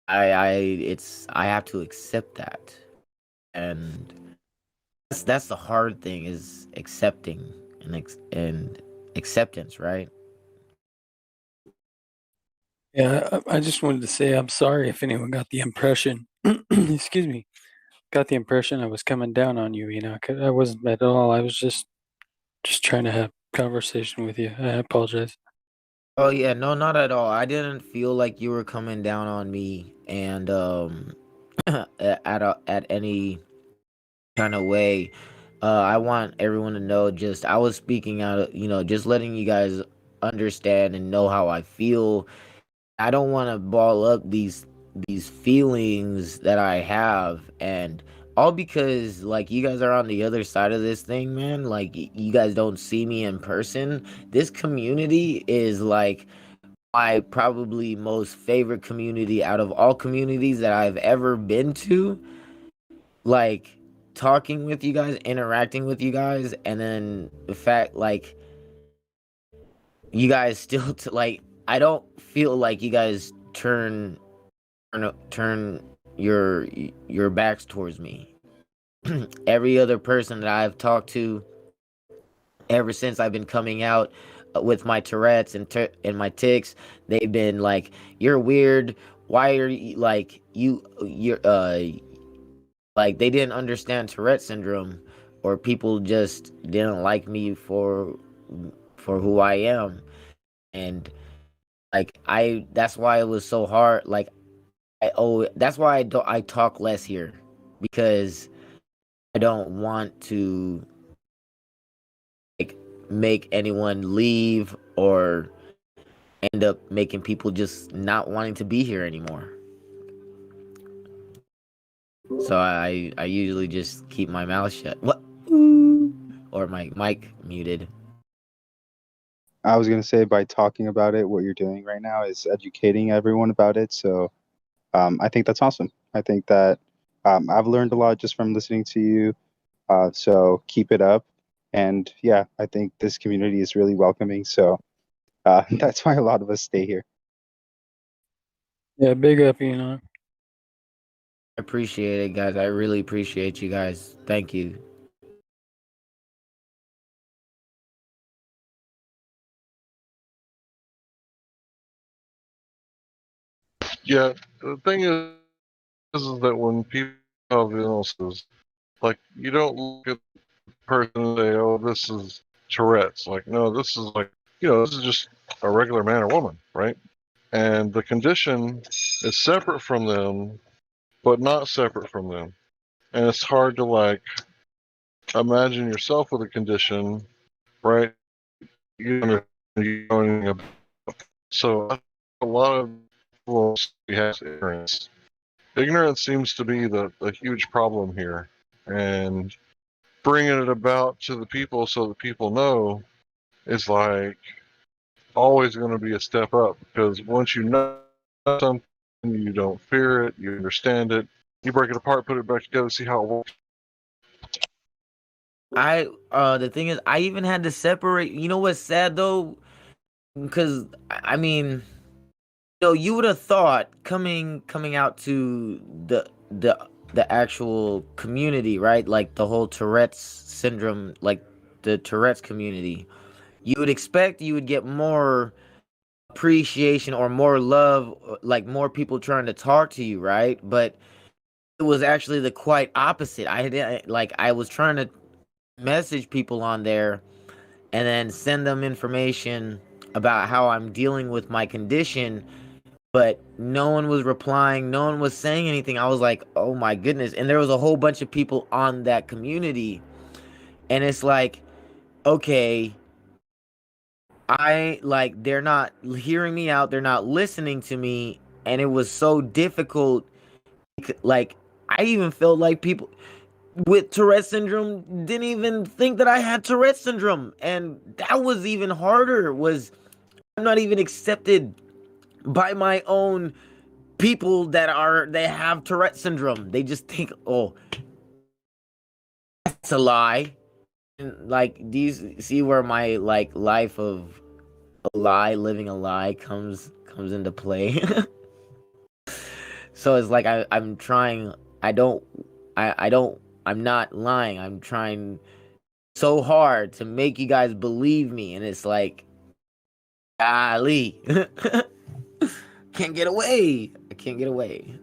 I have to accept that. And that's the hard thing, is accepting and acceptance, right? Yeah, I just wanted to say I'm sorry if anyone got the impression, excuse me, got the impression I was coming down on you, Enoch. I wasn't at all. I was just trying to have conversation with you. I apologize. Oh yeah, no, not at all. I didn't feel like you were coming down on me, and at any kind of way. I want everyone to know, just I was speaking out of, just letting you guys understand and know how I feel. I don't want to ball up these feelings that I have, and all because like you guys are on the other side of this thing, man. Like you guys don't see me in person. This community is like my probably most favorite community out of all communities that I've ever been to. Like talking with you guys, interacting with you guys, and then the fact like you guys still like I don't feel like you guys turn your backs towards me. Every other person that I've talked to ever since I've been coming out with my Tourette's and my tics, they've been like, "You're weird. Why are you like you're like they didn't understand Tourette syndrome, or people just didn't like me for who I am." And like that's why it was so hard. Like that's why I talk less here, because I don't want to like make anyone leave or end up making people just not wanting to be here anymore. So I usually just keep my mouth shut. What? Or my mic muted. I was gonna say, by talking about it, what you're doing right now is educating everyone about it. So I think that's awesome. I think that I've learned a lot just from listening to you. So keep it up. And yeah, I think this community is really welcoming. So that's why a lot of us stay here. Yeah, big up, Enoch. I appreciate it, guys. I really appreciate you guys. Thank you. Yeah, the thing is that when people have illnesses, like you don't look at the person and say, "Oh, this is Tourette's." Like, no, this is like, this is just a regular man or woman, right? And the condition is separate from them, but not separate from them. And it's hard to like imagine yourself with a condition, right? You understand you know anything about. So a lot of people have ignorance. Ignorance seems to be the huge problem here, and bringing it about to the people so that people know is like always going to be a step up, because once you know something, you don't fear it, you understand it, you break it apart, put it back together, see how it works. The thing is, I even had to separate. You know what's sad though? Because I mean, you would have thought coming out to the actual community, right? Like the whole Tourette's syndrome, like the Tourette's community. You would expect you would get more appreciation or more love, like more people trying to talk to you, right? But it was actually the quite opposite. I was trying to message people on there and then send them information about how I'm dealing with my condition, but no one was replying, no one was saying anything. I was like, oh my goodness. And there was a whole bunch of people on that community, and it's like, okay, they're not hearing me out, they're not listening to me, and it was so difficult. Like, I even felt like people with Tourette syndrome didn't even think that I had Tourette syndrome, and that was even harder. Was I'm not even accepted by my own people they have Tourette syndrome. They just think, oh, that's a lie. And, like, do you see where my like life of a lie, living a lie, comes into play? So it's like I'm trying. I don't. I'm not lying. I'm trying so hard to make you guys believe me, and it's like, golly, can't get away. I can't get away.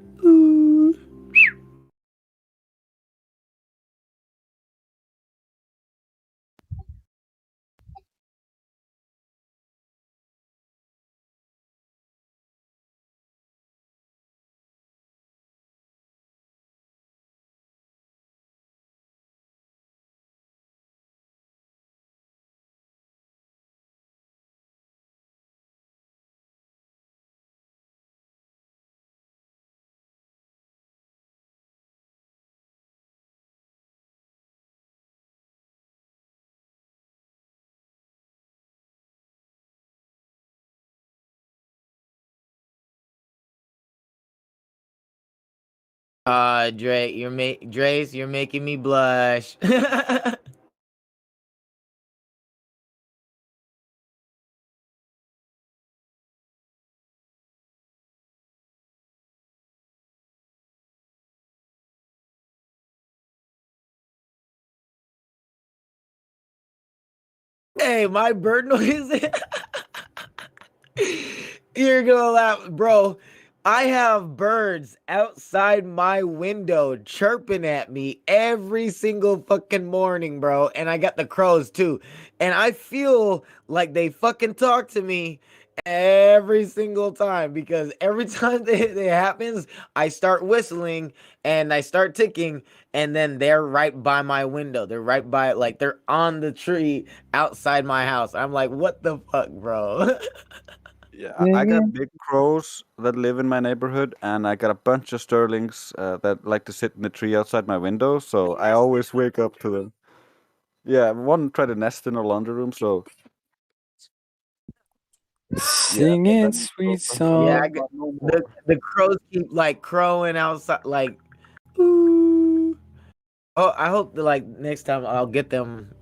Dre, Drace, you're making me blush. Hey, my bird noise. You're gonna laugh, bro. I have birds outside my window chirping at me every single fucking morning, bro. And I got the crows too. And I feel like they fucking talk to me every single time, because every time it happens, I start whistling and I start ticking, and then they're right by my window. They're right by, like, they're on the tree outside my house. I'm like, what the fuck, bro? Yeah, I got big crows that live in my neighborhood, and I got a bunch of sterlings that like to sit in the tree outside my window. So I always wake up to them. Yeah, one tried to nest in our laundry room. So yeah, Singing sweet Yeah, song. the crows keep like crowing outside, like, ooh. Oh, I hope that, like, next time I'll get them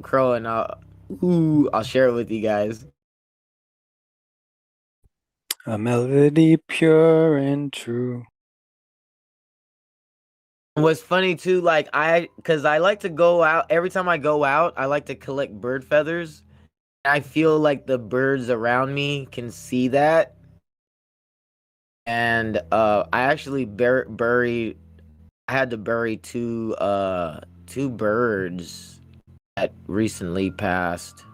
crowing. I'll share it with you guys. A melody pure and true. What's funny too, like, cause I like to go out every time I go out, I like to collect bird feathers. I feel like the birds around me can see that. And I actually buried I had to bury two birds that recently passed.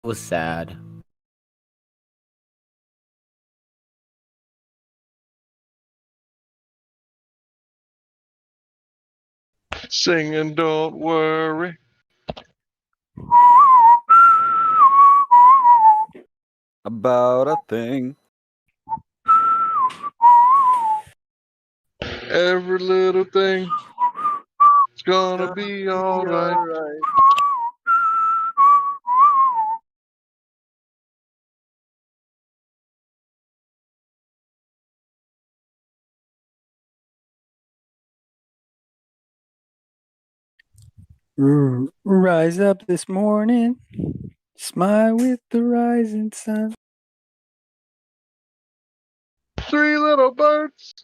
It was sad. Singing, don't worry. about a thing. Every little thing. It's gonna be alright. Rise up this morning, smile with the rising sun. Three little birds.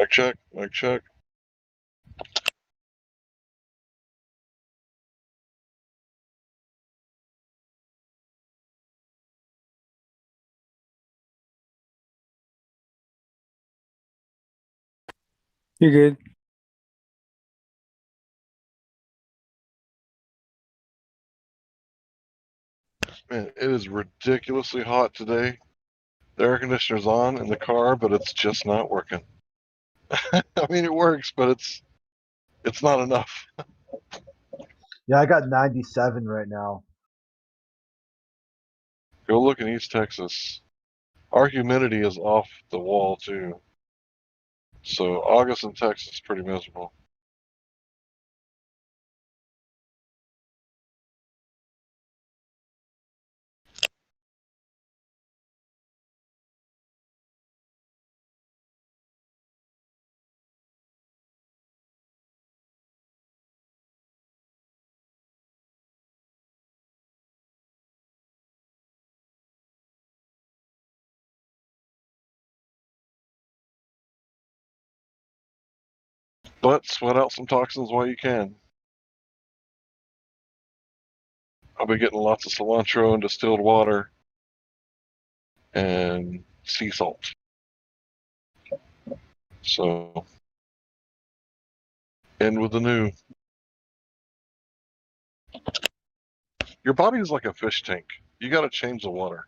Mic check. Mic check. You're good. Man, it is ridiculously hot today. The air conditioner's on in the car, but it's just not working. I mean, it works, but it's not enough. Yeah, I got 97 right now. Go look in East Texas. Our humidity is off the wall too. So August in Texas is pretty miserable. But sweat out some toxins while you can. I'll be getting lots of cilantro and distilled water and sea salt. So, in with the new. Your body is like a fish tank. You got to change the water.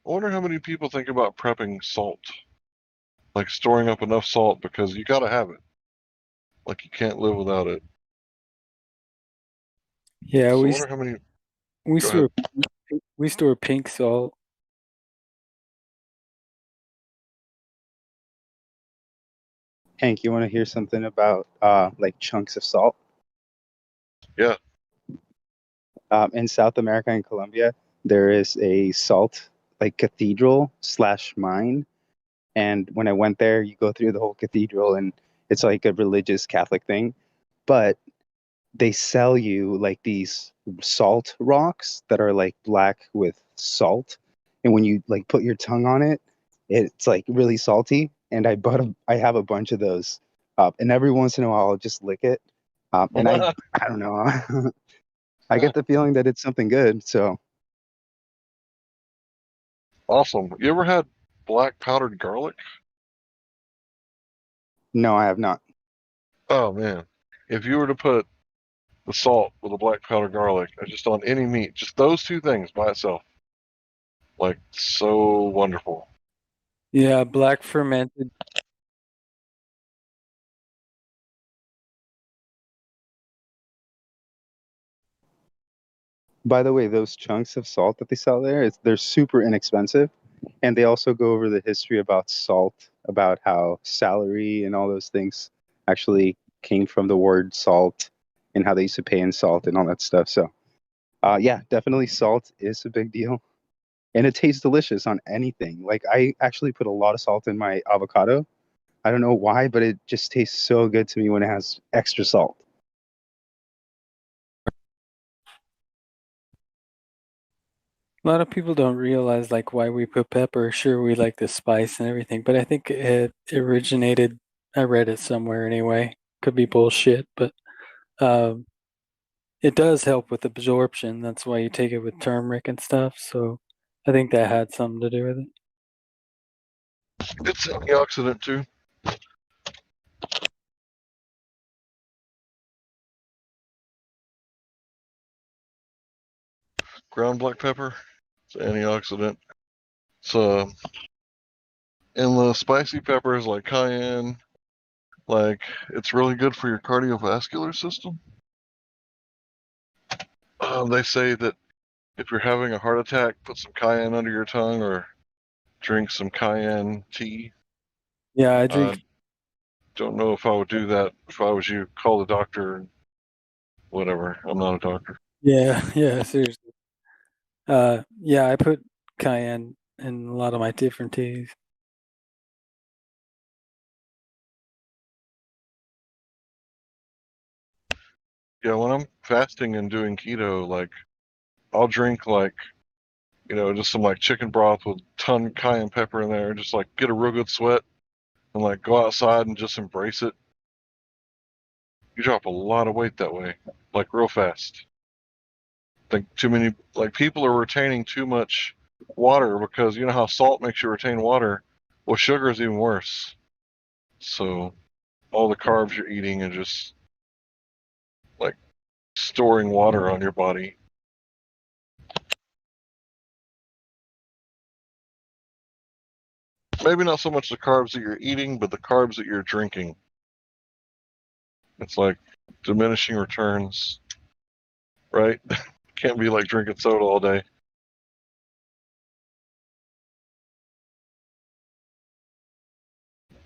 I wonder how many people think about prepping salt, like storing up enough salt because you got to have it. Like you can't live without it. Yeah, So I wonder how many. we Go ahead. store pink salt. Hank, you want to hear something about like chunks of salt? Yeah. In South America and Colombia, there is a salt like cathedral slash mine. And when I went there, you go through the whole cathedral and it's like a religious Catholic thing. But they sell you like these salt rocks that are like black with salt. And when you like put your tongue on it, it's like really salty. And I have a bunch of those. And every once in a while, I'll just lick it. And I don't know. I get the feeling that it's something good. So Awesome. You ever had black powdered garlic? no, I have not. Oh man. If you were to put the salt with the black powdered garlic just on any meat, just those two things by itself, like so wonderful. Yeah, black fermented. By the way, those chunks of salt that they sell there, they're super inexpensive. And they also go over the history about salt, about how celery and all those things actually came from the word salt and how they used to pay in salt and all that stuff. So, yeah, definitely salt is a big deal. And it tastes delicious on anything. Like, I actually put a lot of salt in my avocado. I don't know why, but it just tastes so good to me when it has extra salt. A lot of people don't realize like why we put pepper. Sure, we like the spice and everything, but I think it originated. I read it somewhere anyway. Could be bullshit, but um, it does help with absorption. That's why you take it with turmeric and stuff. So I think that had something to do with it. It's antioxidant too. Ground black pepper. It's antioxidant. So, and the spicy peppers like cayenne, like it's really good for your cardiovascular system. They say that if you're having a heart attack, put some cayenne under your tongue or drink some cayenne tea. Yeah, I drink. Don't know if I would do that if I was you. Call the doctor. Whatever. I'm not a doctor. Yeah, yeah, seriously. Yeah, I put cayenne in a lot of my different teas. Yeah, when I'm fasting and doing keto, like I'll drink like, just some like chicken broth with ton cayenne pepper in there, just like get a real good sweat and like go outside and just embrace it. You drop a lot of weight that way, like real fast. I think too many like people are retaining too much water because you know how salt makes you retain water. Well, sugar is even worse. So all the carbs you're eating and just like storing water on your body. Maybe not so much the carbs that you're eating, but the carbs that you're drinking. It's like diminishing returns, right? Can't be like drinking soda all day.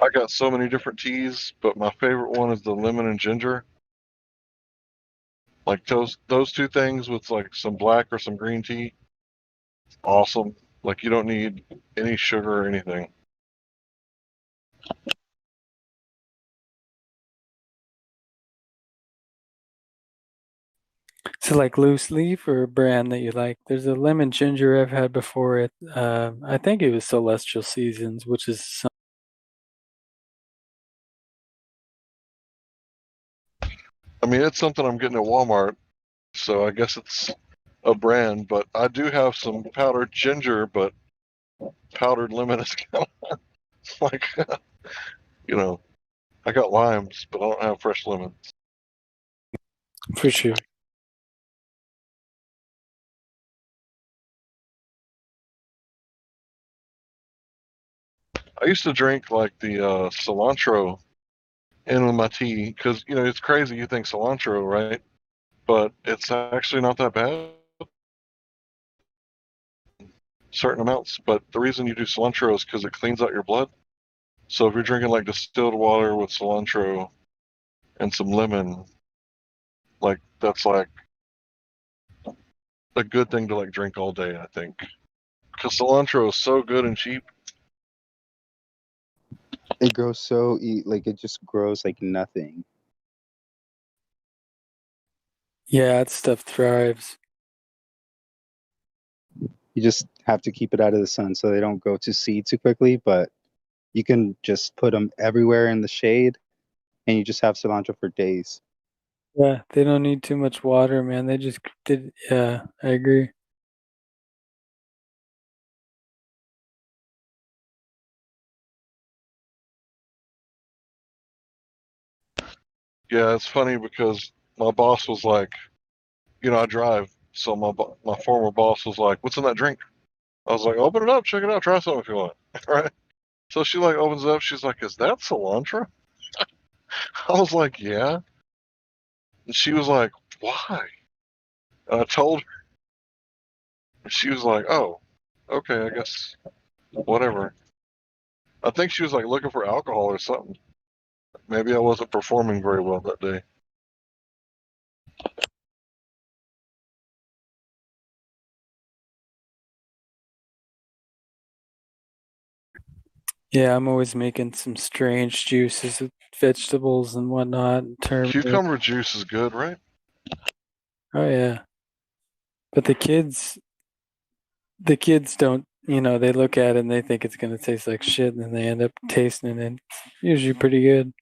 I got so many different teas, but my favorite one is the lemon and ginger. Like those two things with like some black or some green tea. Awesome. Like you don't need any sugar or anything. So like loose leaf or a brand that you like? There's a lemon ginger I've had before. I think it was Celestial Seasons, which is some. I mean, it's something I'm getting at Walmart, so I guess it's a brand. But I do have some powdered ginger, but powdered lemon is kind of like, I got limes, but I don't have fresh lemons. For sure. I used to drink like the cilantro in with my tea because it's crazy. You think cilantro, right? But it's actually not that bad. Certain amounts, but the reason you do cilantro is because it cleans out your blood. So if you're drinking like distilled water with cilantro and some lemon, like that's like a good thing to like drink all day, I think. Because cilantro is so good and cheap. It grows like it just grows like nothing. Yeah, that stuff thrives. You just have to keep it out of the sun so they don't go to seed too quickly. But you can just put them everywhere in the shade, and you just have cilantro for days. Yeah, they don't need too much water, man. They just did. Yeah, I agree. Yeah, it's funny because my boss was like, I drive, so my former boss was like, "What's in that drink?" I was like, "Open it up, check it out, try some if you want." Right? So she like opens it up. She's like, "Is that cilantro?" I was like, "Yeah." And she was like, "Why?" And I told her. And she was like, "Oh, okay, I guess whatever." I think she was like looking for alcohol or something. Maybe I wasn't performing very well that day. Yeah, I'm always making some strange juices with vegetables and whatnot. Turmeric. Cucumber juice is good, right? Oh yeah, but the kids don't. They look at it and they think it's gonna taste like shit, and then they end up tasting it. And it's usually pretty good.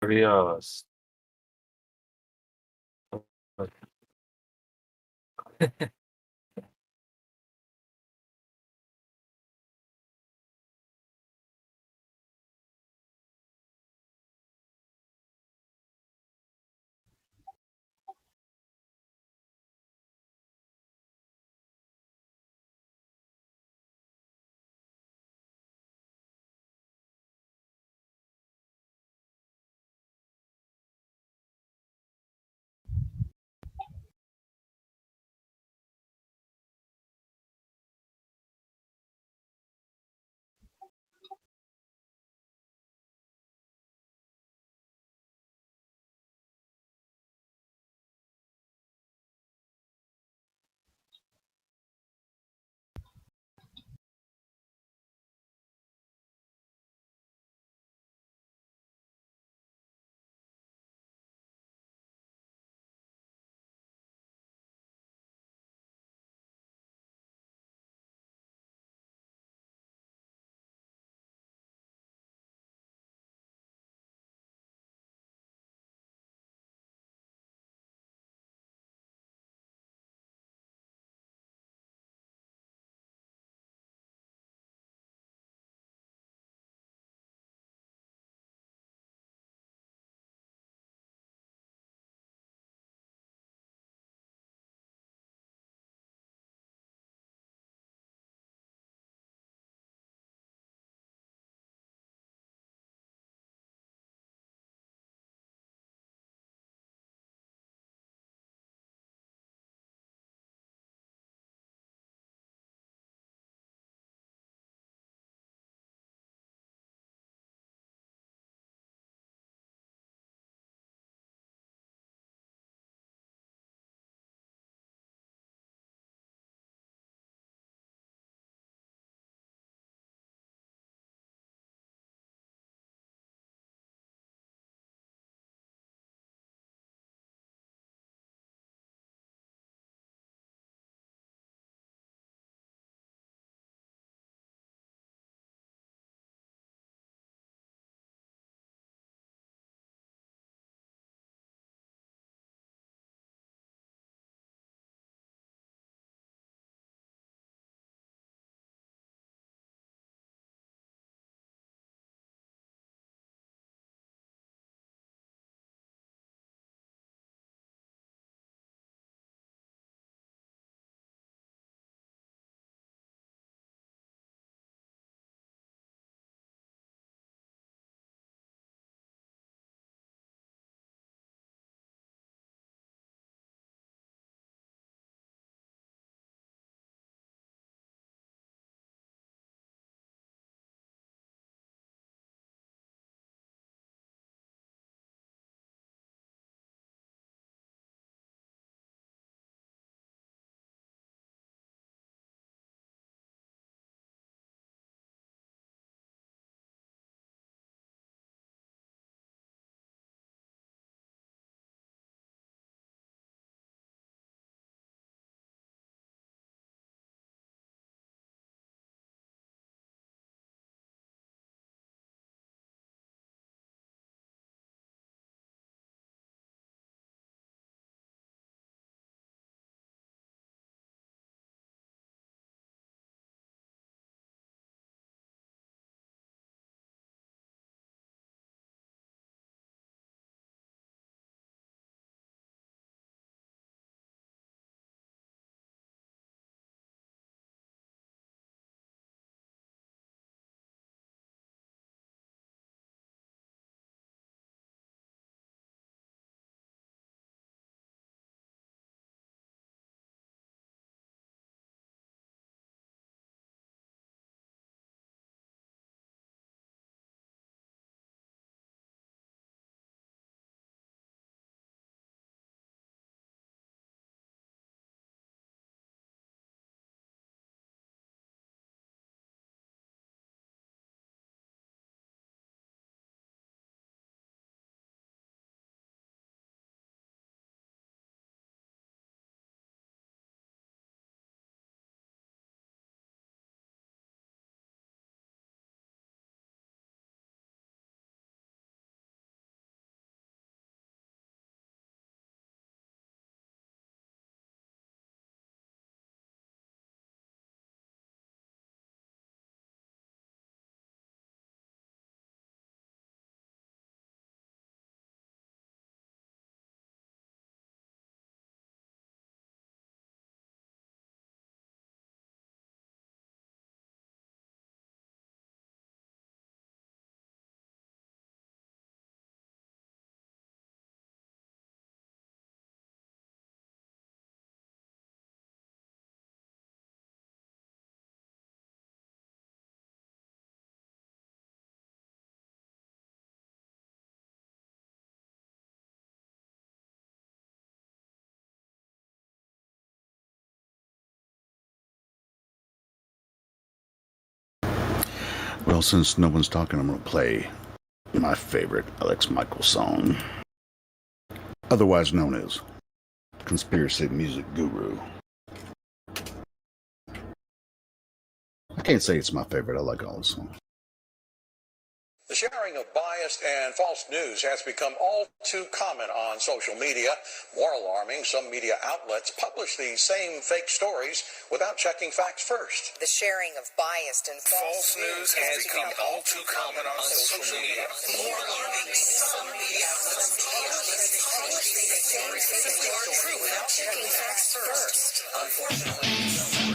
Rios. Well, since no one's talking, I'm going to play my favorite Alex Michael song, otherwise known as Conspiracy Music Guru. I can't say it's my favorite. I like all the songs. The sharing of biased and false news has become all too common on social media. More alarming, some media outlets publish these same fake stories without checking facts first. The sharing of biased and false news has become all too common on social media. More alarming, some media outlets publish these stories true without checking facts first. Unfortunately,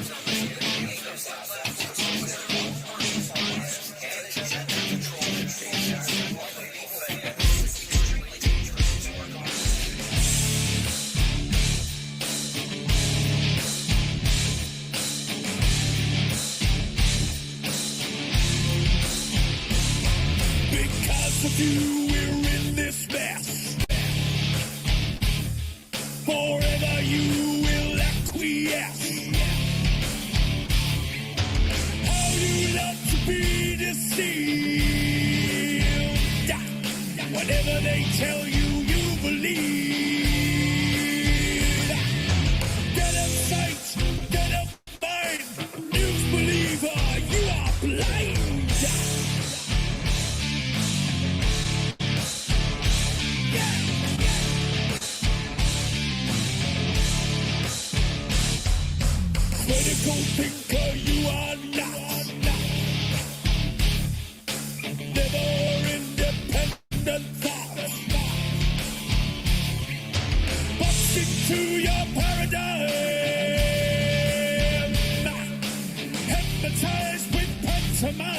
of you, we're in this mess. Forever you will acquiesce. How you love to be deceived. Whatever they tell you, you believe. Dead of sight, dead of mind. News believer, you are blind. Critical thinker, you are not. Never independent thought. Box into your paradigm. Hypnotized with pantomime.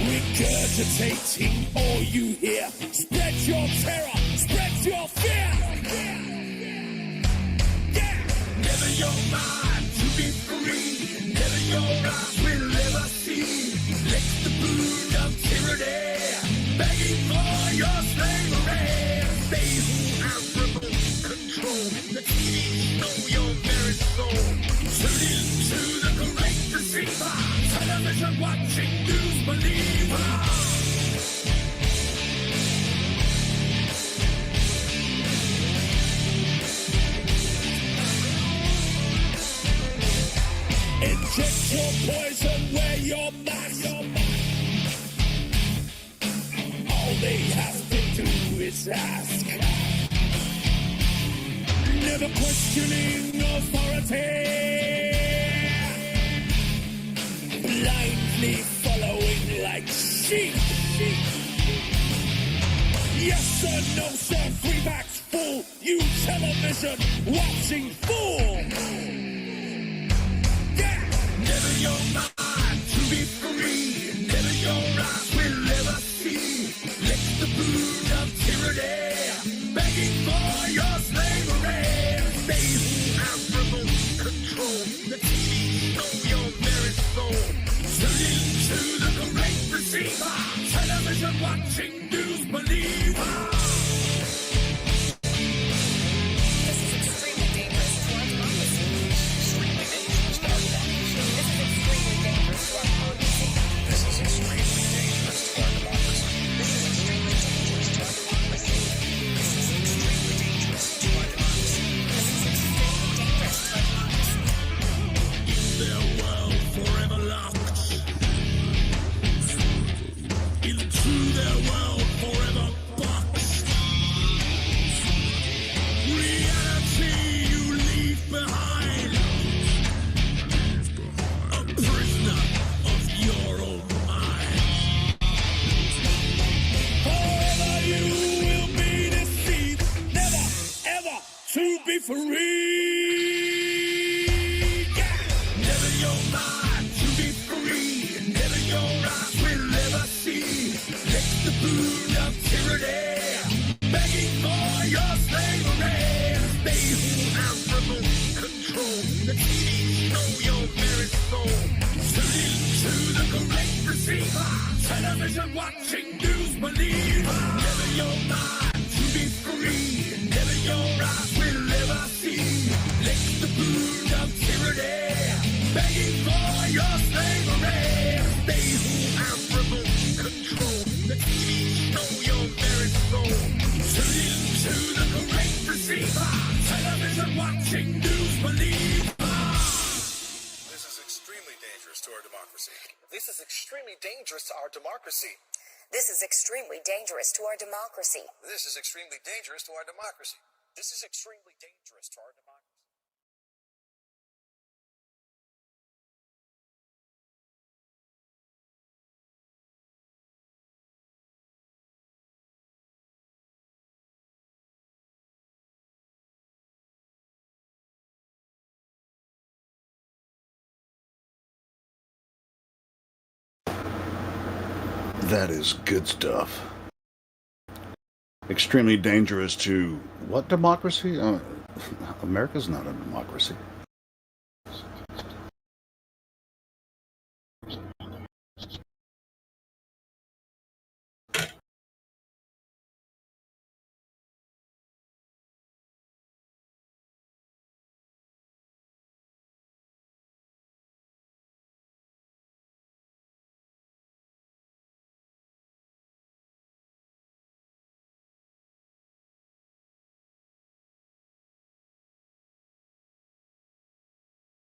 Regurgitating all you hear. Spread your terror, spread your fear. Never your mind to be free. Never your eyes will ever see. Lick the boot of tyranny. Begging for your slavery. They who have remote control. The TVs know your very soul. Tune into the great deceiver. Television watching news believer. Inject your poison where your mask. All they have to do is ask. Never questioning authority. Blindly following like sheep. Yes or no, sir, freebacks fool. You television watching fool. Never your mind to be free. Never your eyes will ever see. Lick the boot of tyranny. Begging for your slavery. They who have remote control. The TVs know your very soul. Tune into the great deceiver. Television watching news believer. Television watching news believer. Never your mind to be free. Never your eyes will ever see. Lick the boot of tyranny. Begging for your slavery. Television watching news believer. This is extremely dangerous to our democracy. This is extremely dangerous to our democracy. This is extremely dangerous to our democracy. This is extremely dangerous to our democracy. This is extremely dangerous to our democracy. That is good stuff. Extremely dangerous to what democracy? America's not a democracy.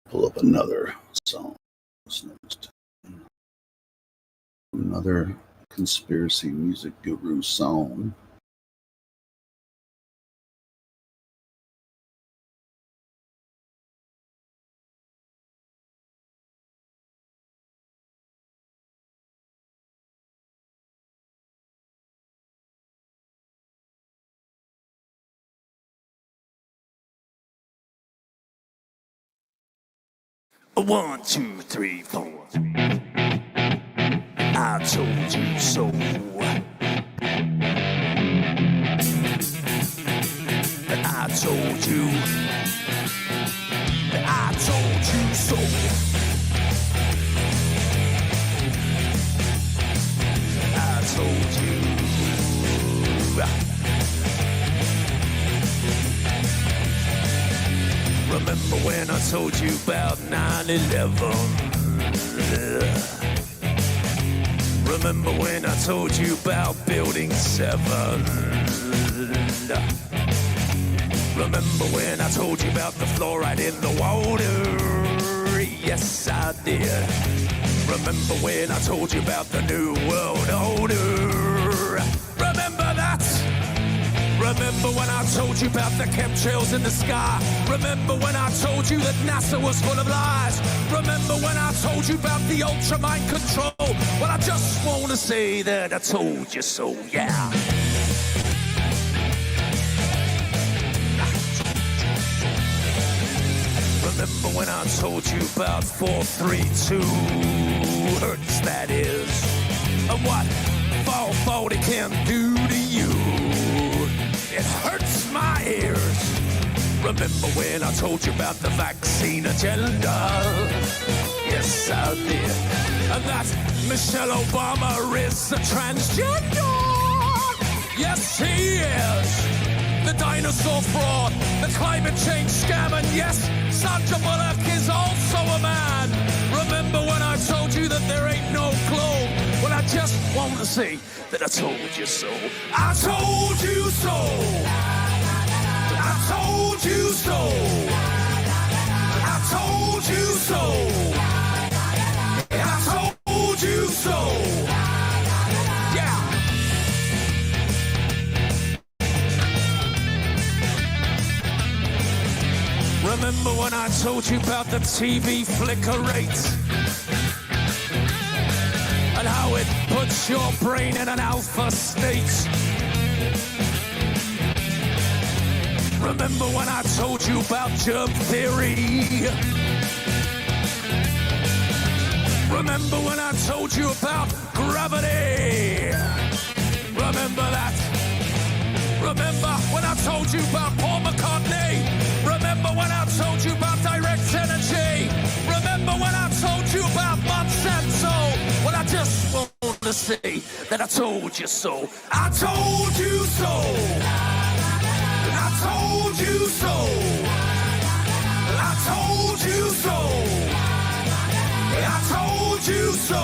Pull up another song. Another conspiracy music guru song. One, two, three, four. I told you so. I told you. I told you so. I told you. Remember when I told you about 9/11? Remember when I told you about Building 7? Remember when I told you about the fluoride in the water? Yes, I did. Remember when I told you about the New World Order? Remember that? Remember when I told you about the chemtrails in the sky? Remember when I told you that NASA was full of lies? Remember when I told you about the ultra mind control? Well, I just want to say that I told you so, yeah. Remember when I told you about 432 hertz, that is, and what 440 can do to you? It hurts my ears. Remember when I told you about the vaccine agenda? Yes, I did. And that Michelle Obama is a transgender. Yes, he is. The dinosaur fraud, the climate change scam, and yes, Sandra Bullock is also a man. Remember when I told you that there ain't no globe? Well, I just want to say that I told you so. I told you so. I told you so. I told you so. I told you so. Yeah. Remember when I told you about the TV flicker rate? And how it puts your brain in an alpha state? Remember when I told you about germ theory? Remember when I told you about gravity? Remember that? Remember when I told you about Paul McCartney? Remember when I told you about direct energy? Remember when I told you about Monsanto? Well, I just want to say that I told you so. I told you so. I told you so. I told you so. I told you so.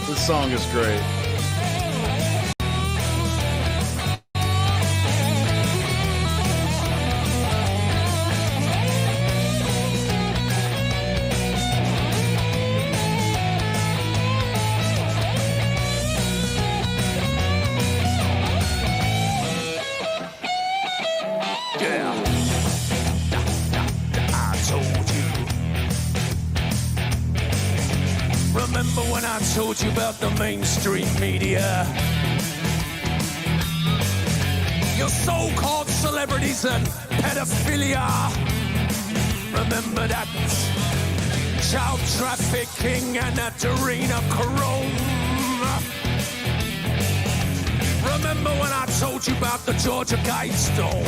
This song is great. told you about the mainstream media. Your so-called celebrities and pedophilia. Remember that child trafficking and that adrenochrome. Remember when I told you about the Georgia Guidestone?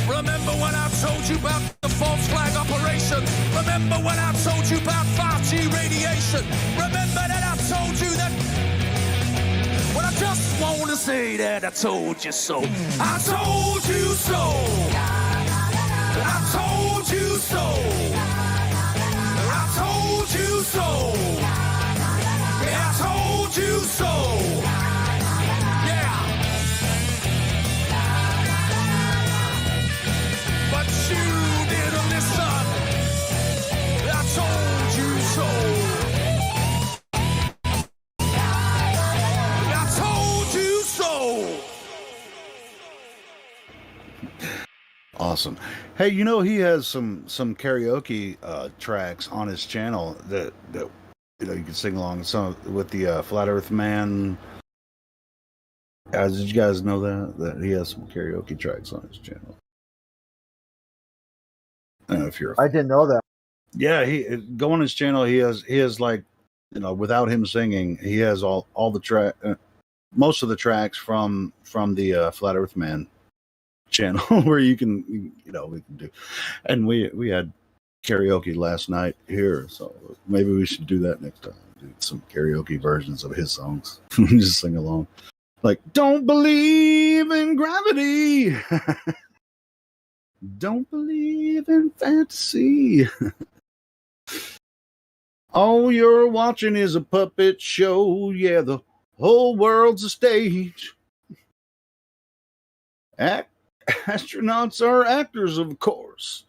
Remember when I told you about the false flag operation? Remember when I told you about 5G radiation? Remember that I told you that? Well, I just want to say that I told you so. I told you so. I told you so. I told you so. Yeah, I told you so. Yeah. But you didn't listen. I told you so. I told you so. Awesome. Hey, you know he has some karaoke tracks on his channel that you know you can sing along some with the Flat Earth Man. Guys, did you guys know that he has some karaoke tracks on his channel? I don't know if you're. I didn't know that. Yeah, go on his channel. He has like, you know, without him singing, he has all the track, most of the tracks from the Flat Earth Man channel where you can, you know, we can do, and we had karaoke last night here, so maybe we should do that next time. Do some karaoke versions of his songs, just sing along, like "Don't Believe in Gravity." Don't believe in fantasy. All you're watching is a puppet show. Yeah, the whole world's a stage. Astronauts are actors, of course.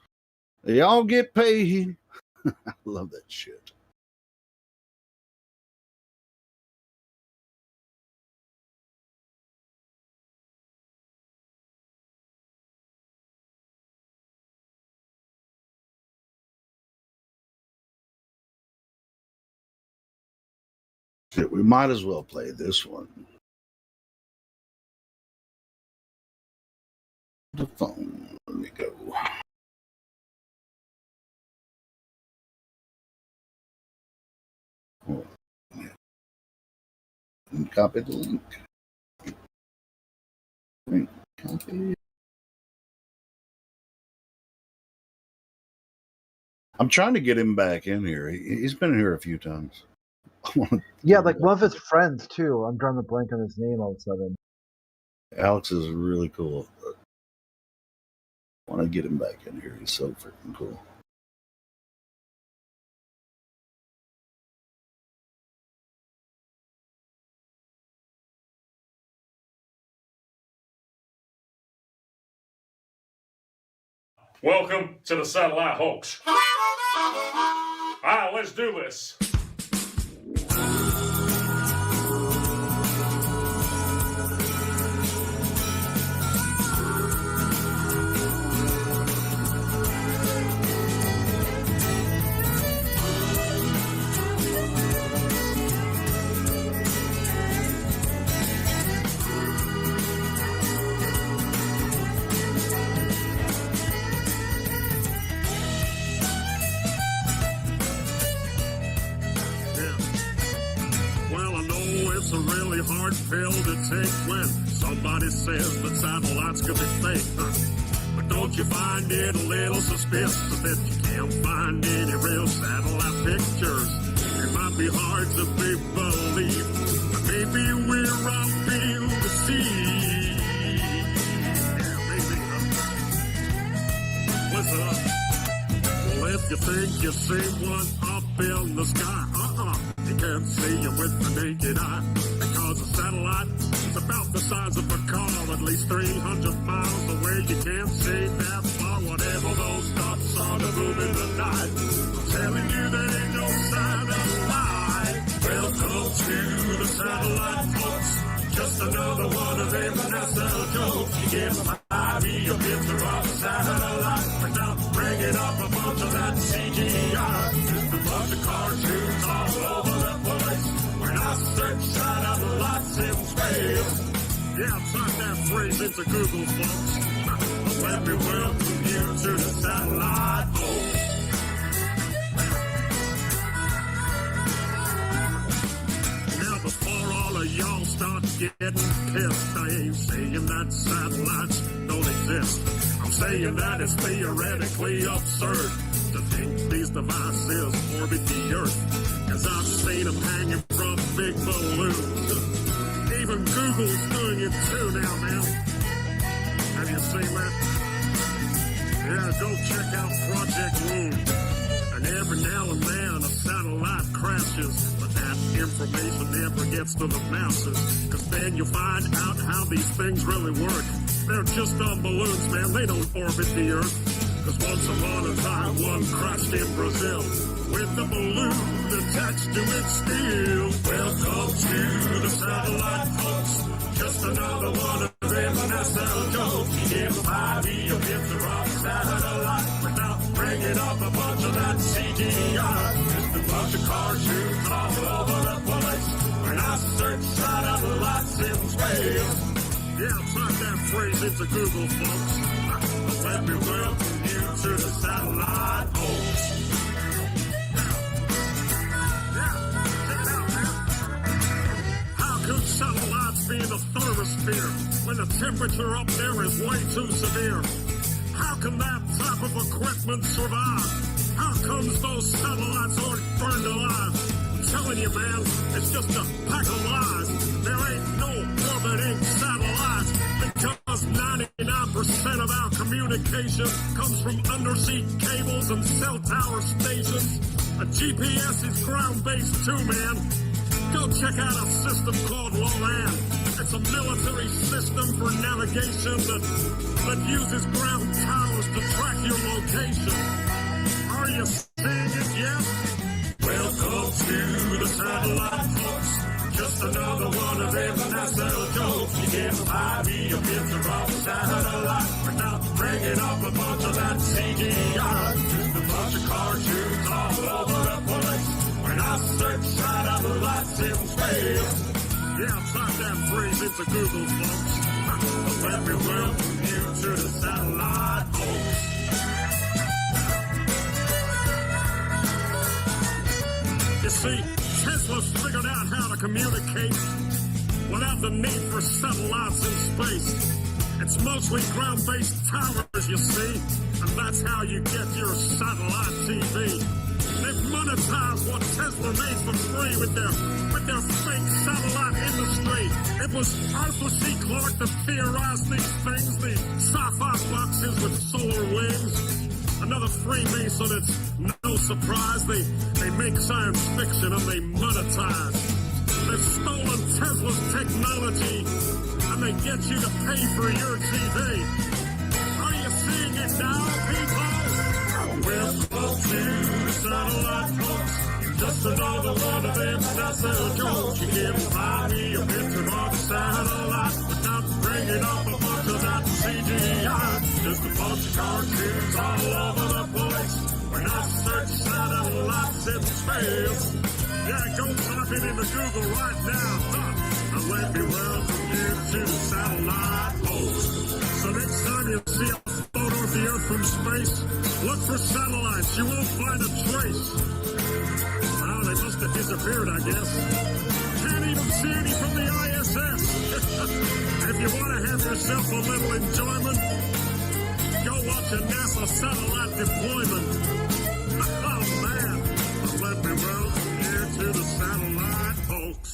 They all get paid. I love that shit. We might as well play this one. The phone. Let me go. Oh, yeah. And copy the link. Copy. I'm trying to get him back in here. He's been in here a few times. Yeah, like one of his friends too. I'm drawing the blank on his name all of a sudden. Alex is really cool. I want to get him back in here. He's so freaking cool. Welcome to the satellite hoax. All right, let's do this. A really hard pill to take when somebody says that satellites could be fake. But don't you find it a little suspicious that you can't find any real satellite pictures? It might be hard to be believed, but maybe we're up being deceived. Yeah, maybe. Listen up. Well, if you think you see one up in the sky, you can't see it with the naked eye, because a satellite is about the size of a car, at least 300 miles away. You can't see that far, whatever those dots are, to move in the night. I'm telling you, there ain't no satellite. Welcome to the satellite folks. Just another one of them NASA jokes. You get 5 your picture of a satellite, but now bring it up a bunch of that CGI. bunch of cartoons all over the place. When I search satellites in space. Yeah, type that phrase into Google, folks. Let me welcome you to the satellite folks. Now before all of y'all start getting pissed, I ain't saying that satellites don't exist. I'm saying that it's theoretically absurd to think these devices orbit the Earth. Cause I've seen them hanging from big balloons. Even Google's doing it too now, man. Have you seen that? Yeah, go check out Project Moon. And every now and then a satellite crashes, but that information never gets to the masses. Cause then you find out how these things really work. They're just on balloons, man. They don't orbit the Earth. Cause once upon a time, one crashed in Brazil with the balloon attached to its steel. Welcome to the satellite, folks. Just another one of them NASA jokes. Give 5E a picture of satellite without bringing up a bunch of that CGI. Just a bunch of cartoons all over the place. When I search satellites in space. Yeah, type that phrase into Google, folks. Let me welcome you to the satellite folks. Yeah, check it out, man. How could satellites be in the thermosphere when the temperature up there is way too severe? How can that type of equipment survive? How comes those satellites aren't burned alive? I'm telling you, man, it's just a pack of lies. There ain't no orbiting satellites because 99% of our communication comes from undersea cables and cell tower stations. A GPS is ground-based too, man. Go check out a system called LORAN. It's a military system for navigation that uses ground towers to track your location. Are you seeing it yet? Welcome to the satellite, folks. Just another one of them NASA jokes. You get 5E a picture of a satellite without bringing up a bunch of that CGI. Just a bunch of cartoons all over the place. When I search satellites in space. Yeah, type that phrase into Google, folks. Let me welcome you to the satellite, folks. You see, Tesla's figured out how to communicate without the need for satellites in space. It's mostly ground-based towers, you see, and that's how you get your satellite TV. They've monetized what Tesla made for free with their fake satellite industry. It was Arthur C. Clarke that theorized these things, the sci-fi boxes with solar wings. Another Freemason, it's no surprise. They make science fiction and they monetize. They've stolen Tesla's technology and they get you to pay for your TV. Are you seeing it now, people? Welcome to the satellite, folks. Just another one of them NASA jokes. You give 5E a picture of a satellite without bringing up a bunch of that CGI. Just a bunch of cartoons all over the place. When I search satellites in space. Yeah, go type it into Google right now. And let me welcome you to the satellite folks. So next time you see a photo of the Earth from space, look for satellites. You won't find a trace. Well, they must have disappeared, I guess. Can't even see any from the ISS. If you want to have yourself a little enjoyment, go watch a NASA satellite deployment. Oh, man. Well, let me welcome you to the satellite folks.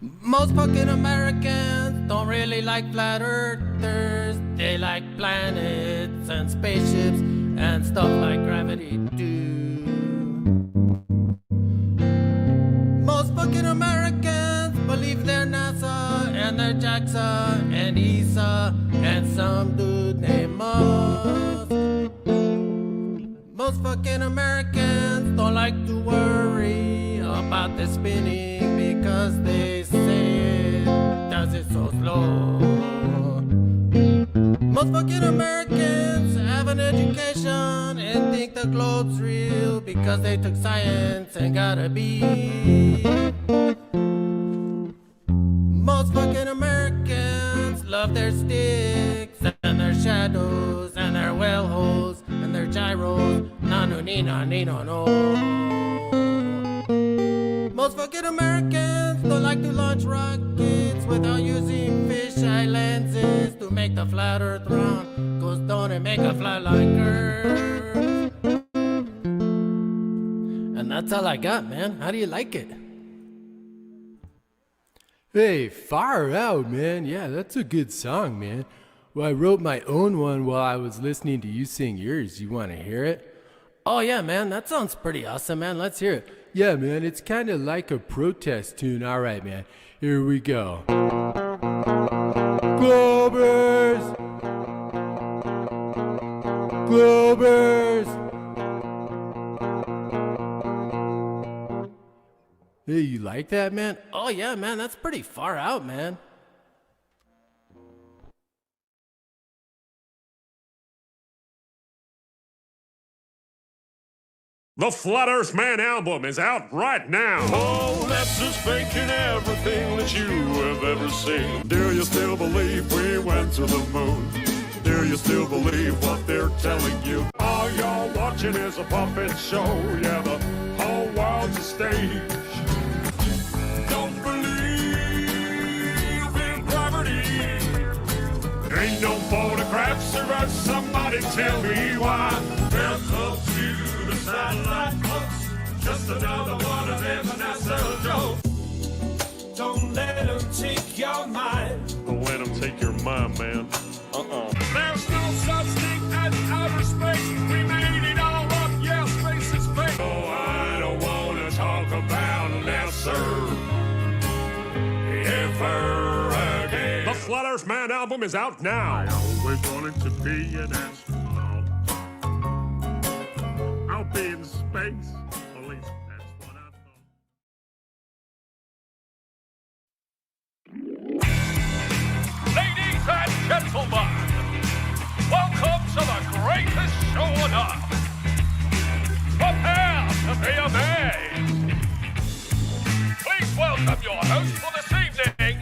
Most fucking Americans don't really like flat earthers. They like planets and spaceships and stuff like gravity do. Most fucking Americans believe they're NASA and they're JAXA and ESA and some dude named Musk. Most fucking Americans don't like to worry about the spinning because they say it does it so slow. Most fucking Americans have an education and think the globe's real because they took science and got a B. Most fucking Americans love their sticks and their shadows and their well holes and their gyros. No. Most fucking Americans don't like to launch rockets without using fisheye lenses to make the flat earth round. Cause don't it make a fly like Earth? And that's all I got, man. How do you like it? Hey, far out, man. Yeah, that's a good song, man. Well, I wrote my own one while I was listening to you sing yours. You want to hear it? Oh, yeah, man. That sounds pretty awesome, man. Let's hear it. Yeah, man. It's kind of like a protest tune. All right, man. Here we go. Globers! Globers! Hey, you like that, man? Oh, yeah, man. That's pretty far out, man. The Flat Earth Man album is out right now. Oh, that's just faking everything that you have ever seen. Do you still believe we went to the moon? Do you still believe what they're telling you? All you're watching is a puppet show. Yeah, the whole world's a stage. Don't believe in gravity. Ain't no photographs of us. Somebody tell me why. Welcome to the satellite folks. Just another one of them NASA jokes. Don't let them take your mind. Don't let them take your mind, man. There's no such thing as outer space. We made it all up. Yeah, space is fake. Oh, I don't want to talk about NASA ever again. The Flat Earth Man album is out now. I always wanted to be an astronaut. I'll be in space. At least that's what I thought. Ladies and gentlemen, welcome to the greatest show on earth. Prepare to be amazed. Please welcome your host for this evening,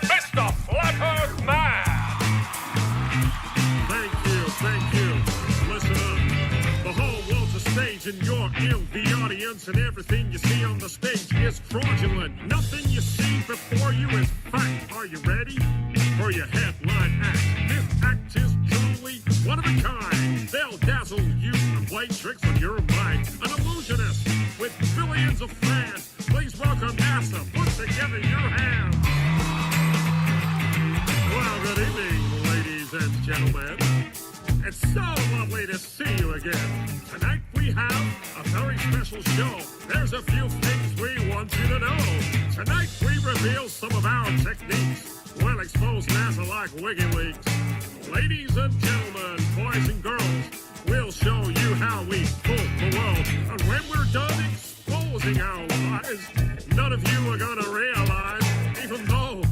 Mr. Flat Earth Man. Thank you. Listen up. The whole world's a stage and you're in the audience, and everything you see on the stage is fraudulent. Nothing you see before you is fact. Are you ready for your headline act? This act is truly one of a kind. They'll dazzle you and play tricks on your mind. An illusionist with billions of fans. Please welcome NASA. Put together your hands. Well, good evening, ladies and gentlemen. It's so lovely to see you again. Tonight we have a very special show. There's a few things we want you to know. Tonight we reveal some of our techniques. We'll expose NASA like WikiLeaks. Ladies and gentlemen, boys and girls, we'll show you how we fool the world. And when we're done exposing our lies, none of you are gonna realize, even though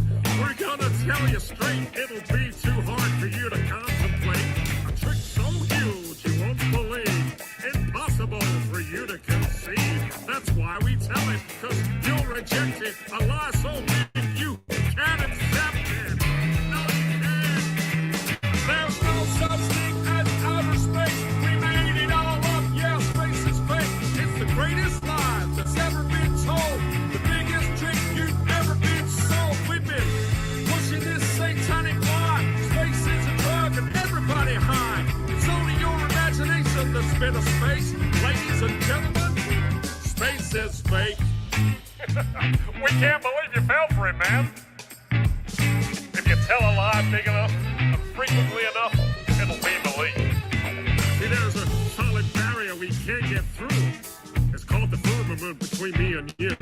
we're gonna tell you straight, it'll be too hard for you to contemplate. A trick so huge you won't believe, impossible for you to conceive. That's why we tell it, cause you'll reject it. A lie so big you can't accept it. No, you can't. There's no such thing as outer space. We made it all up. Yeah, space is fake. It's the greatest lie that's ever been told. The biggest trick you've ever been sold. We've been pushing this satanic lie. Space is a drug and everybody high. It's only your imagination that's been a space. Ladies and gentlemen, space is fake. We can't believe you fell for it, man. If you tell a lie big enough and frequently enough, it'll be believed. See, there's a solid barrier we can't get through. It's called the firmament between me and you.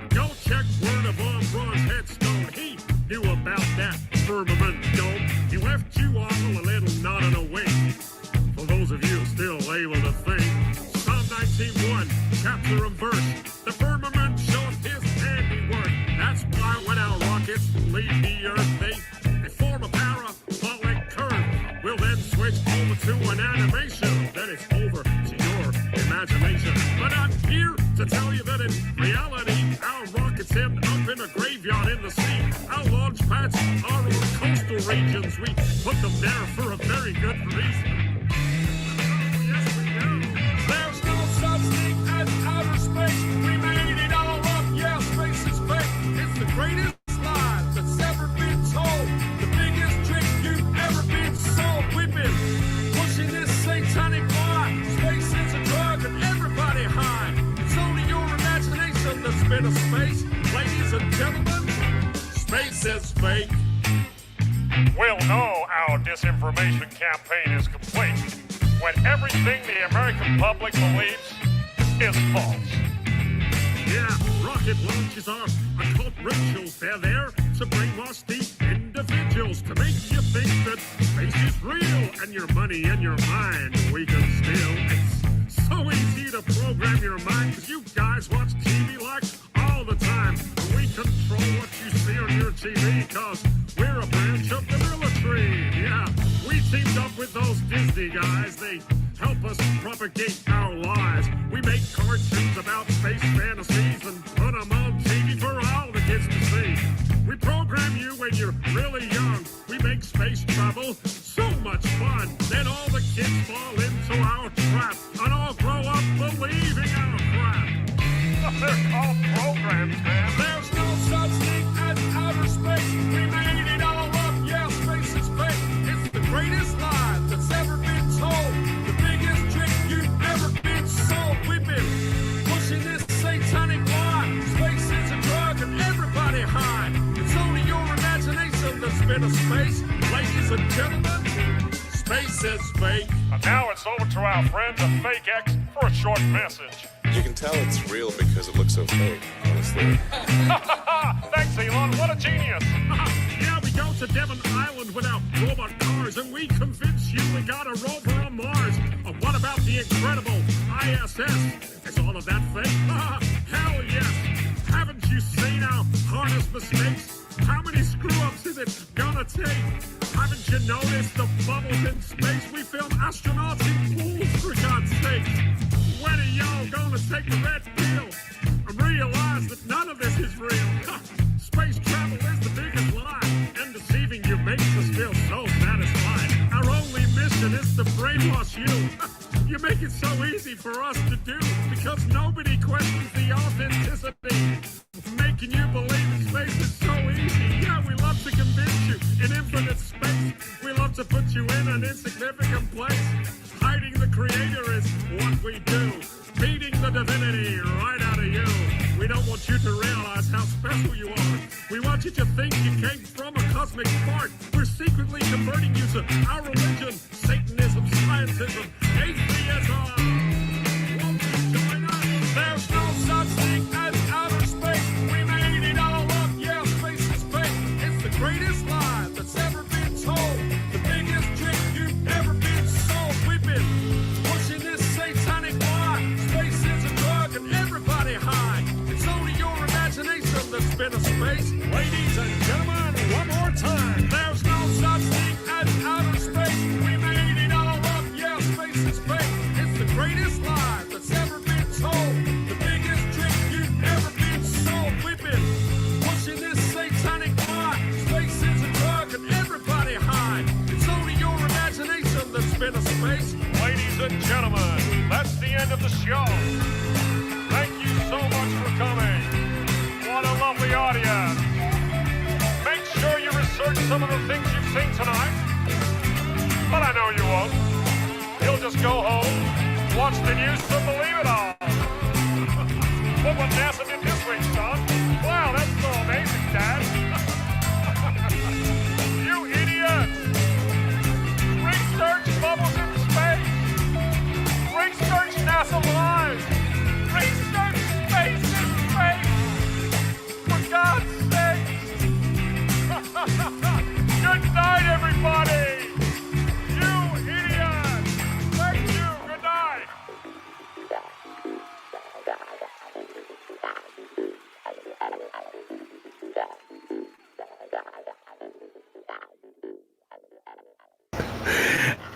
Go check word of Braun's headstone. He knew about that firmament dome. He left you all a little nodding awake. For those of you still able to think, Psalm 19:1, chapter and verse. The firmament shows his handiwork. That's why when our rockets leave the earth, they form a parabolic curve. We'll then switch over to an animation. Then it's over to your imagination. But I'm here to tell you that in reality, our rockets end up in a graveyard in the sea. Our launch pads are on coastal regions. We put them there for a very good reason. There's no such thing as outer space. We made it all up. Yeah, space is fake. It's the greatest lie that's ever been told. The biggest trick you've ever been sold. We've been pushing this satanic lie. Space is a drug and everybody high. It's only your imagination that's been a space. Ladies and gentlemen, space is fake. We'll know our disinformation campaign is complete when everything the American public believes is false. Yeah, rocket launches are occult rituals. They're there to brainwash the individuals, to make you think that space is real and your money and your mind we can steal. It's so easy to program your mind because you guys watch TV like all the time. We control what you see on your TV because we're a branch of the military. Yeah, we teamed up with those Disney guys. They help us propagate our lies. We make cartoons about space fantasies and put them on TV for all the kids to see. We program you when you're really young. We make space travel so much fun. Then all the kids fall into our trap and all grow up believing our crap. They're called programs, man. There's no such thing as outer space. We made it all up. Yeah, space is fake. It's the greatest lie that's ever been told. The biggest trick you've ever been sold. We've been pushing this satanic lie. Space is a drug and everybody high. It's only your imagination that's been a space. Ladies and gentlemen, space is fake. And now it's over to our friends at Fake X for a short message. You can tell it's real because it looks so fake, honestly. Thanks, Elon. What a genius. Yeah, we go to Devon Island with our robot cars, and we convince you we got a rover on Mars. What about the incredible ISS? Is all of that fake? Hell yes. Haven't you seen our harness mistakes? How many screw-ups is it gonna take? Haven't you noticed the bubbles in space? We film astronauts in pools, for God's sake. When are y'all gonna take the red pill and realize that none of this is real? Space travel is the biggest lie, and deceiving you makes us feel so satisfied. Our only mission is to brainwash you. You make it so easy for us to do because nobody questions the authenticity. Making you believe in space is so easy. Yeah, we love to convince you in infinite space. We love to put you in an insignificant place. Hiding the creator is what we do. Beating the divinity right out of you. We don't want you to realize how special you are. We want you to think you came from a cosmic spark. We're secretly converting you to our religion, Satanism, scientism, atheism. Won't you join us? There's no such thing as outer space. We made it all up. Yeah, space is fake. It's the greatest lie that's ever been told. The biggest trick you've ever been sold. We've been pushing this satanic lie. Space is a drug and everybody high. It's only your imagination that's been a space. Ladies and gentlemen, one more time. There's no such thing as outer space. We made it all up. Yeah, space is fake. It's the greatest lie that's ever been told. The biggest trick you've ever been sold. We've been pushing this satanic lie. Space is a drug and everybody high. It's only your imagination that's been a space. Ladies and gentlemen, that's the end of the show. Thank you so much for coming. What a lovely audience. Make sure you research some of the things you've seen tonight. But I know you won't. You'll just go home, watch the news to believe it all. Look what NASA did this week, son.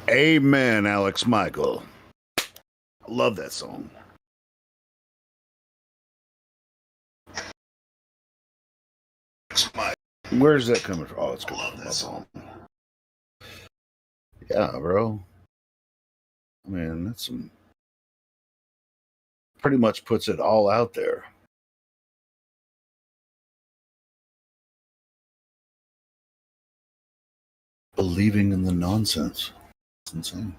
Amen, Alex Michael. I love that song. Where's that coming from? Oh, it's coming from that song. Yeah, bro. I mean, that's some pretty much puts it all out there. Believing in the nonsense. It's insane.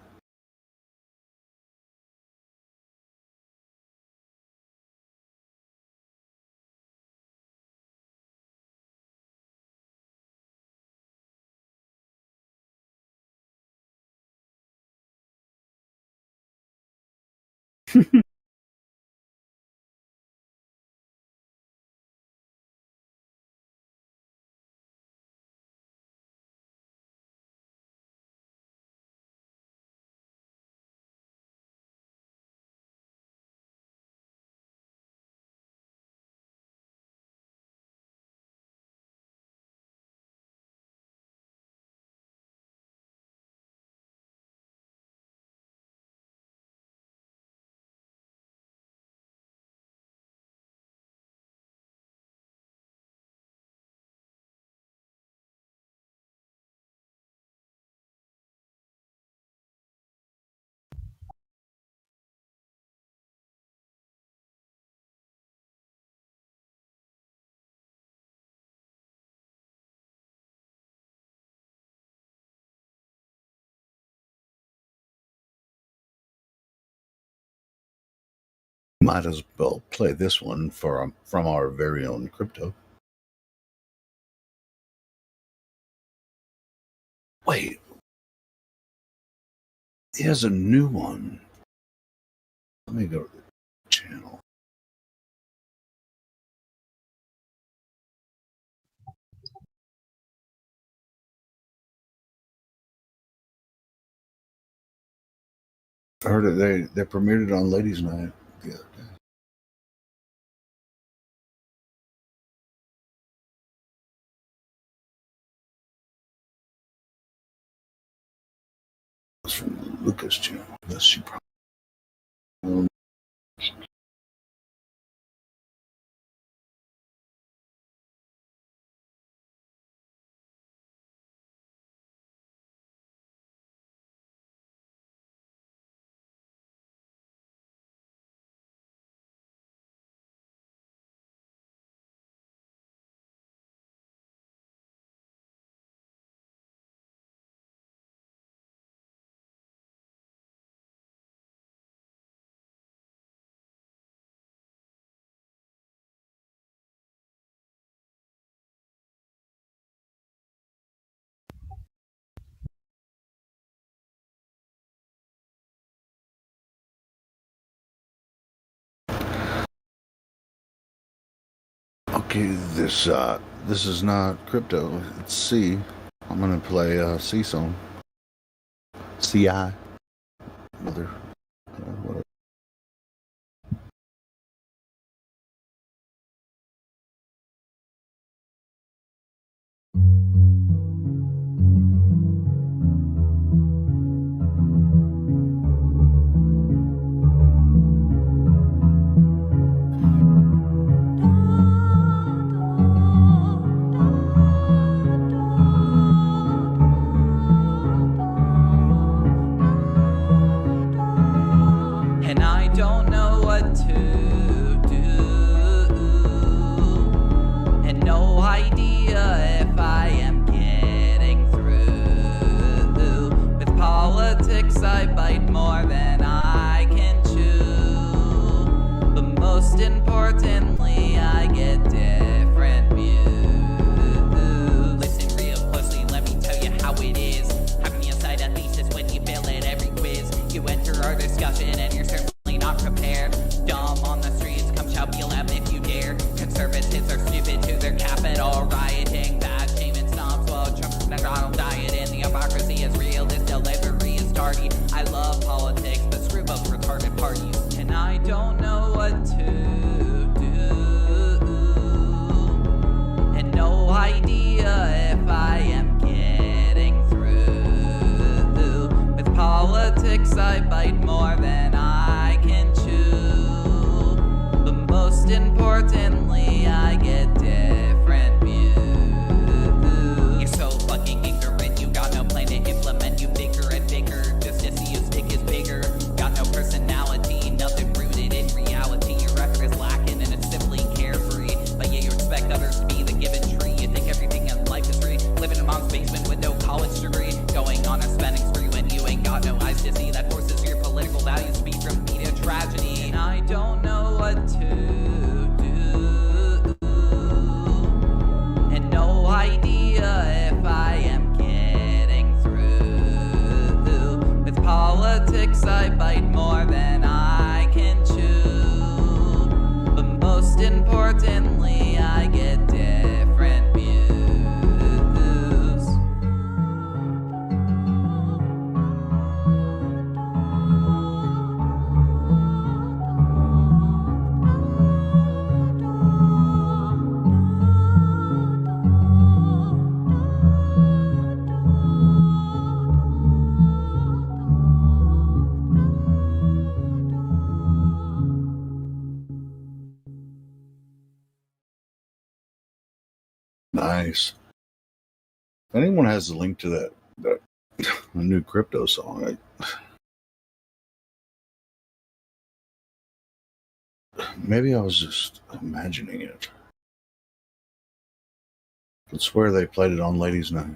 Might as well play this one from our very own crypto. Wait, he has a new one. Let me go to the channel. I heard it. They premiered it on Ladies' Night the other day. It's from the Lucas channel. Yes, you probably. Okay, this is not crypto. It's C. I'm gonna play C song. CI. Whatever. And I don't know what to do, and no idea if I am getting through. With politics I bite more than I can chew, but most importantly I get different views. Listen real closely, let me tell you how it is. Having me aside a thesis when you fail at every quiz. You enter our discussion and you're certainly not prepared. Dumb on the streets, come shout BLM if you dare. Conservatives are stupid to their capital rioting. Bad shame and snobs while Trump's McDonald diet. And the hypocrisy is real, this delivery is tardy. I love politics, but screw both retarded parties. And I don't know what to do, importantly, I get different views. You're so fucking ignorant, you got no plan to implement. You bigger and bigger, just to see your stick is bigger. Got no personality, nothing rooted in reality. Your effort is lacking and it's simply carefree. But yeah, you expect others to be the given tree. You think everything in life is free. Living in mom's basement with no college degree. Going on a spending spree when you ain't got no eyes to see. That forces your political values to be from media tragedy. And I don't know what to do. And no idea if I am getting through. With politics, I bite more than I can chew. But most importantly, I get different views. Nice. If anyone has a link to that new crypto song, maybe I was just imagining it. I swear they played it on Ladies' Night.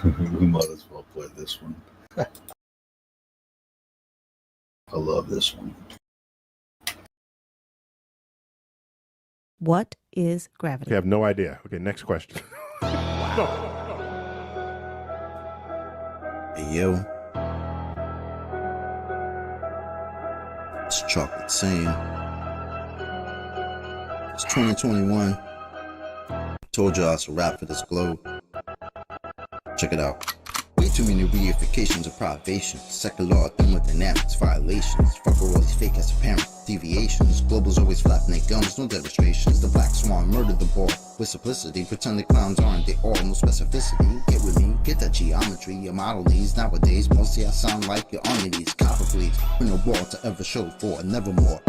We might as well play this one. I love this one. What is gravity? Okay, I have no idea. Okay, next question. Go. Hey, yo. It's Chocolate saying. It's 2021. Told y'all it's a wrap for this globe. Check it out. Way too many reifications of privations. Secular thermodynamics violations. Fuck all these fake as apparent deviations. Globals always flapping their gums, no demonstrations. The black swan murdered the ball with simplicity. Pretend the clowns aren't they all, no specificity. Get with me, get that geometry. Your model needs nowadays. Mostly I sound like you're on your knees. Copper please, with no ball to ever show for nevermore.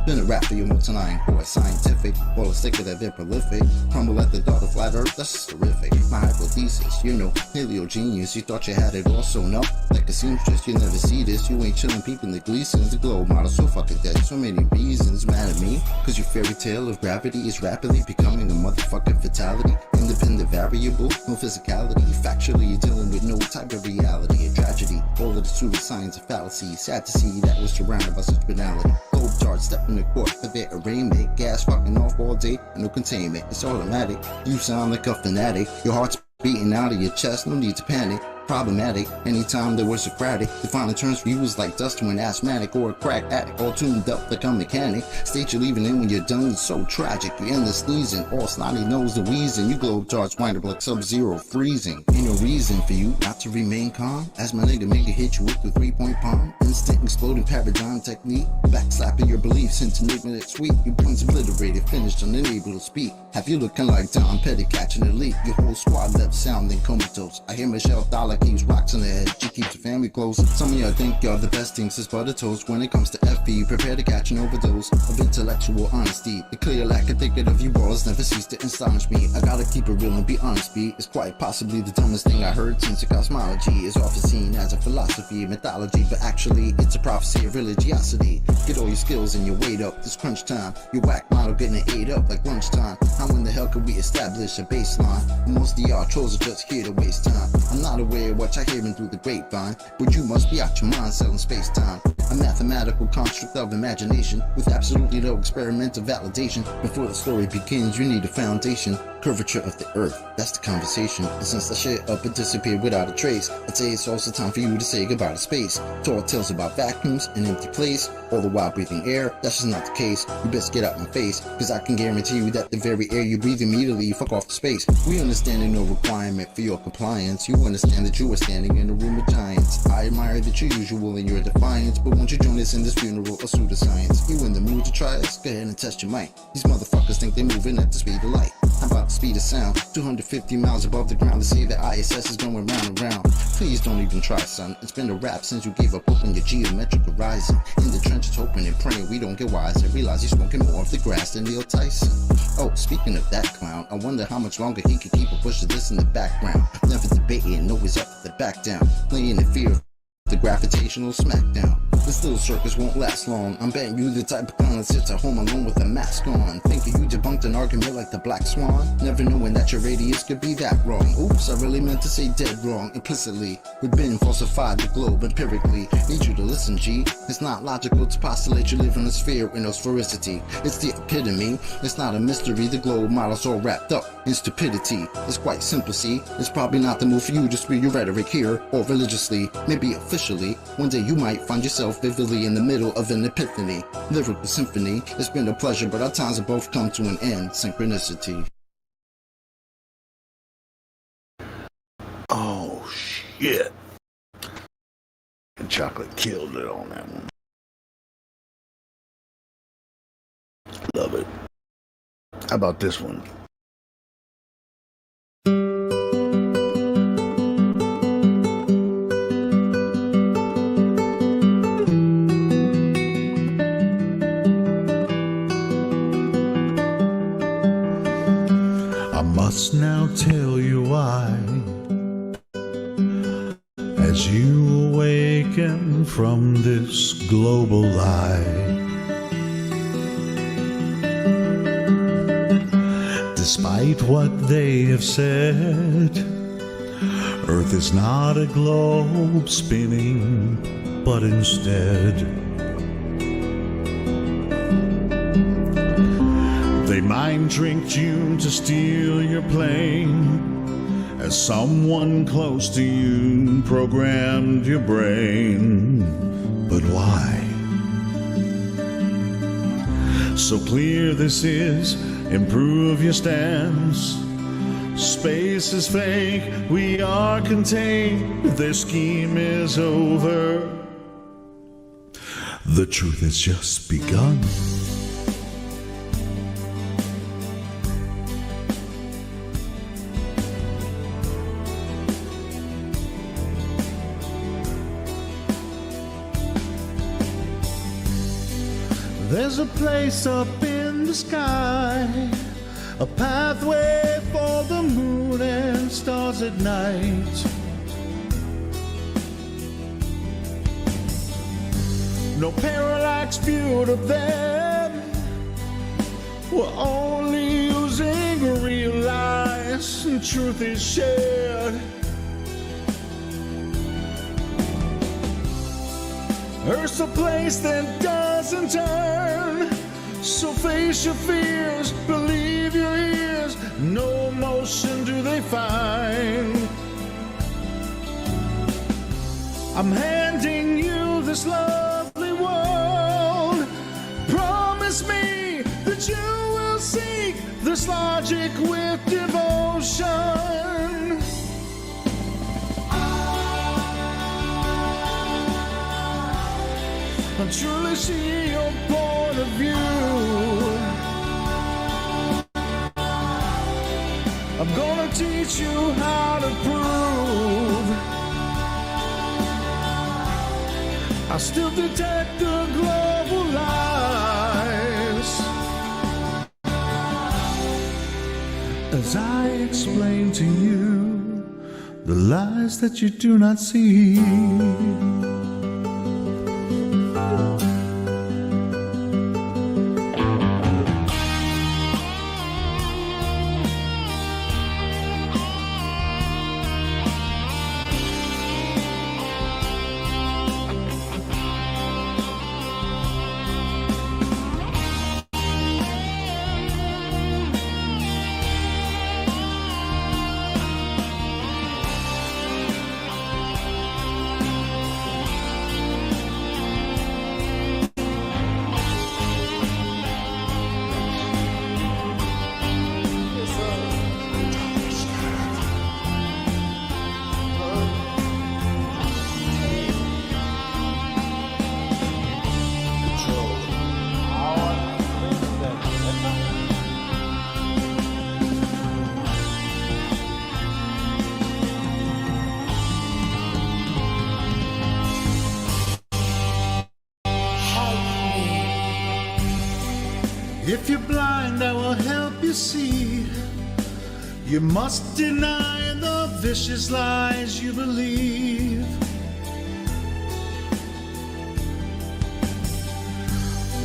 Been a rap for your multi-nine core scientific, all the sicker that they're prolific. Crumble at the thought of flat earth, that's terrific. My hypothesis, you know, paleo genius. You thought you had it all sewn up like a seamstress. You never see this, you ain't chilling peeping the Gleasons. The globe model so fucking dead, so many reasons. Mad at me, cause your fairy tale of gravity is rapidly becoming a motherfucking fatality. Independent variable, no physicality. Factually, you're dealing with no type of reality. A tragedy, all of the pseudoscience of fallacy. Sad to see that was surrounded by such banality. Globe charts step in the court for their arraignment. Gas fucking off all day, no containment. It's automatic. You sound like a fanatic. Your heart's beating out of your chest, no need to panic. problematic. Anytime there was Socratic, defining terms for you was like dust to an asthmatic or a crack addict, all tuned up like a mechanic. State you're leaving in when you're done, it's so tragic. You end the sneezing, all snotty nose the wheezing. You globe charts wind up like Sub-Zero freezing. Ain't no reason for you not to remain calm. As my nigga make hit you with the 3-point palm. Instant exploding paradigm technique. Backslapping your beliefs into enigma that's sweet. You once obliterated, finished, unable to speak. Have you looking like Tom Petty catching a leak? Your whole squad left sounding comatose. I hear Michelle Dollar keeps rocks in her head. She keeps her family close. Some of y'all think y'all the best things since butter toast. When it comes to FE, prepare to catch an overdose of intellectual honesty. The clear lack of thinking of you balls never cease to astonish me. I gotta keep it real and be honest, B. It's quite possibly the dumbest thing I heard since the cosmology is often seen as a philosophy, mythology, but actually it's a prophecy of religiosity. Get all your skills and your weight up. This crunch time, your whack model getting ate up like lunchtime. How in the hell could we establish a baseline? Most of y'all trolls are just here to waste time. I'm not aware of what you're hearing through the grapevine, but you must be out your mind selling space-time. A mathematical construct of imagination with absolutely no experimental validation. Before the story begins, you need a foundation. Curvature of the earth, that's the conversation. And since the shit up and disappeared without a trace, I'd say it's also time for you to say goodbye to space. Tall tales about vacuums, an empty place, all the while breathing air. That's just not the case. You best get out my face, cause I can guarantee you that the very air you breathe immediately you fuck off the space. We understand no requirement for your compliance. You understand that you are standing in a room of giants. I admire that you're usual in your defiance, but won't you join us in this funeral of pseudoscience? You in the mood to try us? Go ahead and test your mic. These motherfuckers think they're moving at the speed of light. How about the speed of sound? 250 miles above the ground to see the ISS is going round and round. Please don't even try, son. It's been a rap since you gave up open your geometric horizon. In the trenches hoping and praying we don't get wise and realize he's smoking more of the grass than Neil Tyson. Oh, speaking of that clown, I wonder how much longer he can keep a push of this in the background. Never debating, always up for the back down. Playing in fear of the gravitational smackdown. This little circus won't last long. I'm betting you the type of clown that sits at home alone with a mask on, thinking you debunked an argument like the Black Swan, never knowing that your radius could be that wrong. Oops, I really meant to say dead wrong implicitly. We've been falsified the globe empirically. Need you to listen, G. It's not logical to postulate you live in a sphere with no sphericity. It's the epitome. It's not a mystery. The globe model's all wrapped up in stupidity. It's quite simple, see. It's probably not the move for you to spew your rhetoric here or religiously, maybe officially. One day you might find yourself vividly in the middle of an epiphany. Lyrical symphony. It's been a pleasure, but our times have both come to an end. Synchronicity. Oh shit! And Chocolate killed it on that one. Love it. How about this one? I must now tell you why, as you awaken from this global lie. Despite what they have said, Earth is not a globe spinning, but instead they mind tricked you to steal your plane, as someone close to you programmed your brain. But why? So clear this is, improve your stance. Space is fake, we are contained, their scheme is over. The truth has just begun. There's a place up in the sky, a pathway for the moon and stars at night. No parallax viewed of them, we're only using real lies, and truth is shared. Earth's a place that doesn't turn, so face your fears, believe your ears. No motion do they find. I'm handing you this lovely world. Promise me that you will seek this logic with devotion. I truly see your point of view. I'm gonna teach you how to prove. I still detect the global lies. As I explain to you the lies that you do not see. If you're blind, I will help you see. You must deny the vicious lies you believe.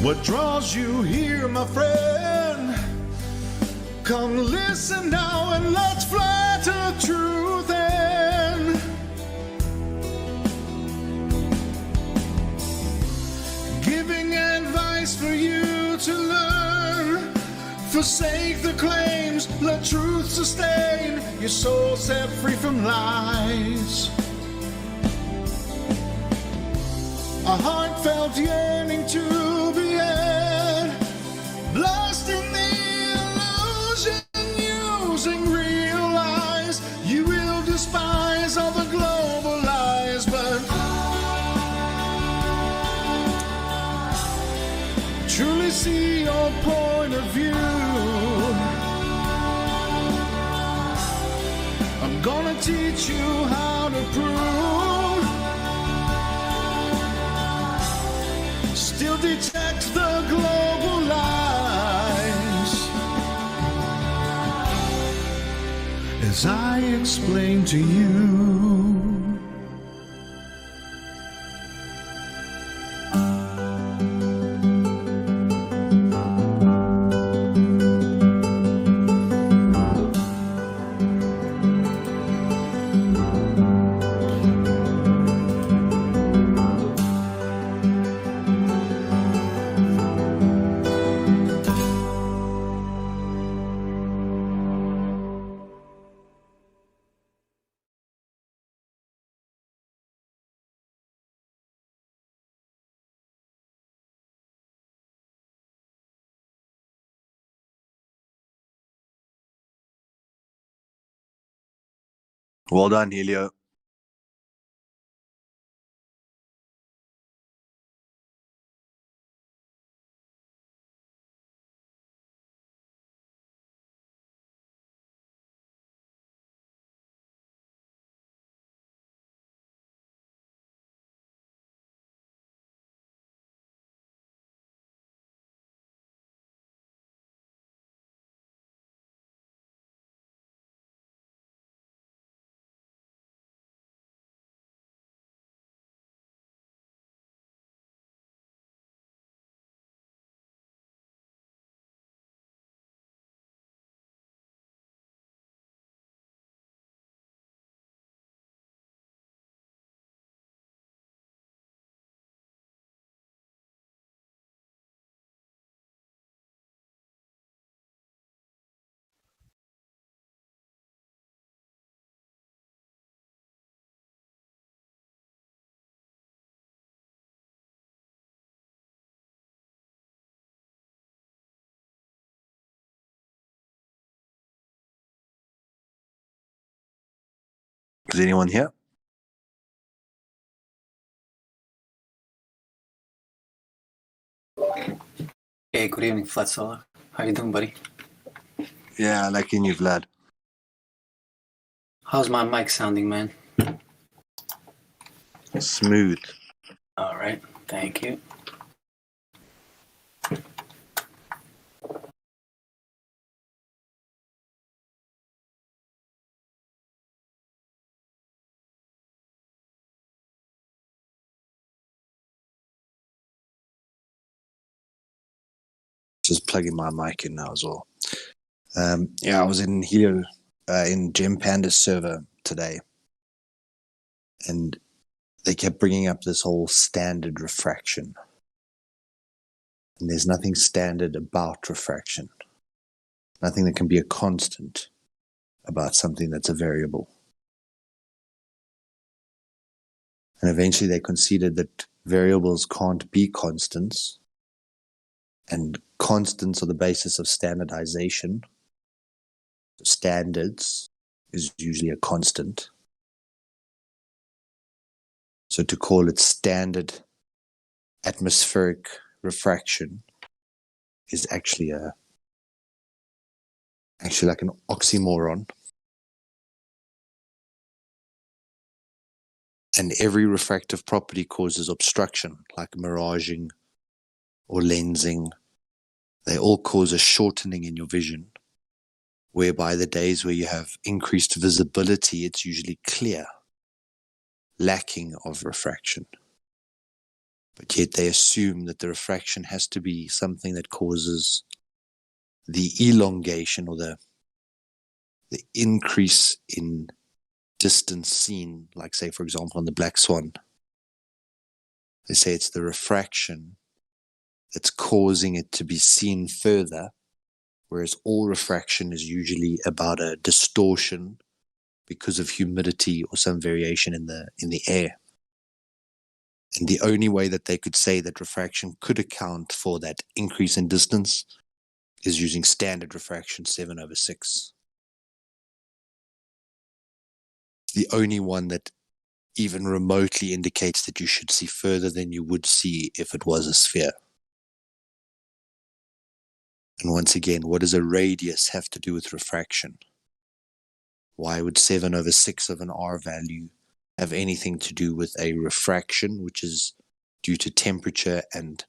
What draws you here, my friend? Come listen now and let's fly to truth end. Giving advice for you to learn. Forsake the claims, let truth sustain your soul set free from lies. A heartfelt yearning to be had, lost in the illusion, using real lies. You will despise all the global lies, but truly see your point of view. I'm gonna teach you how to prove. Still detect the global lies. As I explain to you. Well done, Helio. Is anyone here? Hey, good evening, Flat Solar. How you doing, buddy? Yeah, like in you, Vlad. How's my mic sounding, man? Smooth. All right, thank you. Just plugging my mic in now as well. Yeah, I was in here in Gem Panda's server today, and they kept bringing up this whole standard refraction. And there's nothing standard about refraction. Nothing that can be a constant about something that's a variable. And eventually they conceded that variables can't be constants, and constants are the basis of standardization. Standards is usually a constant. So to call it standard atmospheric refraction is actually like an oxymoron. And every refractive property causes obstruction, like miraging or lensing. They all cause a shortening in your vision, whereby the days where you have increased visibility, it's usually clear, lacking of refraction. But yet they assume that the refraction has to be something that causes the elongation or the increase in distance seen, like say, for example, on the black swan. They say it's the refraction that's causing it to be seen further, whereas all refraction is usually about a distortion because of humidity or some variation in the air. And the only way that they could say that refraction could account for that increase in distance is using standard refraction 7/6. The only one that even remotely indicates that you should see further than you would see if it was a sphere. And once again, what does a radius have to do with refraction? Why would 7/6 of an R value have anything to do with a refraction, which is due to temperature and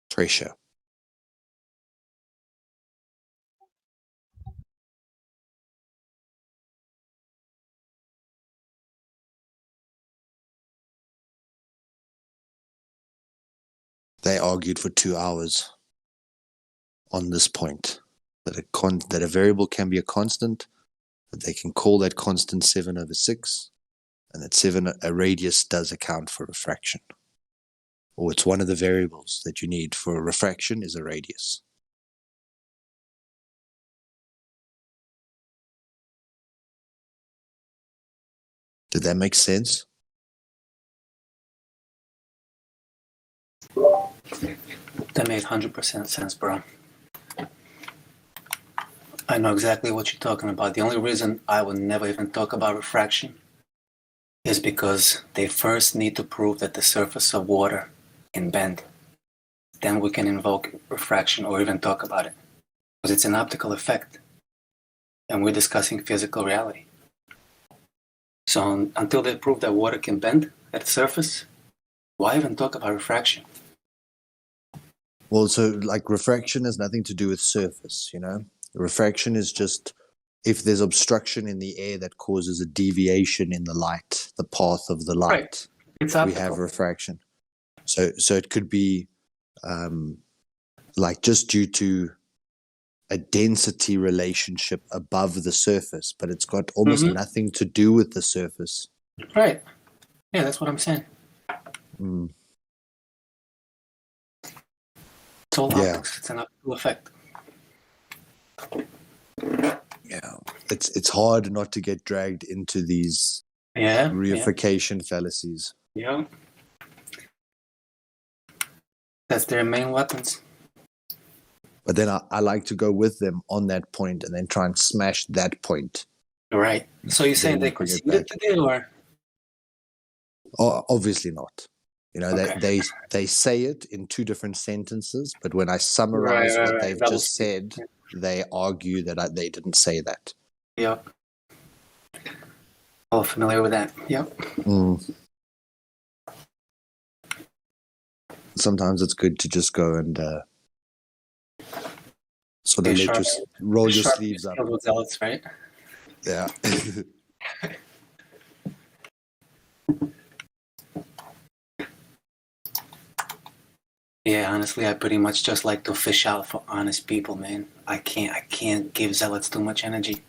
pressure? They argued for 2 hours on this point, that a variable can be a constant, that they can call that constant 7/6, and that a radius does account for refraction. Or it's one of the variables that you need for refraction is a radius. Did that make sense? That made 100% sense, bro. I know exactly what you're talking about. The only reason I would never even talk about refraction is because they first need to prove that the surface of water can bend. Then we can invoke refraction or even talk about it. Because it's an optical effect. And we're discussing physical reality. So until they prove that water can bend at the surface, why even talk about refraction? Well, so like refraction has nothing to do with surface, you know? Refraction is just if there's obstruction in the air that causes a deviation in the light, the path of the light, right. It's optical. We have refraction. So it could be like just due to a density relationship above the surface, but it's got almost nothing to do with the surface. Right. Yeah, that's what I'm saying. Mm. It's all optics. It's an optical effect. Yeah, it's hard not to get dragged into these reification fallacies. Yeah. That's their main weapons. But then I like to go with them on that point and then try and smash that point Right. So you're saying they bring it conceded back. today, or? Obviously not. You know, Okay. they say it in two different sentences, but when I summarize Right. what they've Double just speak. said, they argue that they didn't say that. Yep. All familiar with that. Yep. Sometimes it's good to just go and sort of roll your sleeves up. With zealots, right? Yeah. Yeah, honestly, I pretty much just like to fish out for honest people, man. I can't give zealots too much energy.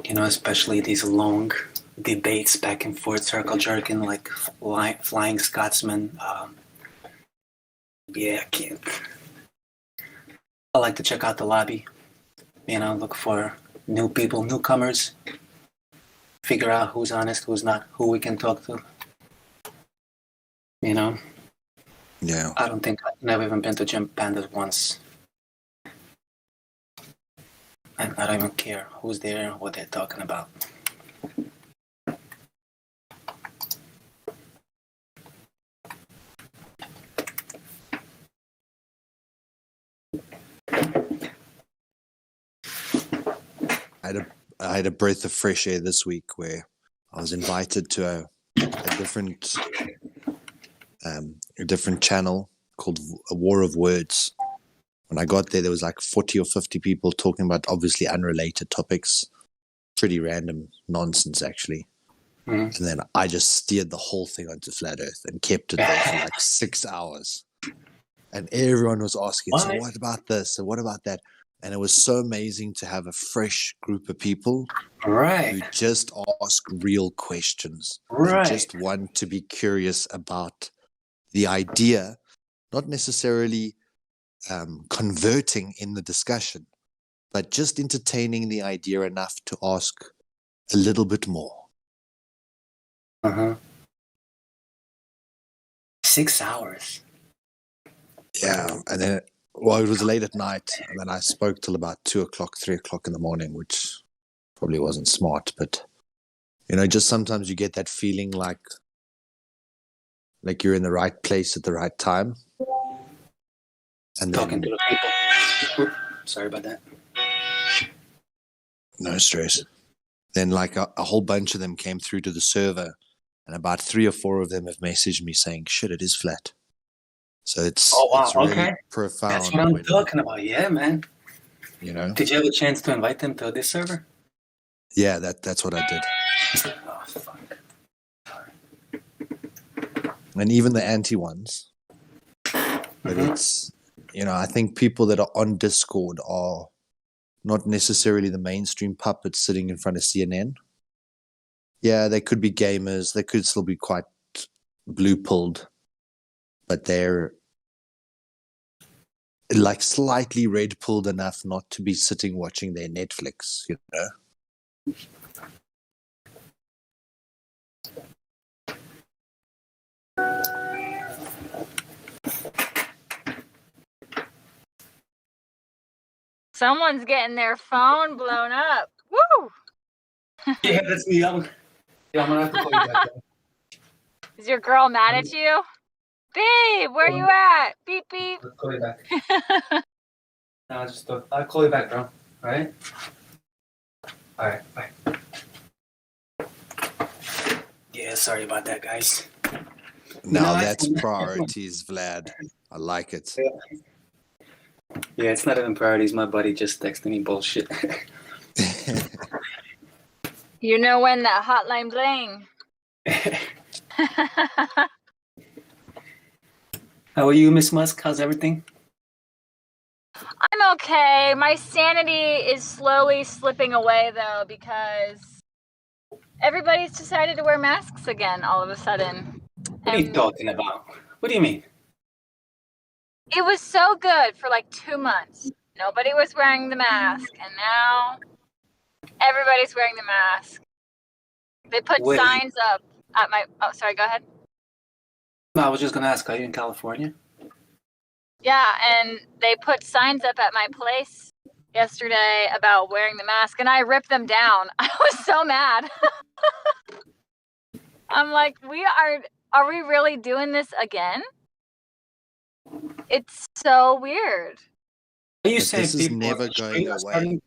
You know, especially these long debates back and forth, circle jerking, like Flying Scotsman. Yeah, I can't. I like to check out the lobby. You know, look for new people, newcomers. Figure out who's honest, who's not, who we can talk to. You know? Yeah. I don't think I've never even been to Jim Pandas once. And I don't even care who's there, what they're talking about. I had a breath of fresh air this week where I was invited to a different channel called A War of Words. When I got there was like 40 or 50 people talking about obviously unrelated topics, pretty random nonsense actually. And then I just steered the whole thing onto flat earth and kept it there for like 6 hours. And everyone was asking, so what about this? So what about that? And it was so amazing to have a fresh group of people who just ask real questions and just want to be curious about the idea, not necessarily converting in the discussion, but just entertaining the idea enough to ask a little bit more. 6 hours. Yeah, and then it was late at night, and then I spoke till about 2 o'clock, 3 o'clock in the morning, which probably wasn't smart, but you know, just sometimes you get that feeling like you're in the right place at the right time. And talking to the people. Oops, sorry about that. No stress. Then like a whole bunch of them came through to the server, and about 3 or 4 of them have messaged me saying, shit, it is flat. So it's really profound. That's what I'm talking about. Yeah, man. You know? Did you have a chance to invite them to this server? Yeah, that's what I did. Oh, fuck. And even the anti ones. But it's, you know, I think people that are on Discord are not necessarily the mainstream puppets sitting in front of CNN. Yeah, they could be gamers. They could still be quite blue-pilled. But they're like slightly red-pilled enough not to be sitting watching their Netflix, you know? Someone's getting their phone blown up. Woo! Yeah, that's me. I'm gonna have to call you back. Is your girl mad at you? Babe, where you at? Beep, beep. Let's call you back. I'll call you back, bro. All right? All right, bye. Yeah, sorry about that, guys. Now that's priorities, Vlad. I like it. Yeah, it's not even priorities. My buddy just texted me bullshit. You know when that hotline bling. How are you, Miss Musk? How's everything? I'm okay. My sanity is slowly slipping away, though, because everybody's decided to wear masks again all of a sudden. What are you talking about? What do you mean? It was so good for like 2 months. Nobody was wearing the mask, and now everybody's wearing the mask. They put signs up at my... Oh, sorry, go ahead. No, I was just going to ask, are you in California? Yeah, and they put signs up at my place yesterday about wearing the mask, and I ripped them down. I was so mad. I'm like, are we really doing this again? It's so weird. You But say this is people on never the going street are away. starting.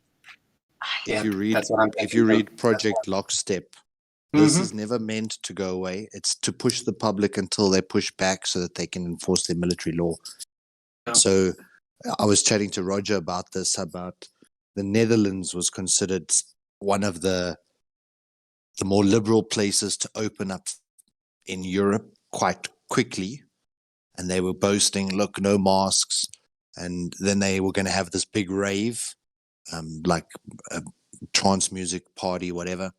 If Yeah, you read, that's what I'm if thinking. you too. read That's Project Lockstep, this Mhm. is never meant to go away. It's to push the public until they push back so that they can enforce their military law. Yeah. So I was chatting to Roger about this, about the Netherlands was considered one of the more liberal places to open up in Europe quite quickly. And they were boasting, look, no masks. And then they were going to have this big rave, like a trance music party, whatever.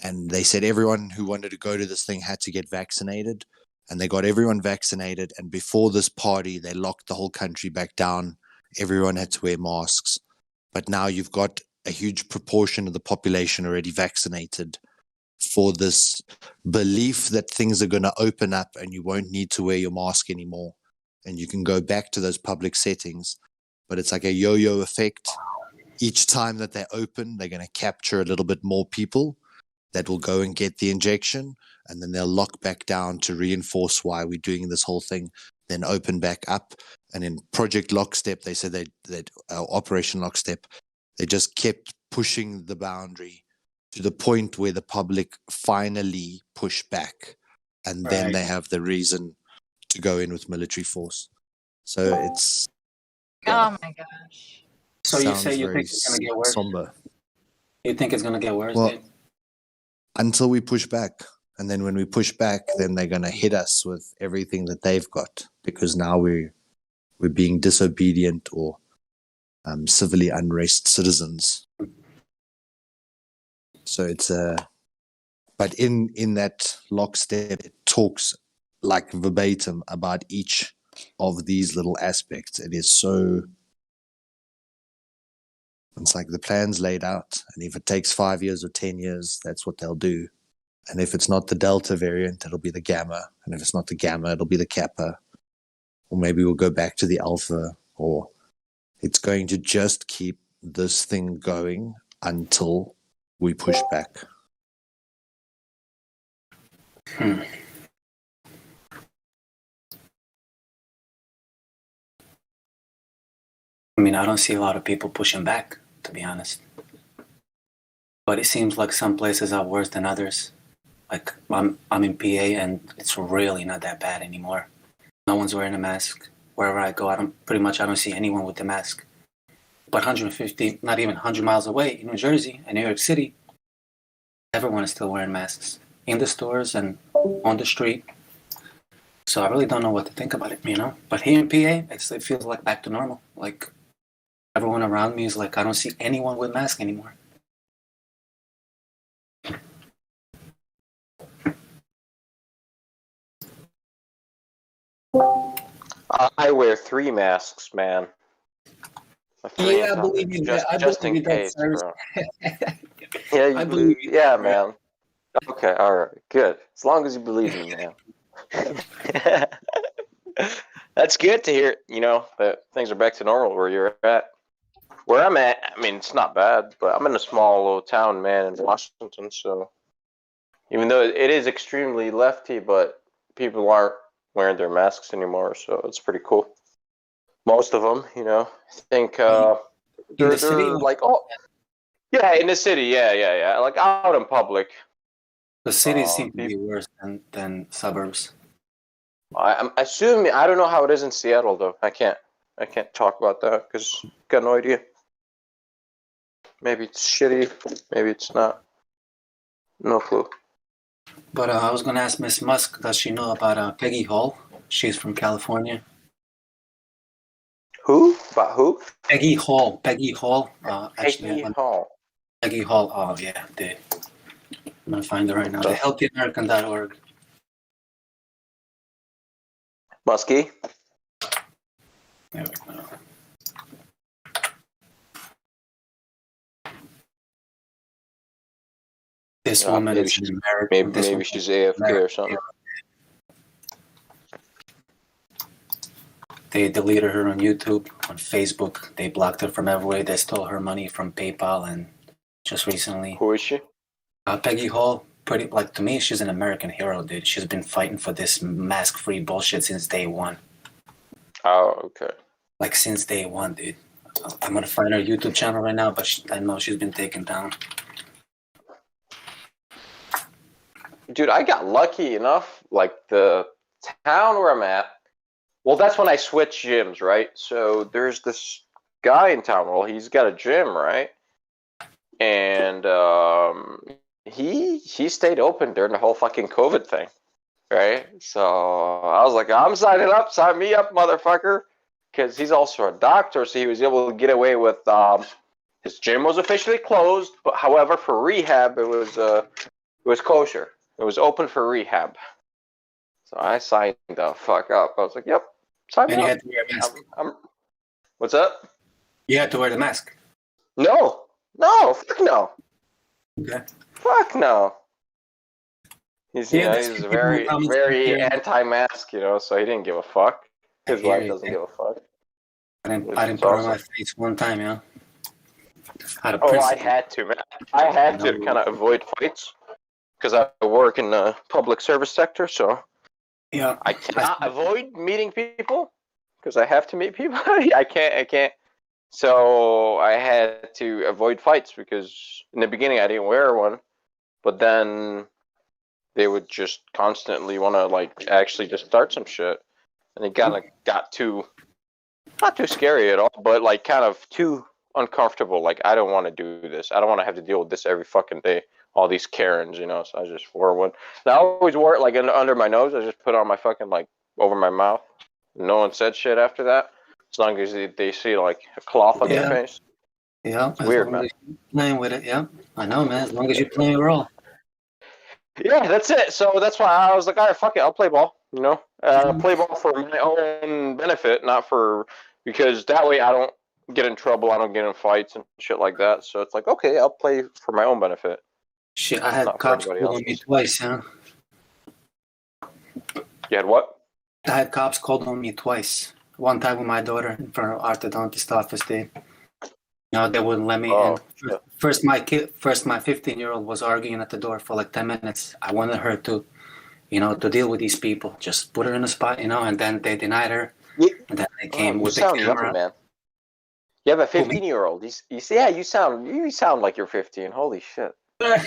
And they said everyone who wanted to go to this thing had to get vaccinated. And they got everyone vaccinated. And before this party, they locked the whole country back down. Everyone had to wear masks. But now you've got a huge proportion of the population already vaccinated for this belief that things are going to open up and you won't need to wear your mask anymore. And you can go back to those public settings. But it's like a yo-yo effect. Each time that they open, they're going to capture a little bit more people that will go and get the injection, and then they'll lock back down to reinforce why we're doing this whole thing, then open back up. And in Project Lockstep, they said that Operation Lockstep, they just kept pushing the boundary to the point where the public finally push back, and then Right. they have the reason to go in with military force. So it's Oh my gosh. So you say sounds you very think it's gonna get worse? somber. You think it's gonna get worse, Well, dude? until we push back. And then when we push back, then they're going to hit us with everything that they've got, because now we're being disobedient or civilly unrest citizens. So it's but in that lockstep, it talks like verbatim about each of these little aspects. It is so, it's like the plan's laid out, and if it takes 5 years or 10 years, that's what they'll do. And if it's not the Delta variant, it'll be the Gamma. And if it's not the Gamma, it'll be the Kappa. Or maybe we'll go back to the Alpha. Or it's going to just keep this thing going until we push back. I mean, I don't see a lot of people pushing back, to be honest. But it seems like some places are worse than others. Like I'm in PA, and it's really not that bad anymore. No one's wearing a mask. Wherever I go, I don't see anyone with the mask. But 150, not even 100 miles away in New Jersey and New York City, everyone is still wearing masks in the stores and on the street. So I really don't know what to think about it, you know? But here in PA, it feels like back to normal. Like everyone around me is like, I don't see anyone with mask anymore. I wear 3 masks, man. Yeah, I believe you. Just in case, that, bro. Yeah, you believe? Yeah, man. Okay, all right, good. As long as you believe me, man. That's good to hear. You know that things are back to normal where you're at. Where I'm at, I mean, it's not bad, but I'm in a small little town, man, in Washington. So even though it is extremely lefty, but people aren't wearing their masks anymore, so it's pretty cool. Most of them, you know. I think they're like, oh, yeah, in the city, yeah, like out in public. The cities seem to be worse than suburbs. I'm assuming. I don't know how it is in Seattle, though. I can't talk about that because got no idea. Maybe it's shitty. Maybe it's not. No clue. But I was going to ask Miss Musk, does she know about Peggy Hall? She's from California. Who? About who? Peggy Hall. Peggy Hall. Peggy Hall. Peggy Hall. Oh, yeah. I'm going to find her right now. The healthyamerican.org. Muskie? There we go. This woman maybe is she's, an American. Maybe she's AFK or something. They deleted her on YouTube, on Facebook. They blocked her from everywhere. They stole her money from PayPal, and just recently. Who is she? Peggy Hall. Pretty like to me, she's an American hero, dude. She's been fighting for this mask-free bullshit since day one. Oh, okay. Like since day one, dude. I'm gonna find her YouTube channel right now, but I know she's been taken down. Dude, I got lucky enough. Like the town where I'm at. Well, that's when I switched gyms, right? So there's this guy in town. Well, he's got a gym, right? And he stayed open during the whole fucking COVID thing, right? So I was like, I'm signing up. Sign me up, motherfucker. Because he's also a doctor, so he was able to get away with his gym was officially closed, but however, for rehab, it was kosher. It was open for rehab. So I signed the fuck up. I was like, yep, sign me And you up. had to wear a mask. What's up? You had to wear the mask. No, fuck no. Okay. Fuck no. He's there's he's people very who very anti-mask, so he didn't give a fuck. His hear wife you, doesn't yeah. give a fuck. I didn't Which put is it on awesome. my face one time, yeah. Out of Oh, I principle. had to, man. I had to kind of avoid fights because I work in the public service sector, so Yeah. I cannot avoid meeting people because I have to meet people. I can't. So I had to avoid fights because in the beginning I didn't wear one, but then they would just constantly want to like actually just start some shit, and it kind of got too, not too scary at all, but like kind of too uncomfortable. Like I don't want to do this. I don't want to have to deal with this every fucking day. All these Karens, So I just wore one. And I always wore it like under my nose. I just put it on my fucking like over my mouth. No one said shit after that. As long as they see like a cloth on your face. Yeah, It's weird, man. As you're playing with it, yeah. I know, man. As long as you're playing a role. Yeah, that's it. So that's why I was like, all right, fuck it, I'll play ball. Play ball for my own benefit, not for because that way I don't get in trouble, I don't get in fights and shit like that. So it's like, okay, I'll play for my own benefit. Shit, I had Not for cops anybody called on me else's. twice, huh? You had what? I had cops called on me twice. One time with my daughter in front of orthodontist office, they wouldn't let me in. First, my 15-year-old was arguing at the door for like 10 minutes. I wanted her to, to deal with these people, just put her in a spot, and then they denied her. And then they came with the camera. Young, man. You have a 15-year-old. You see, yeah, you sound like you're 15. Holy shit. You're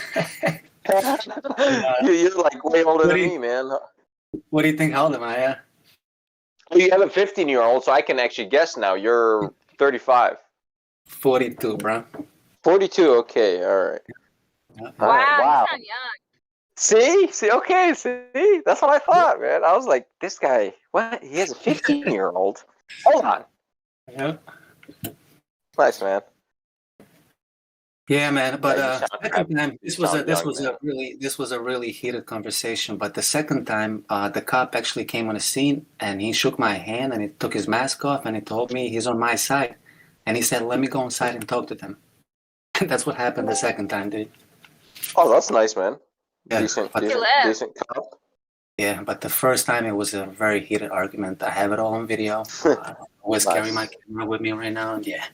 like way older than me, man. What do you think? How old am I? Yeah. Well, you have a 15-year-old, so I can actually guess now. You're 35. 42, bro. 42. Okay, all right. Yeah. All right, wow. You sound young. See, okay, see, that's what I thought, man. I was like, this guy, what? He has a 15-year-old. Hold on. Yeah. Nice, man. Yeah, man. But second time, this was a really heated conversation. But the second time, the cop actually came on the scene and he shook my hand and he took his mask off and he told me he's on my side, and he said, "Let me go inside and talk to them." That's what happened the second time, dude. Oh, that's nice, man. Yeah, Decent cop. Yeah, but the first time it was a very heated argument. I have it all on video. I always carry my camera with me right now, and yeah.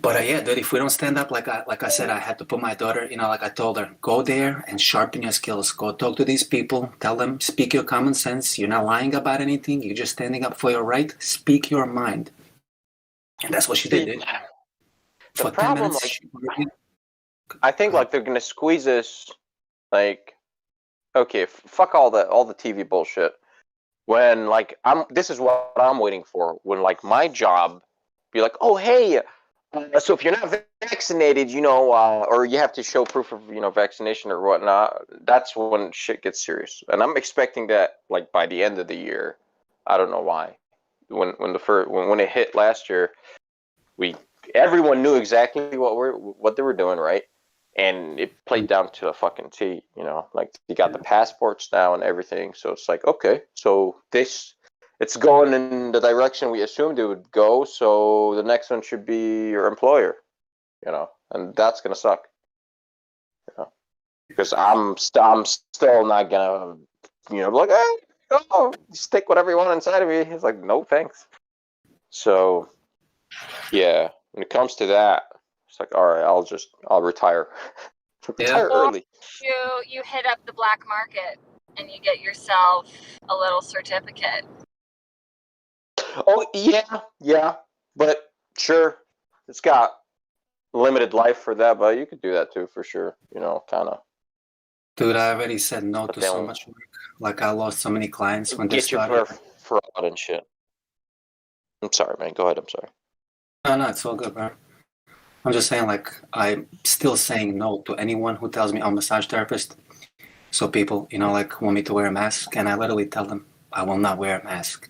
But yeah, dude, if we don't stand up, like I said, I had to put my daughter, like I told her, go there and sharpen your skills. Go talk to these people. Tell them, speak your common sense. You're not lying about anything. You're just standing up for your right. Speak your mind. And that's what she did, dude. The problem, I think like they're gonna squeeze us, like, okay, fuck all the TV bullshit. When like this is what I'm waiting for. When like my job be like, oh hey. So if you're not vaccinated, or you have to show proof of, vaccination or whatnot, that's when shit gets serious. And I'm expecting that like by the end of the year. I don't know why. When it hit last year, everyone knew exactly what they were doing, right? And it played down to a fucking T, like you got the passports now and everything. So it's like, okay, so it's going in the direction we assumed it would go, so the next one should be your employer, and that's gonna suck, because I'm still not gonna, like, hey, oh, stick whatever you want inside of me. He's like, no, thanks. So, yeah, when it comes to that, it's like, all right, I'll retire. Retire early. You hit up the black market and you get yourself a little certificate. Oh, yeah. But sure, it's got limited life for that, but you could do that too, for sure. You know, kind of. Dude, I already said no to so much work. Like, I lost so many clients when they Get you started. for fraud and shit. I'm sorry, man. Go ahead. I'm sorry. No, it's all good, bro. I'm just saying, like, I'm still saying no to anyone who tells me I'm a massage therapist. So people, you know, like, want me to wear a mask, and I literally tell them I will not wear a mask.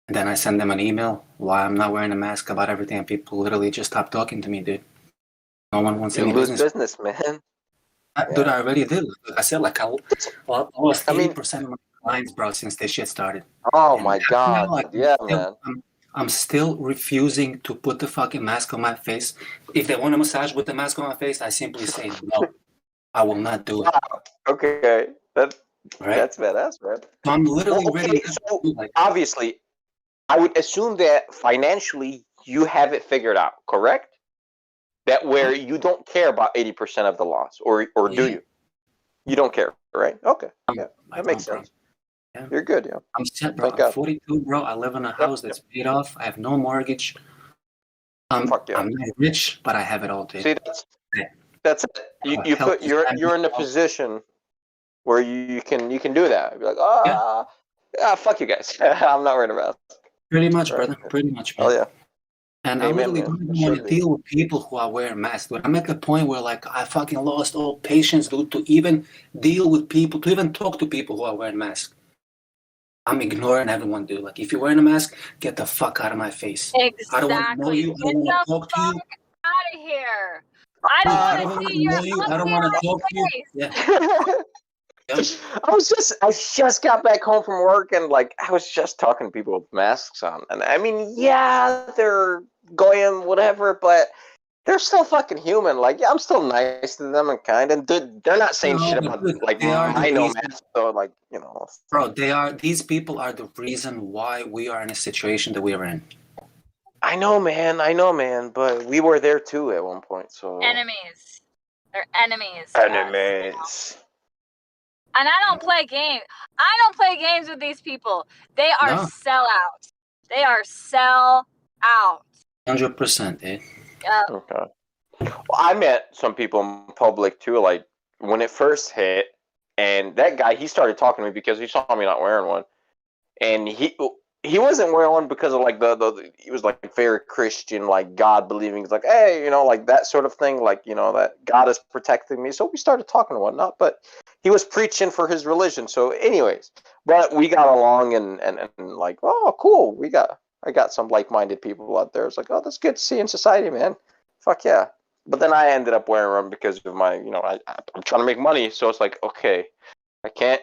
And then I send them an email why I'm not wearing a mask about everything, and people literally just stop talking to me, dude. No one wants You any lose business. man. Dude, I already did. Like I said, like, I lost 80% of my clients, bro, since this shit started. Oh And my now, god. like, Yeah, man. I'm still refusing to put the fucking mask on my face. If they want a massage with the mask on my face, I simply say no. I will not do it. Wow. Okay. That's badass, man. So I'm literally ready. So obviously, I would assume that financially you have it figured out, correct? That where you don't care about 80% of the loss, or do you? You don't care, right? Okay. Yeah, that makes sense. Yeah. You're good, yeah. I'm set, bro. I'm 42, bro. I live in a house that's paid off. I have no mortgage. I'm not rich, but I have it all, dude. See, that's it. You're in a position where you can do that. Be like, fuck you guys. I'm not worried about it. Pretty much, brother. Pretty much, man. Oh yeah. And I literally don't even want to deal with people who are wearing masks. Dude, I'm at the point where, like, I fucking lost all patience, dude, to even deal with people, to even talk to people who are wearing masks. I'm ignoring everyone, dude. Like, if you're wearing a mask, get the fuck out of my face. Exactly. I don't want to know you. I don't want to talk to you. Out of here. I don't want to see your I don't want to talk to you. Yeah. I just got back home from work, and like I was just talking to people with masks on, and I mean, yeah, they're going whatever, but they're still fucking human. Like, yeah, I'm still nice to them and kind, and they're not saying shit about like my no mask. So like, you know, bro, these people are the reason why we are in a situation that we are in. I know, man, but we were there too at one point. So enemies. They're enemies. Enemies. And I don't play games. I don't play games with these people. They are sellouts. They are sell out. 100%, dude. Yeah. Okay. Well, I met some people in public too, like when it first hit, and that guy, he started talking to me because he saw me not wearing one, and he wasn't wearing one because of like the he was like very Christian, like God believing. He's like, hey, you know, like that sort of thing, like, you know, that God is protecting me. So we started talking and whatnot, but he was preaching for his religion. So anyways, but we got along and like, oh, cool. I got some like-minded people out there. It's like, oh, that's good to see in society, man. Fuck yeah. But then I ended up wearing one because of my, you know, I'm trying to make money. So it's like, okay, I can't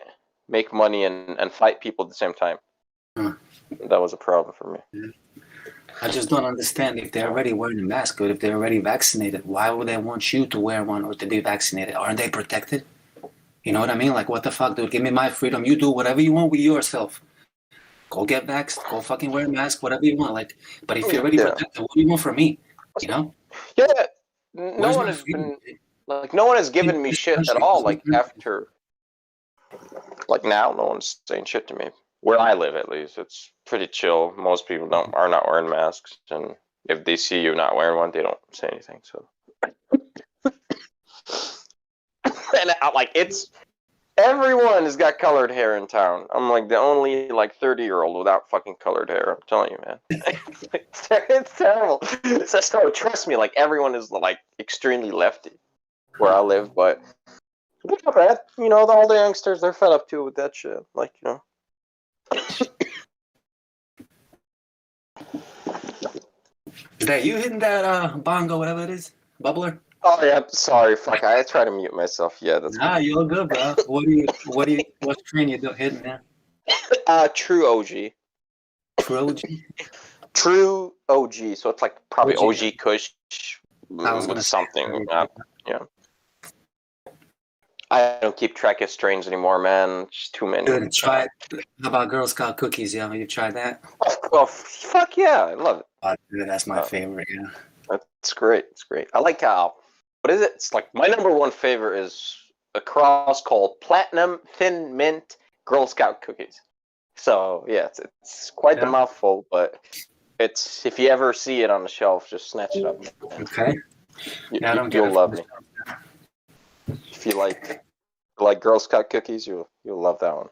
make money and fight people at the same time. That was a problem for me. I just don't understand, if they're already wearing a mask, or if they're already vaccinated, why would they want you to wear one or to be vaccinated? Aren't they protected? You know what I mean? Like, what the fuck, dude? Give me my freedom. You do whatever you want with yourself. Go get vaxxed. Go fucking wear a mask. Whatever you want. Like, but if you're already protected, what do you want from me? You know? Yeah. No one has given me shit at all. Like after, like now, no one's saying shit to me. Where I live, at least, it's pretty chill. Most people are not wearing masks, and if they see you not wearing one, they don't say anything. So, and like it's everyone has got colored hair in town. I'm like the only like 30-year-old without fucking colored hair. I'm telling you, man, it's terrible. So trust me, like everyone is like extremely lefty where I live, but it's not bad. You know, all the youngsters, they're fed up too with that shit. Like, you know. Is that you hitting that bongo, whatever it is? Bubbler? Oh yeah, sorry, fuck. I try to mute myself. Yeah, that's you're good, bro. What train you hitting there? True OG. True OG? True OG. So it's like probably OG Kush I was with something. Yeah. I don't keep track of strains anymore, man. Just too many. Dude, try it. How about Girl Scout cookies? Yeah, you tried that? Oh, fuck yeah, I love it. Oh, dude, that's my favorite. Yeah. That's great. It's great. I like how. What is it? It's like my number one favorite is a cross called Platinum Thin Mint Girl Scout cookies. So yeah, it's quite the mouthful, but it's if you ever see it on the shelf, just snatch it up. Okay. You'll love me. If you like Girl Scout cookies, you'll love that one.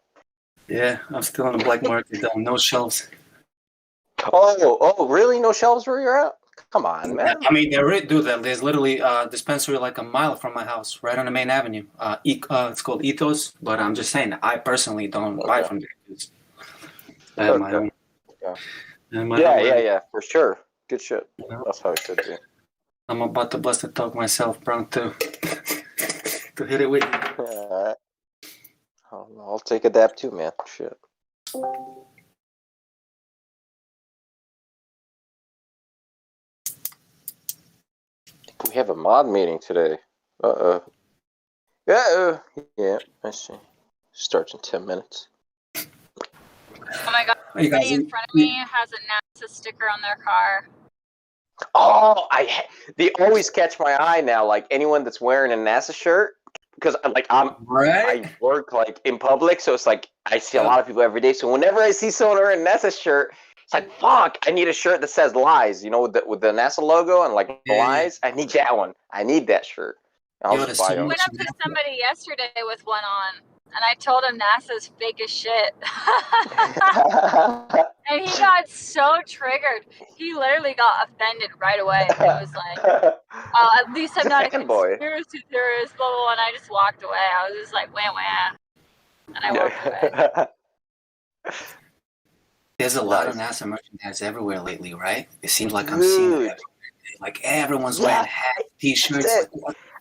Yeah, I'm still on the black market though. No shelves. Oh, really? No shelves where you're at? Come on, man. I mean, there's literally a dispensary like a mile from my house, right on the main avenue. It's called Ethos, but I'm just saying, I personally don't buy from there. I have my own. Yeah, for sure. Good shit. That's how it should be. I'm about to bust a talk myself, bro, to hit it with you. I'll take a dab too, man. Shit. We have a mod meeting today. Yeah, I see. Starts in 10 minutes. Oh my god, everybody in front of me has a NASA sticker on their car. Oh, they always catch my eye now. Like anyone that's wearing a NASA shirt, because I work like in public, so it's like I see a lot of people every day. So whenever I see someone wearing a NASA shirt, it's like fuck. I need a shirt that says lies. You know, with the NASA logo and like lies. I need that one. I need that shirt. I went up to somebody yesterday with one on, and I told him NASA's fake as shit. And he got so triggered. He literally got offended right away. He was like, at least I'm not a conspiracy theorist, blah, blah, blah. And I just walked away. I was just like, wah, wah. And I walked away. There's a lot of NASA merchandise everywhere lately, right? It seems like I'm seeing it everywhere. Like everyone's wearing hats, t-shirts.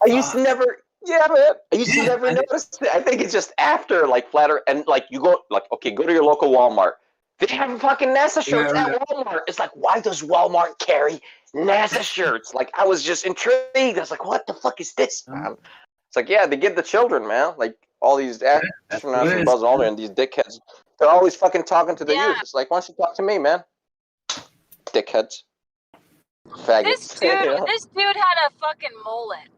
I used to never, I used to never notice it. I think it's just after like flatter and like you go go to your local Walmart. They have fucking NASA shirts at Walmart. It's like, why does Walmart carry NASA shirts? Like I was just intrigued. I was like, what the fuck is this, man? It's like, yeah, they give the children, man. Like all these astronauts and Buzz Aldrin and these dickheads. They're always fucking talking to the youth. It's like, why don't you talk to me, man? Dickheads. Faggots. This dude had a fucking mullet.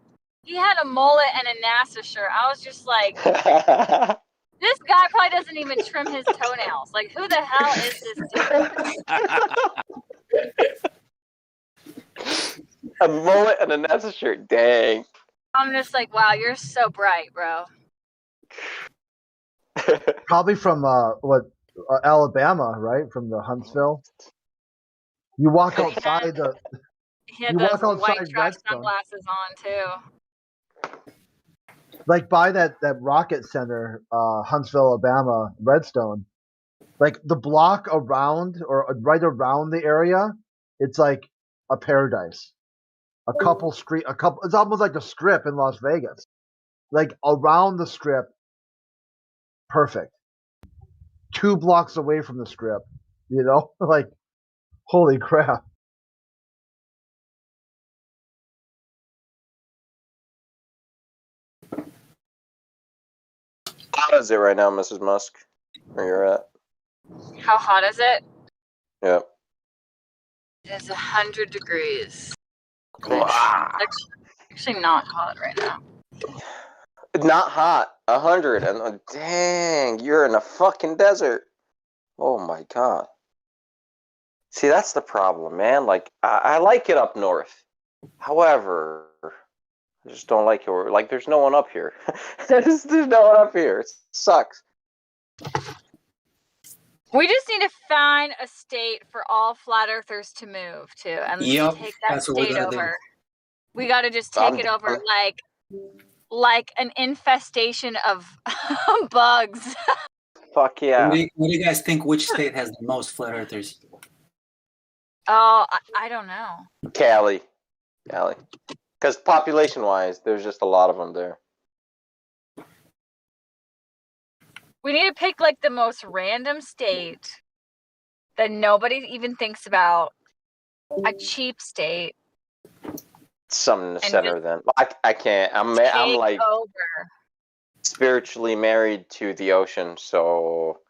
He had a mullet and a NASA shirt. I was just like, this guy probably doesn't even trim his toenails. Like, who the hell is this dude? A mullet and a NASA shirt. Dang. I'm just like, wow, you're so bright, bro. Probably from Alabama, right? From the Huntsville. You walk outside the. He had those white trash sunglasses on too. Like by that rocket center, Huntsville, Alabama, Redstone. Like the block around or right around the area, it's like a paradise. It's almost like a strip in Las Vegas. Like around the strip, perfect. 2 blocks away from the strip, you know? Like, holy crap. How hot is it right now, Mrs. Musk? Where you're at? How hot is it? Yeah. It's 100 degrees. Wow. Actually not hot right now. Not hot. 100. And dang, you're in a fucking desert. Oh my god. See, that's the problem, man. Like, I like it up north. However, I just don't like it. Like, there's no one up here. There's no one up here. It sucks. We just need to find a state for all flat earthers to move to and take that state over. We got to just take it over like an infestation of bugs. Fuck yeah. What do you guys think? Which state has the most flat earthers? Oh, I don't know. Cali. Because population-wise, there's just a lot of them there. We need to pick like the most random state that nobody even thinks about. A cheap state. Something in the center then. I can't. I'm like over. spiritually married to the ocean, so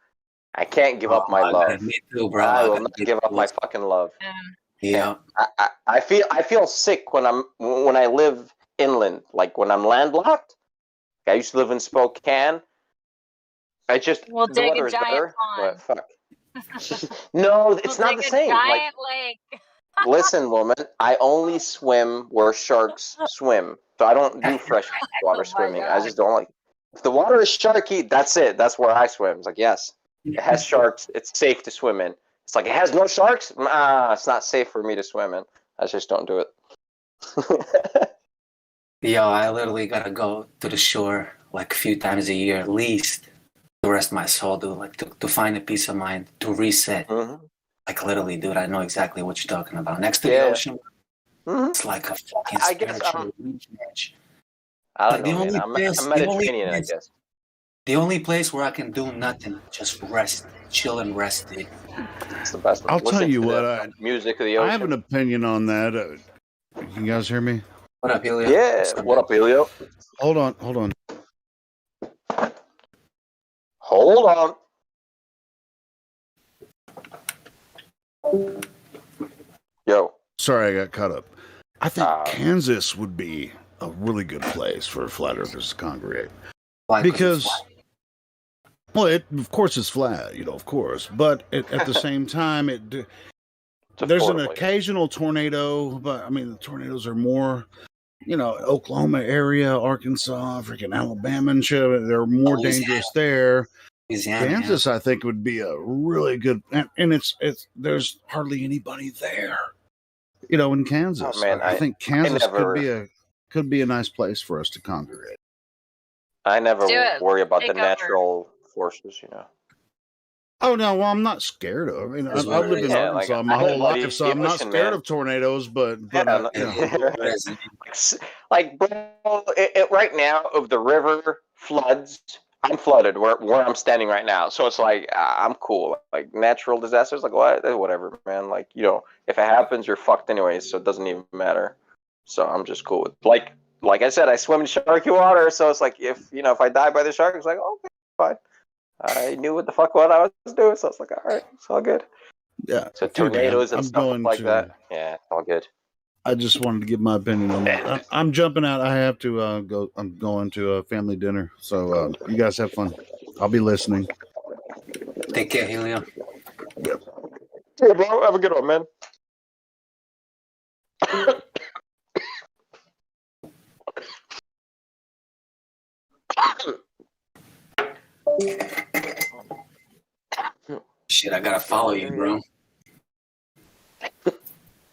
I can't give up my Oh, love. me too, bro. I I will gotta not get give up my those. fucking love. Yeah. I feel sick when I live inland, like when I'm landlocked. I used to live in Spokane. I just We'll the dig weather a is giant better, pond. but fuck. No, We'll it's not dig the a same. Like, giant lake. listen, woman, I only swim where sharks swim, so I don't do freshwater Oh my swimming. I god. just don't like. If the water is sharky, that's it. That's where I swim. It's like, yes, it has sharks. It's safe to swim in. It's like, it has no sharks. It's not safe for me to swim in. I just don't do it. Yo, I literally gotta go to the shore like a few times a year at least to rest my soul, dude. Like to find a peace of mind, to reset. Mm-hmm. Like literally, dude, I know exactly what you're talking about. Next to the Yeah. ocean, Mm-hmm. it's like a fucking I guess spiritual recharge. I Like don't know, man. I'm Mediterranean, I guess. the only place where I can do nothing, just rest, chill and rest, dude. It's the best. I'll tell Listen you to what. the music of the I have an ocean. opinion on that. Can you guys hear me? What up, Helio? Yeah. What up, Helio? Hold on. Hold on. Hold on. Yo. Sorry, I got caught up. I think Kansas would be a really good place for flat earthers to congregate. Why? Because, well, of course it's flat, of course. But at the same time, there's an occasional tornado, but I mean, the tornadoes are more, Oklahoma area, Arkansas, freaking Alabama and shit. They're more dangerous there. Kansas, I think, would be a really good, and it's there's hardly anybody there, in Kansas. Oh, man, I think Kansas never, could be a nice place for us to congregate. I never worry about the Take over. natural forces, Oh no, well, I'm not scared of. I mean, I've lived in Arkansas my whole life, so I'm not scared of tornadoes. But like, bro, right now of the river floods, I'm flooded where I'm standing right now. So it's like I'm cool. Like natural disasters, like whatever, man. Like if it happens, you're fucked anyways. So it doesn't even matter. So I'm just cool with like I said, I swim in sharky water. So it's like if I die by the shark, it's like okay, fine. I knew what the fuck what I was doing, so I was like, all right, it's all good. Yeah. So tornadoes and stuff like that. Yeah, it's all good. I just wanted to give my opinion on that. I'm jumping out. I have to go. I'm going to a family dinner. So you guys have fun. I'll be listening. Take care, Helio. Yep. Yeah, bro. Have a good one, man. Shit, I gotta follow you, bro.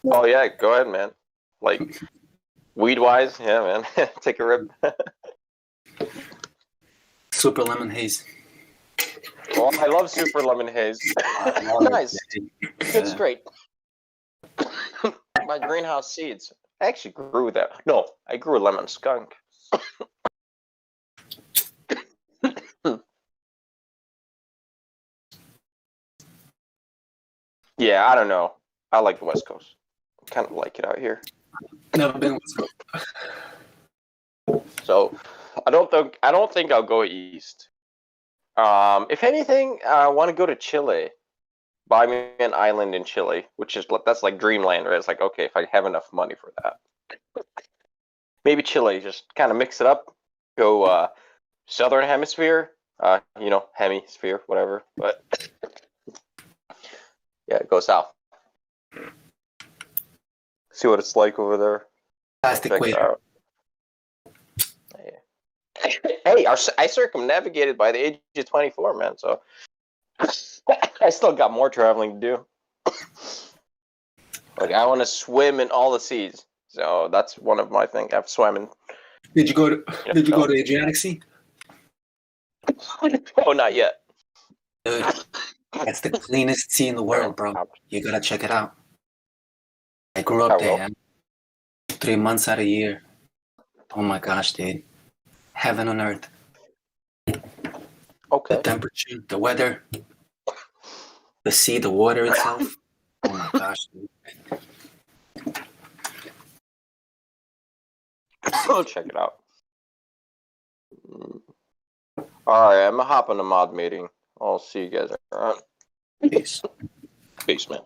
Oh yeah, go ahead, man. Like weed wise, yeah, man. Take a rip. Super lemon haze. Oh, I love super lemon haze. Nice. Good straight. My greenhouse seeds. I actually grew that. No, I grew a lemon skunk. Yeah, I don't know. I like the West Coast. Kind of like it out here. Never been West Coast. So I don't think I'll go east. If anything, I want to go to Chile. Buy me an island in Chile, that's like dreamland, right? It's like, okay, if I have enough money for that. Maybe Chile, just kind of mix it up. Go southern hemisphere, hemisphere, whatever. But yeah, go south. See what it's like over there. Plastic weight. Hey, I circumnavigated by the age of 24, man. So I still got more traveling to do. Like I want to swim in all the seas, so that's one of my things. I've swam in. Did you go to the Adriatic Sea? Oh, not yet. Dude, that's the cleanest sea in the world, bro. You gotta check it out. I grew up there. 3 months out of the year. Oh my gosh, dude. Heaven on earth. Okay. The temperature, the weather, the sea, the water itself. Oh my gosh, dude. I'll check it out. All right, I'm gonna hop on the mod meeting. I'll see you guys around. Peace. Peace, man.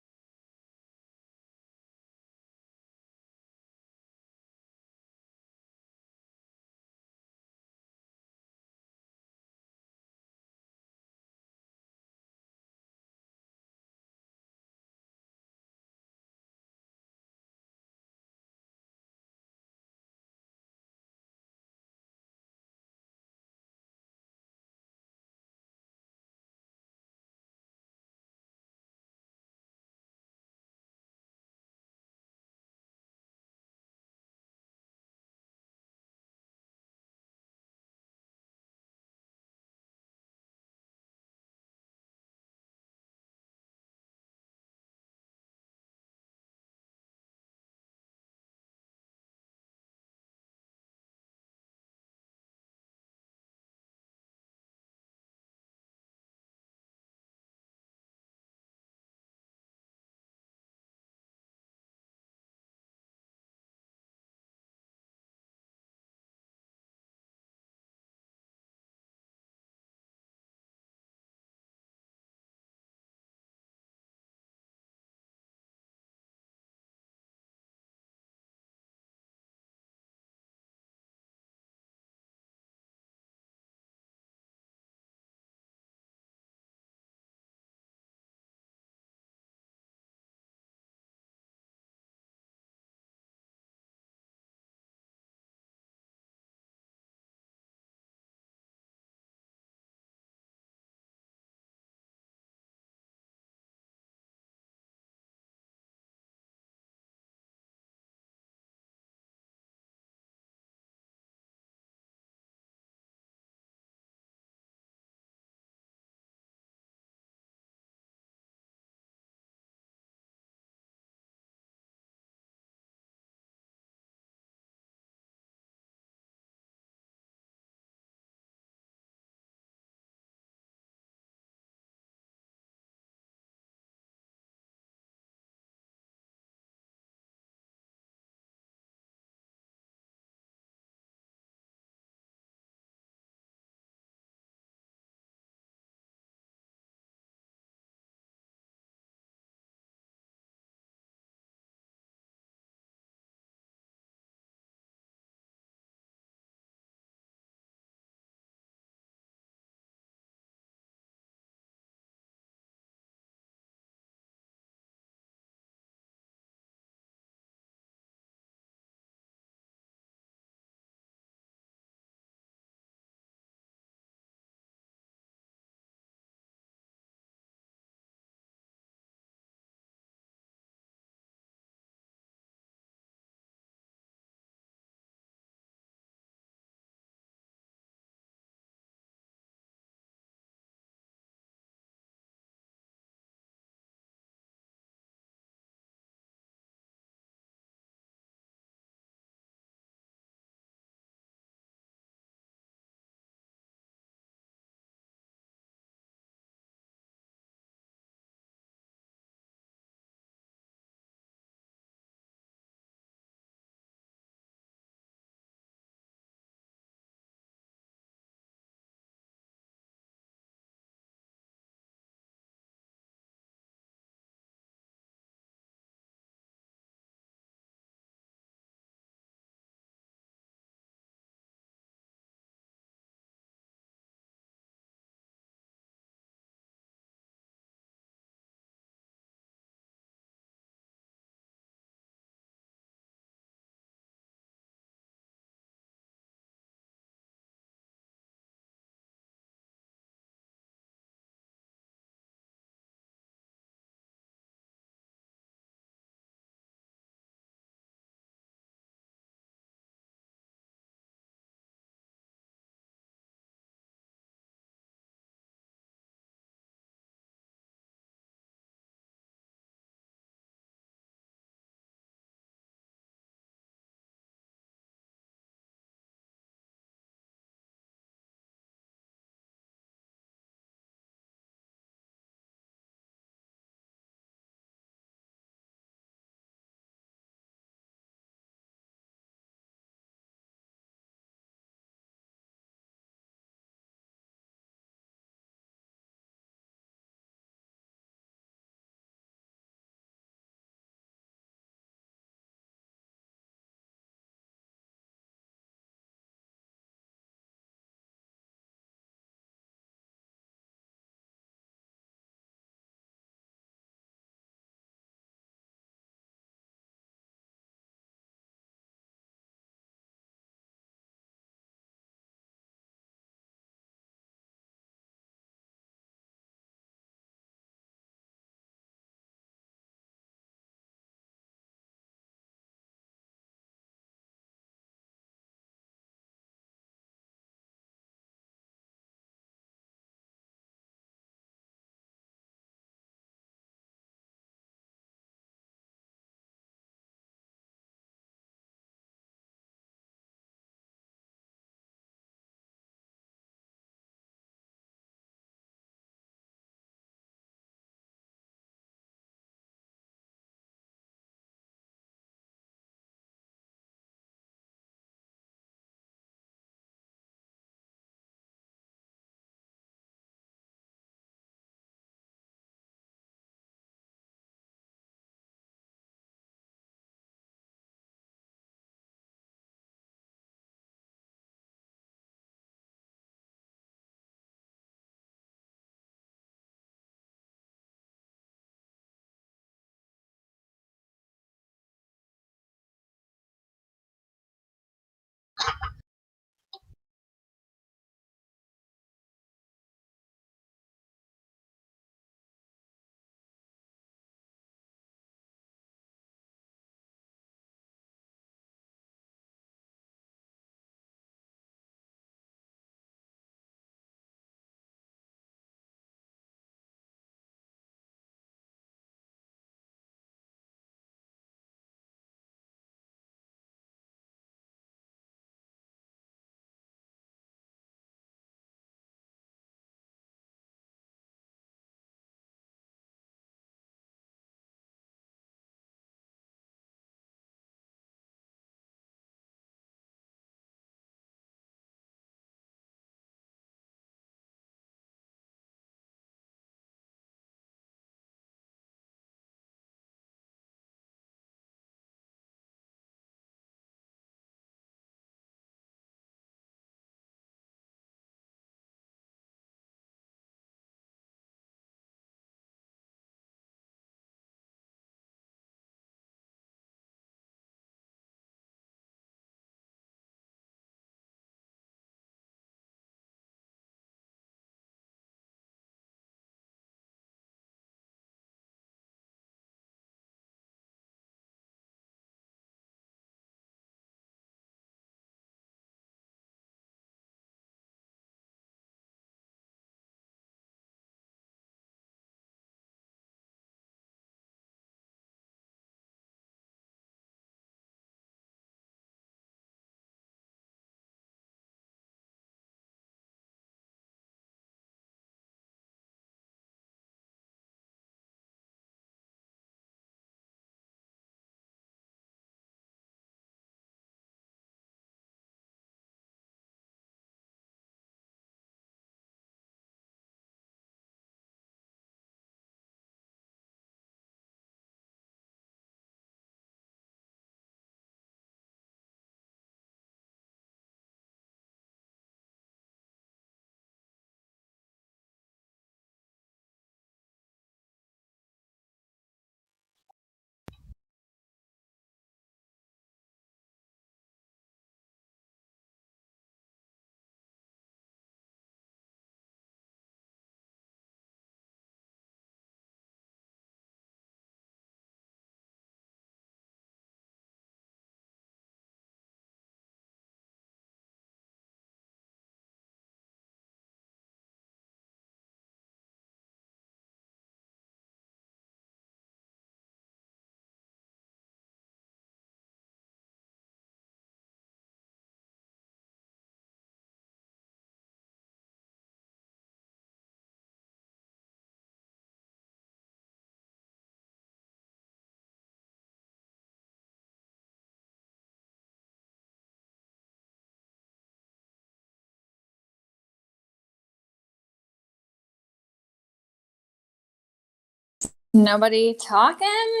Nobody talking?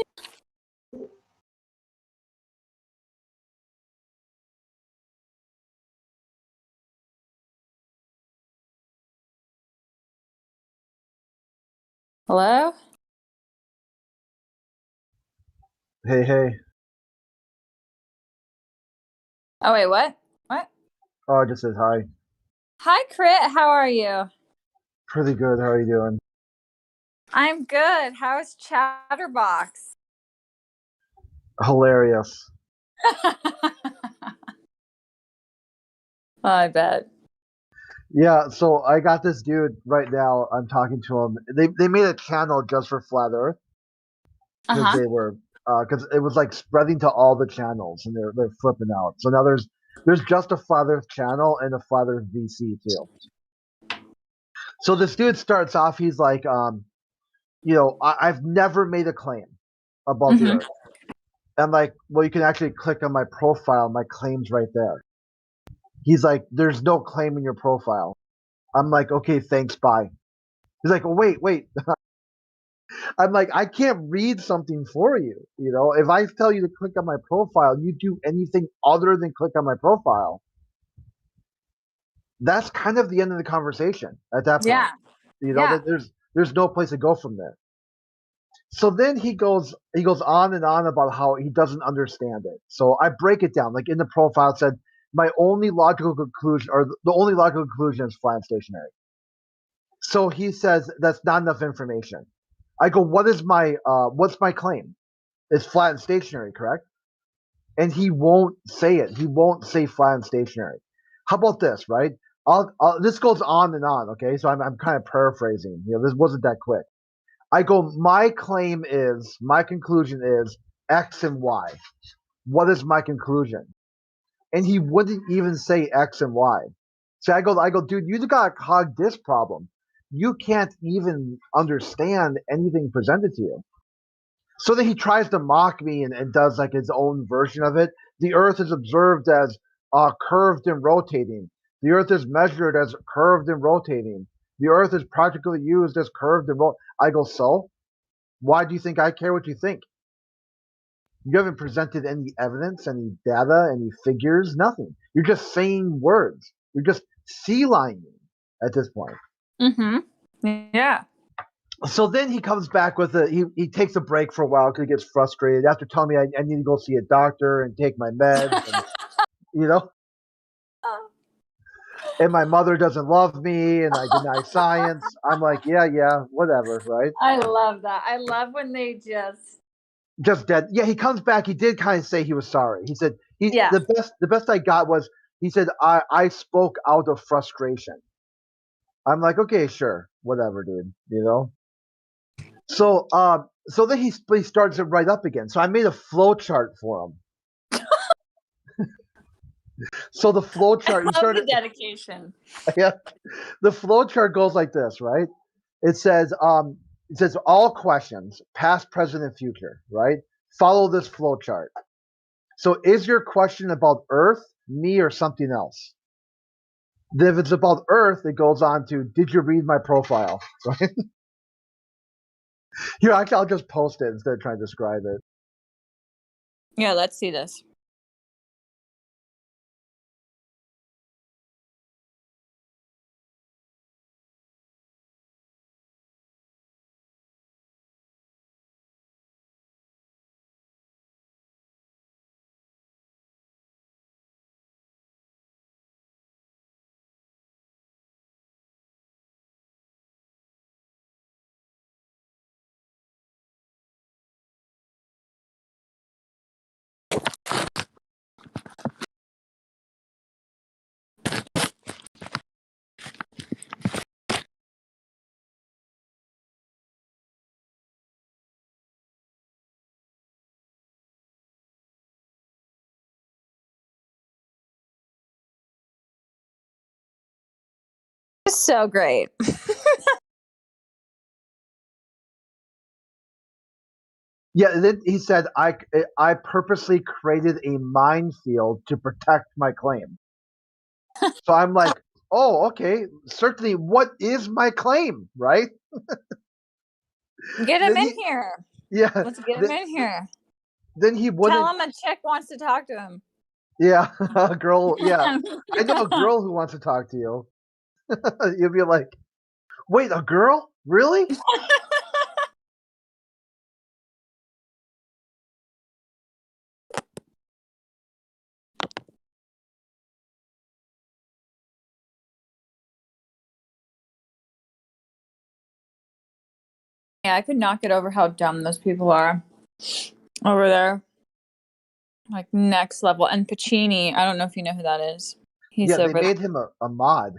Hello? Hey. Oh, wait, what? What? Oh, it just says hi. Hi, Crit. How are you? Pretty good. How are you doing? I'm good. How's Chatterbox? Hilarious. I bet. Yeah, so I got this dude right now. I'm talking to him. They made a channel just for Flat Earth because Uh-huh. they were because it was like spreading to all the channels and they're flipping out. So now there's just a Flat Earth channel and a Flat Earth VC too. So this dude starts off. He's like, I've never made a claim about the Earth. I'm like, well, you can actually click on my profile. My claim's right there. He's like, there's no claim in your profile. I'm like, okay, thanks, bye. He's like, oh, wait. I'm like, I can't read something for you. You know, if I tell you to click on my profile, you do anything other than click on my profile, that's kind of the end of the conversation at that point. Yeah. You know, there's no place to go from there. So then he goes on and on about how he doesn't understand it. So I break it down. Like in the profile it said, my only logical conclusion, or the only logical conclusion, is flat and stationary. So he says that's not enough information. I go, what's my claim? It's flat and stationary, correct? And he won't say it. He won't say flat and stationary. How about this, right? This goes on and on. Okay, so I'm kind of paraphrasing. You know, this wasn't that quick. I go, my conclusion is X and Y. What is my conclusion? And he wouldn't even say X and Y. So I go, dude, you got a cog disc problem. You can't even understand anything presented to you. So then he tries to mock me and does like his own version of it. The Earth is observed as curved and rotating. The Earth is measured as curved and rotating. The Earth is practically used as curved and rotating. I go, so? Why do you think I care what you think? You haven't presented any evidence, any data, any figures, nothing. You're just saying words. You're just sea lining at this point. Mm-hmm. Yeah. So then he comes back with he takes a break for a while because he gets frustrated after telling me I need to go see a doctor and take my meds, and, you know. And my mother doesn't love me, and I deny science. I'm like, yeah, whatever, right? I love that. I love when they just dead. Yeah, he comes back. He did kind of say he was sorry. He said the best I got was he said I spoke out of frustration. I'm like, okay, sure, whatever, dude. You know. So then he starts it right up again. So I made a flow chart for him. So the flow chart. I love the dedication. Yeah, the flow chart goes like this, right? It says all questions, past, present, and future, right? Follow this flow chart. So is your question about Earth, me, or something else? If it's about Earth, it goes on to, did you read my profile? Right? Here, actually, I'll just post it instead of trying to describe it. Yeah, let's see this. So great. Yeah, then he said, I purposely created a minefield to protect my claim. So I'm like, oh, okay, certainly. What is my claim, right? Get him Then in he- here. Yeah. Let's get him in here. Then he wouldn't. Tell him a chick wants to talk to him. Yeah, a girl. Yeah, I know a girl who wants to talk to you. You'll be like, wait, a girl? Really? Yeah, I could not get over how dumb those people are over there. Like next level. And Pacini, I don't know if you know who that is. He's Yeah, they over made him a mod.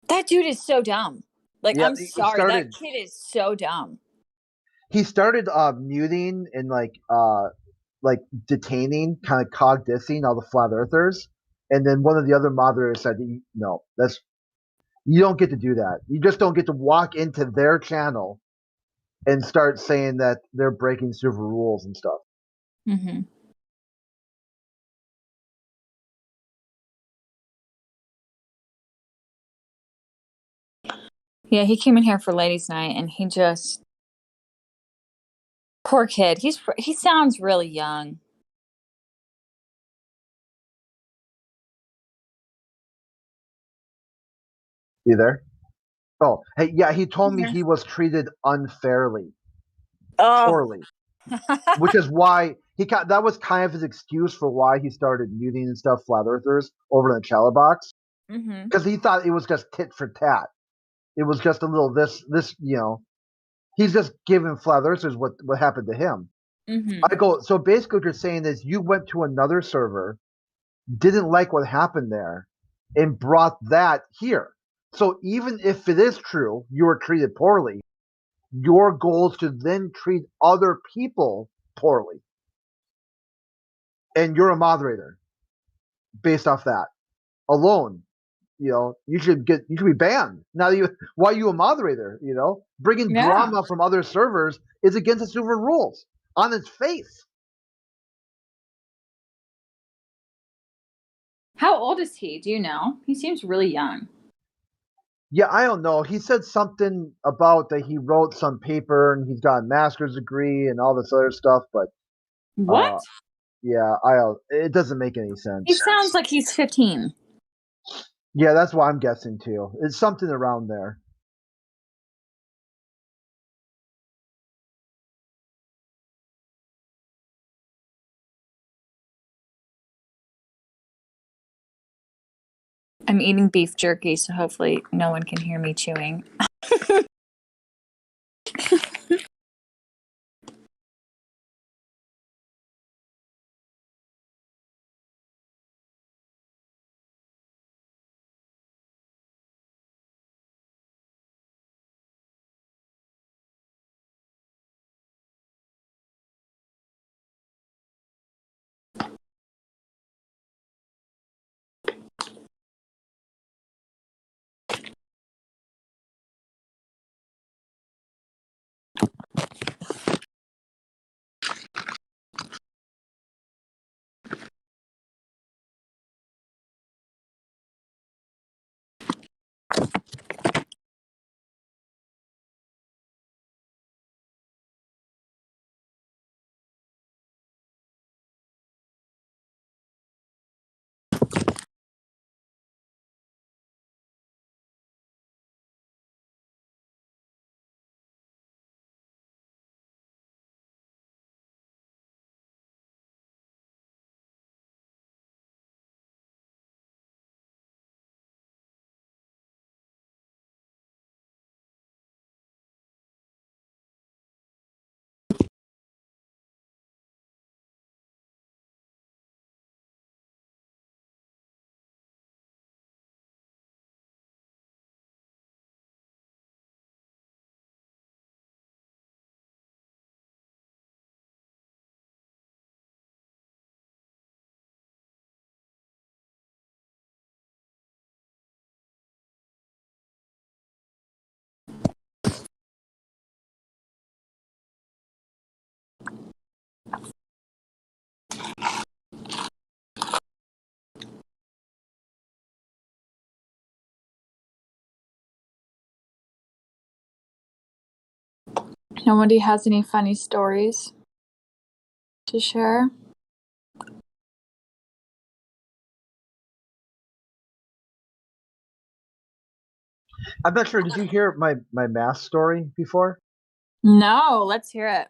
That dude is so dumb. Like, Yeah, I'm he sorry, started. that kid is so dumb. He started muting and like detaining, kind of cog dissing all the flat earthers, and then one of the other moderators said, "No, that's you don't get to do that. You just don't get to walk into their channel and start saying that they're breaking super rules and stuff." Mm-hmm. Yeah, he came in here for ladies' night, and he just poor kid. He sounds really young. You there? Oh, hey, yeah. He told me he was treated unfairly, poorly, which is why that was kind of his excuse for why he started muting and stuff flat earthers over in the chala box, Mm-hmm. because he thought it was just tit for tat. It was just a little this he's just giving flat earthers what happened to him. Mm-hmm. I go, so basically what you're saying is you went to another server, didn't like what happened there, and brought that here. So even if it is true you were treated poorly, your goal is to then treat other people poorly. And you're a moderator based off that alone. You should be banned. Now why are you a moderator? Bringing drama from other servers is against the server rules on its face. How old is he? Do you know? He seems really young. Yeah, I don't know. He said something about that he wrote some paper and he's got a master's degree and all this other stuff, but what? Yeah, it doesn't make any sense. He sounds like he's 15. Yeah, that's what I'm guessing too. It's something around there. I'm eating beef jerky, so hopefully no one can hear me chewing. Nobody has any funny stories to share? I'm not sure. Did you hear my mask story before? No, let's hear it.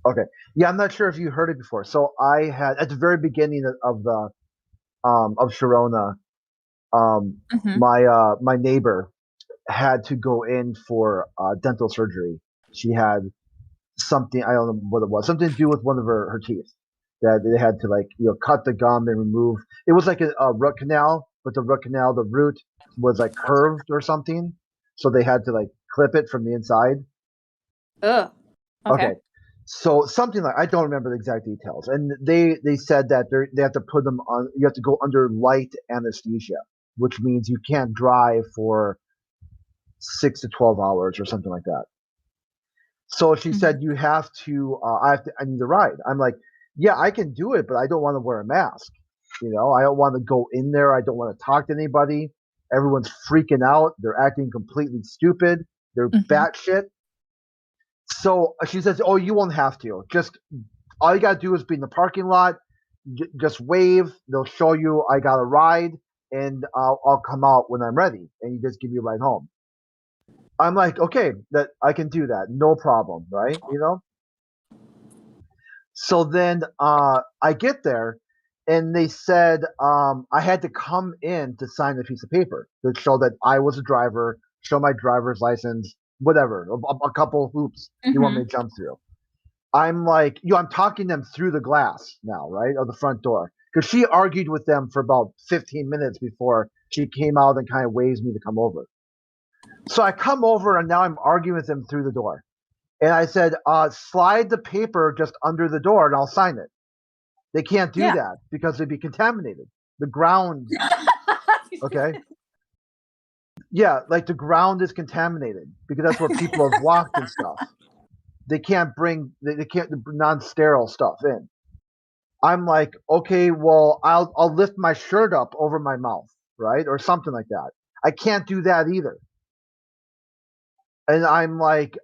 Okay. Yeah, I'm not sure if you heard it before. So I had at the very beginning of the of Sharona, Mhm. my neighbor had to go in for dental surgery. She had something, I don't know what it was, something to do with one of her teeth that they had to cut the gum and remove. It was like a root canal, but the root was like curved or something, so they had to clip it from the inside. Ugh. Okay. So something like, I don't remember the exact details, and they said that they have to put them on. You have to go under light anesthesia, which means you can't drive for 6 to 12 hours or something like that. So she said, "You have to. I need a ride." I'm like, "Yeah, I can do it, but I don't want to wear a mask. I don't want to go in there. I don't want to talk to anybody. Everyone's freaking out. They're acting completely stupid. They're batshit." So she says, "Oh, you won't have to. Just all you gotta do is be in the parking lot. Just wave. They'll show you I got a ride, and I'll come out when I'm ready, and you just give me a ride home." I'm like, "Okay, that I can do that, no problem, right?" So then I get there, and they said I had to come in to sign a piece of paper to show that I was a driver, show my driver's license, whatever, a couple hoops you want me to jump through. I'm like, I'm talking them through the glass now, right, of the front door, because she argued with them for about 15 minutes before she came out and kind of waves me to come over. So I come over, and now I'm arguing with them through the door. And I said, slide the paper just under the door and I'll sign it. They can't do that because it'd be contaminated. The ground, okay? Yeah, like the ground is contaminated because that's where people have walked and stuff. They can't bring, they can't non-sterile stuff in. I'm like, okay, well, I'll lift my shirt up over my mouth, right? Or something like that. I can't do that either. And I'm like,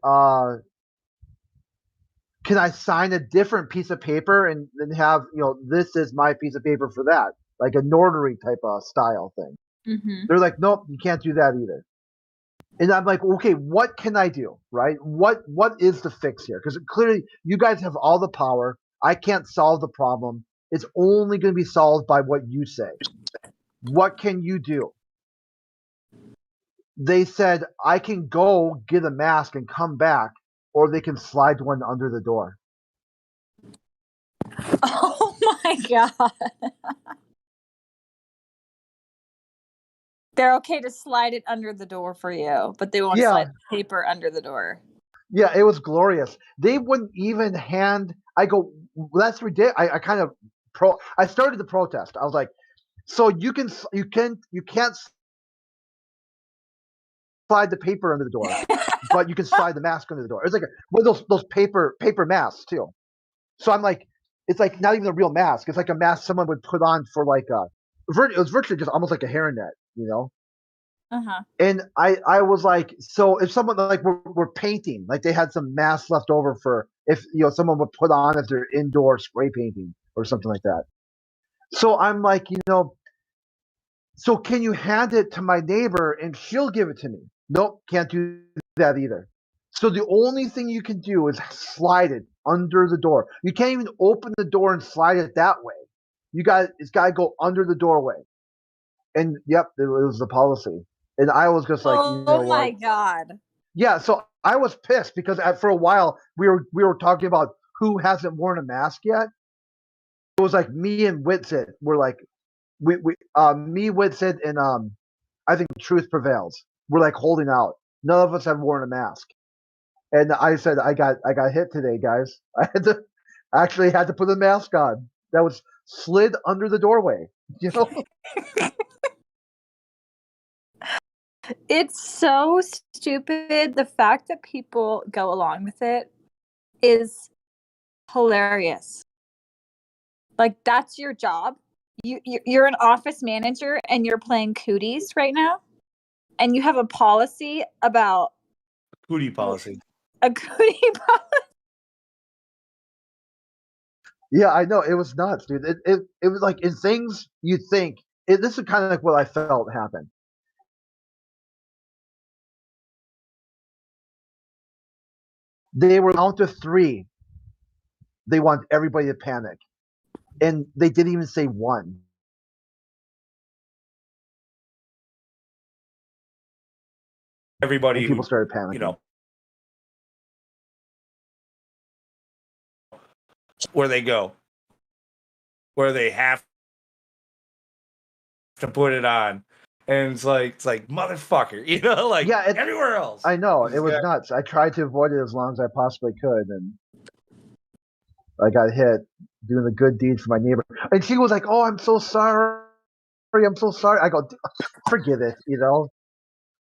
can I sign a different piece of paper and then have, this is my piece of paper for that, like a notary type of style thing? They're like, nope, you can't do that either. And I'm like, okay, what can I do, right? What is the fix here? Because clearly you guys have all the power. I can't solve the problem. It's only going to be solved by what you say. What can you do? They said, I can go get a mask and come back, or they can slide one under the door. Oh my god. They're okay to slide it under the door for you, but they won't slide the paper under the door. Yeah, it was glorious. They wouldn't even hand. I go, that's ridiculous. I kind of I started the protest. I was like, so you can't slide the paper under the door, but you can slide the mask under the door. It's like one of those paper masks too. So I'm like, it's like not even a real mask. It's like a mask someone would put on for it was virtually just almost like a hairnet, And I was like, so if someone were painting, like they had some mask left over for if someone would put on if they're indoor spray painting or something like that. So I'm like, so can you hand it to my neighbor and she'll give it to me? Nope, can't do that either. So the only thing you can do is slide it under the door. You can't even open the door and slide it that way. It's got to go under the doorway. And yep, it was the policy. And I was just like, oh my god. Yeah, so I was pissed because for a while we were talking about who hasn't worn a mask yet. It was like me and Whitsit were like, me, Whitsit, and I think Truth Prevails. We're like holding out. None of us have worn a mask, and I said I got hit today, guys. I actually had to put a mask on that was slid under the doorway. It's so stupid. The fact that people go along with it is hilarious. Like, that's your job. you're an office manager and you're playing cooties right now, and you have a policy about Cootie policy. a cootie policy. Yeah, I know. It was nuts, dude. It was like in things you think. This is kind of like what I felt happened. They were down to 3. They want everybody to panic, and they didn't even say one. Everybody, and people started panicking. You know, where they go, where they have to put it on, and it's like motherfucker, you know, like everywhere else. I know it was nuts. I tried to avoid it as long as I possibly could, and I got hit doing a good deed for my neighbor. And she was like, "Oh, I'm so sorry. I'm so sorry." I go, "Forget it. You know,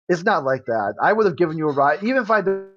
it's not like that. I would have given you a ride, even if I'd been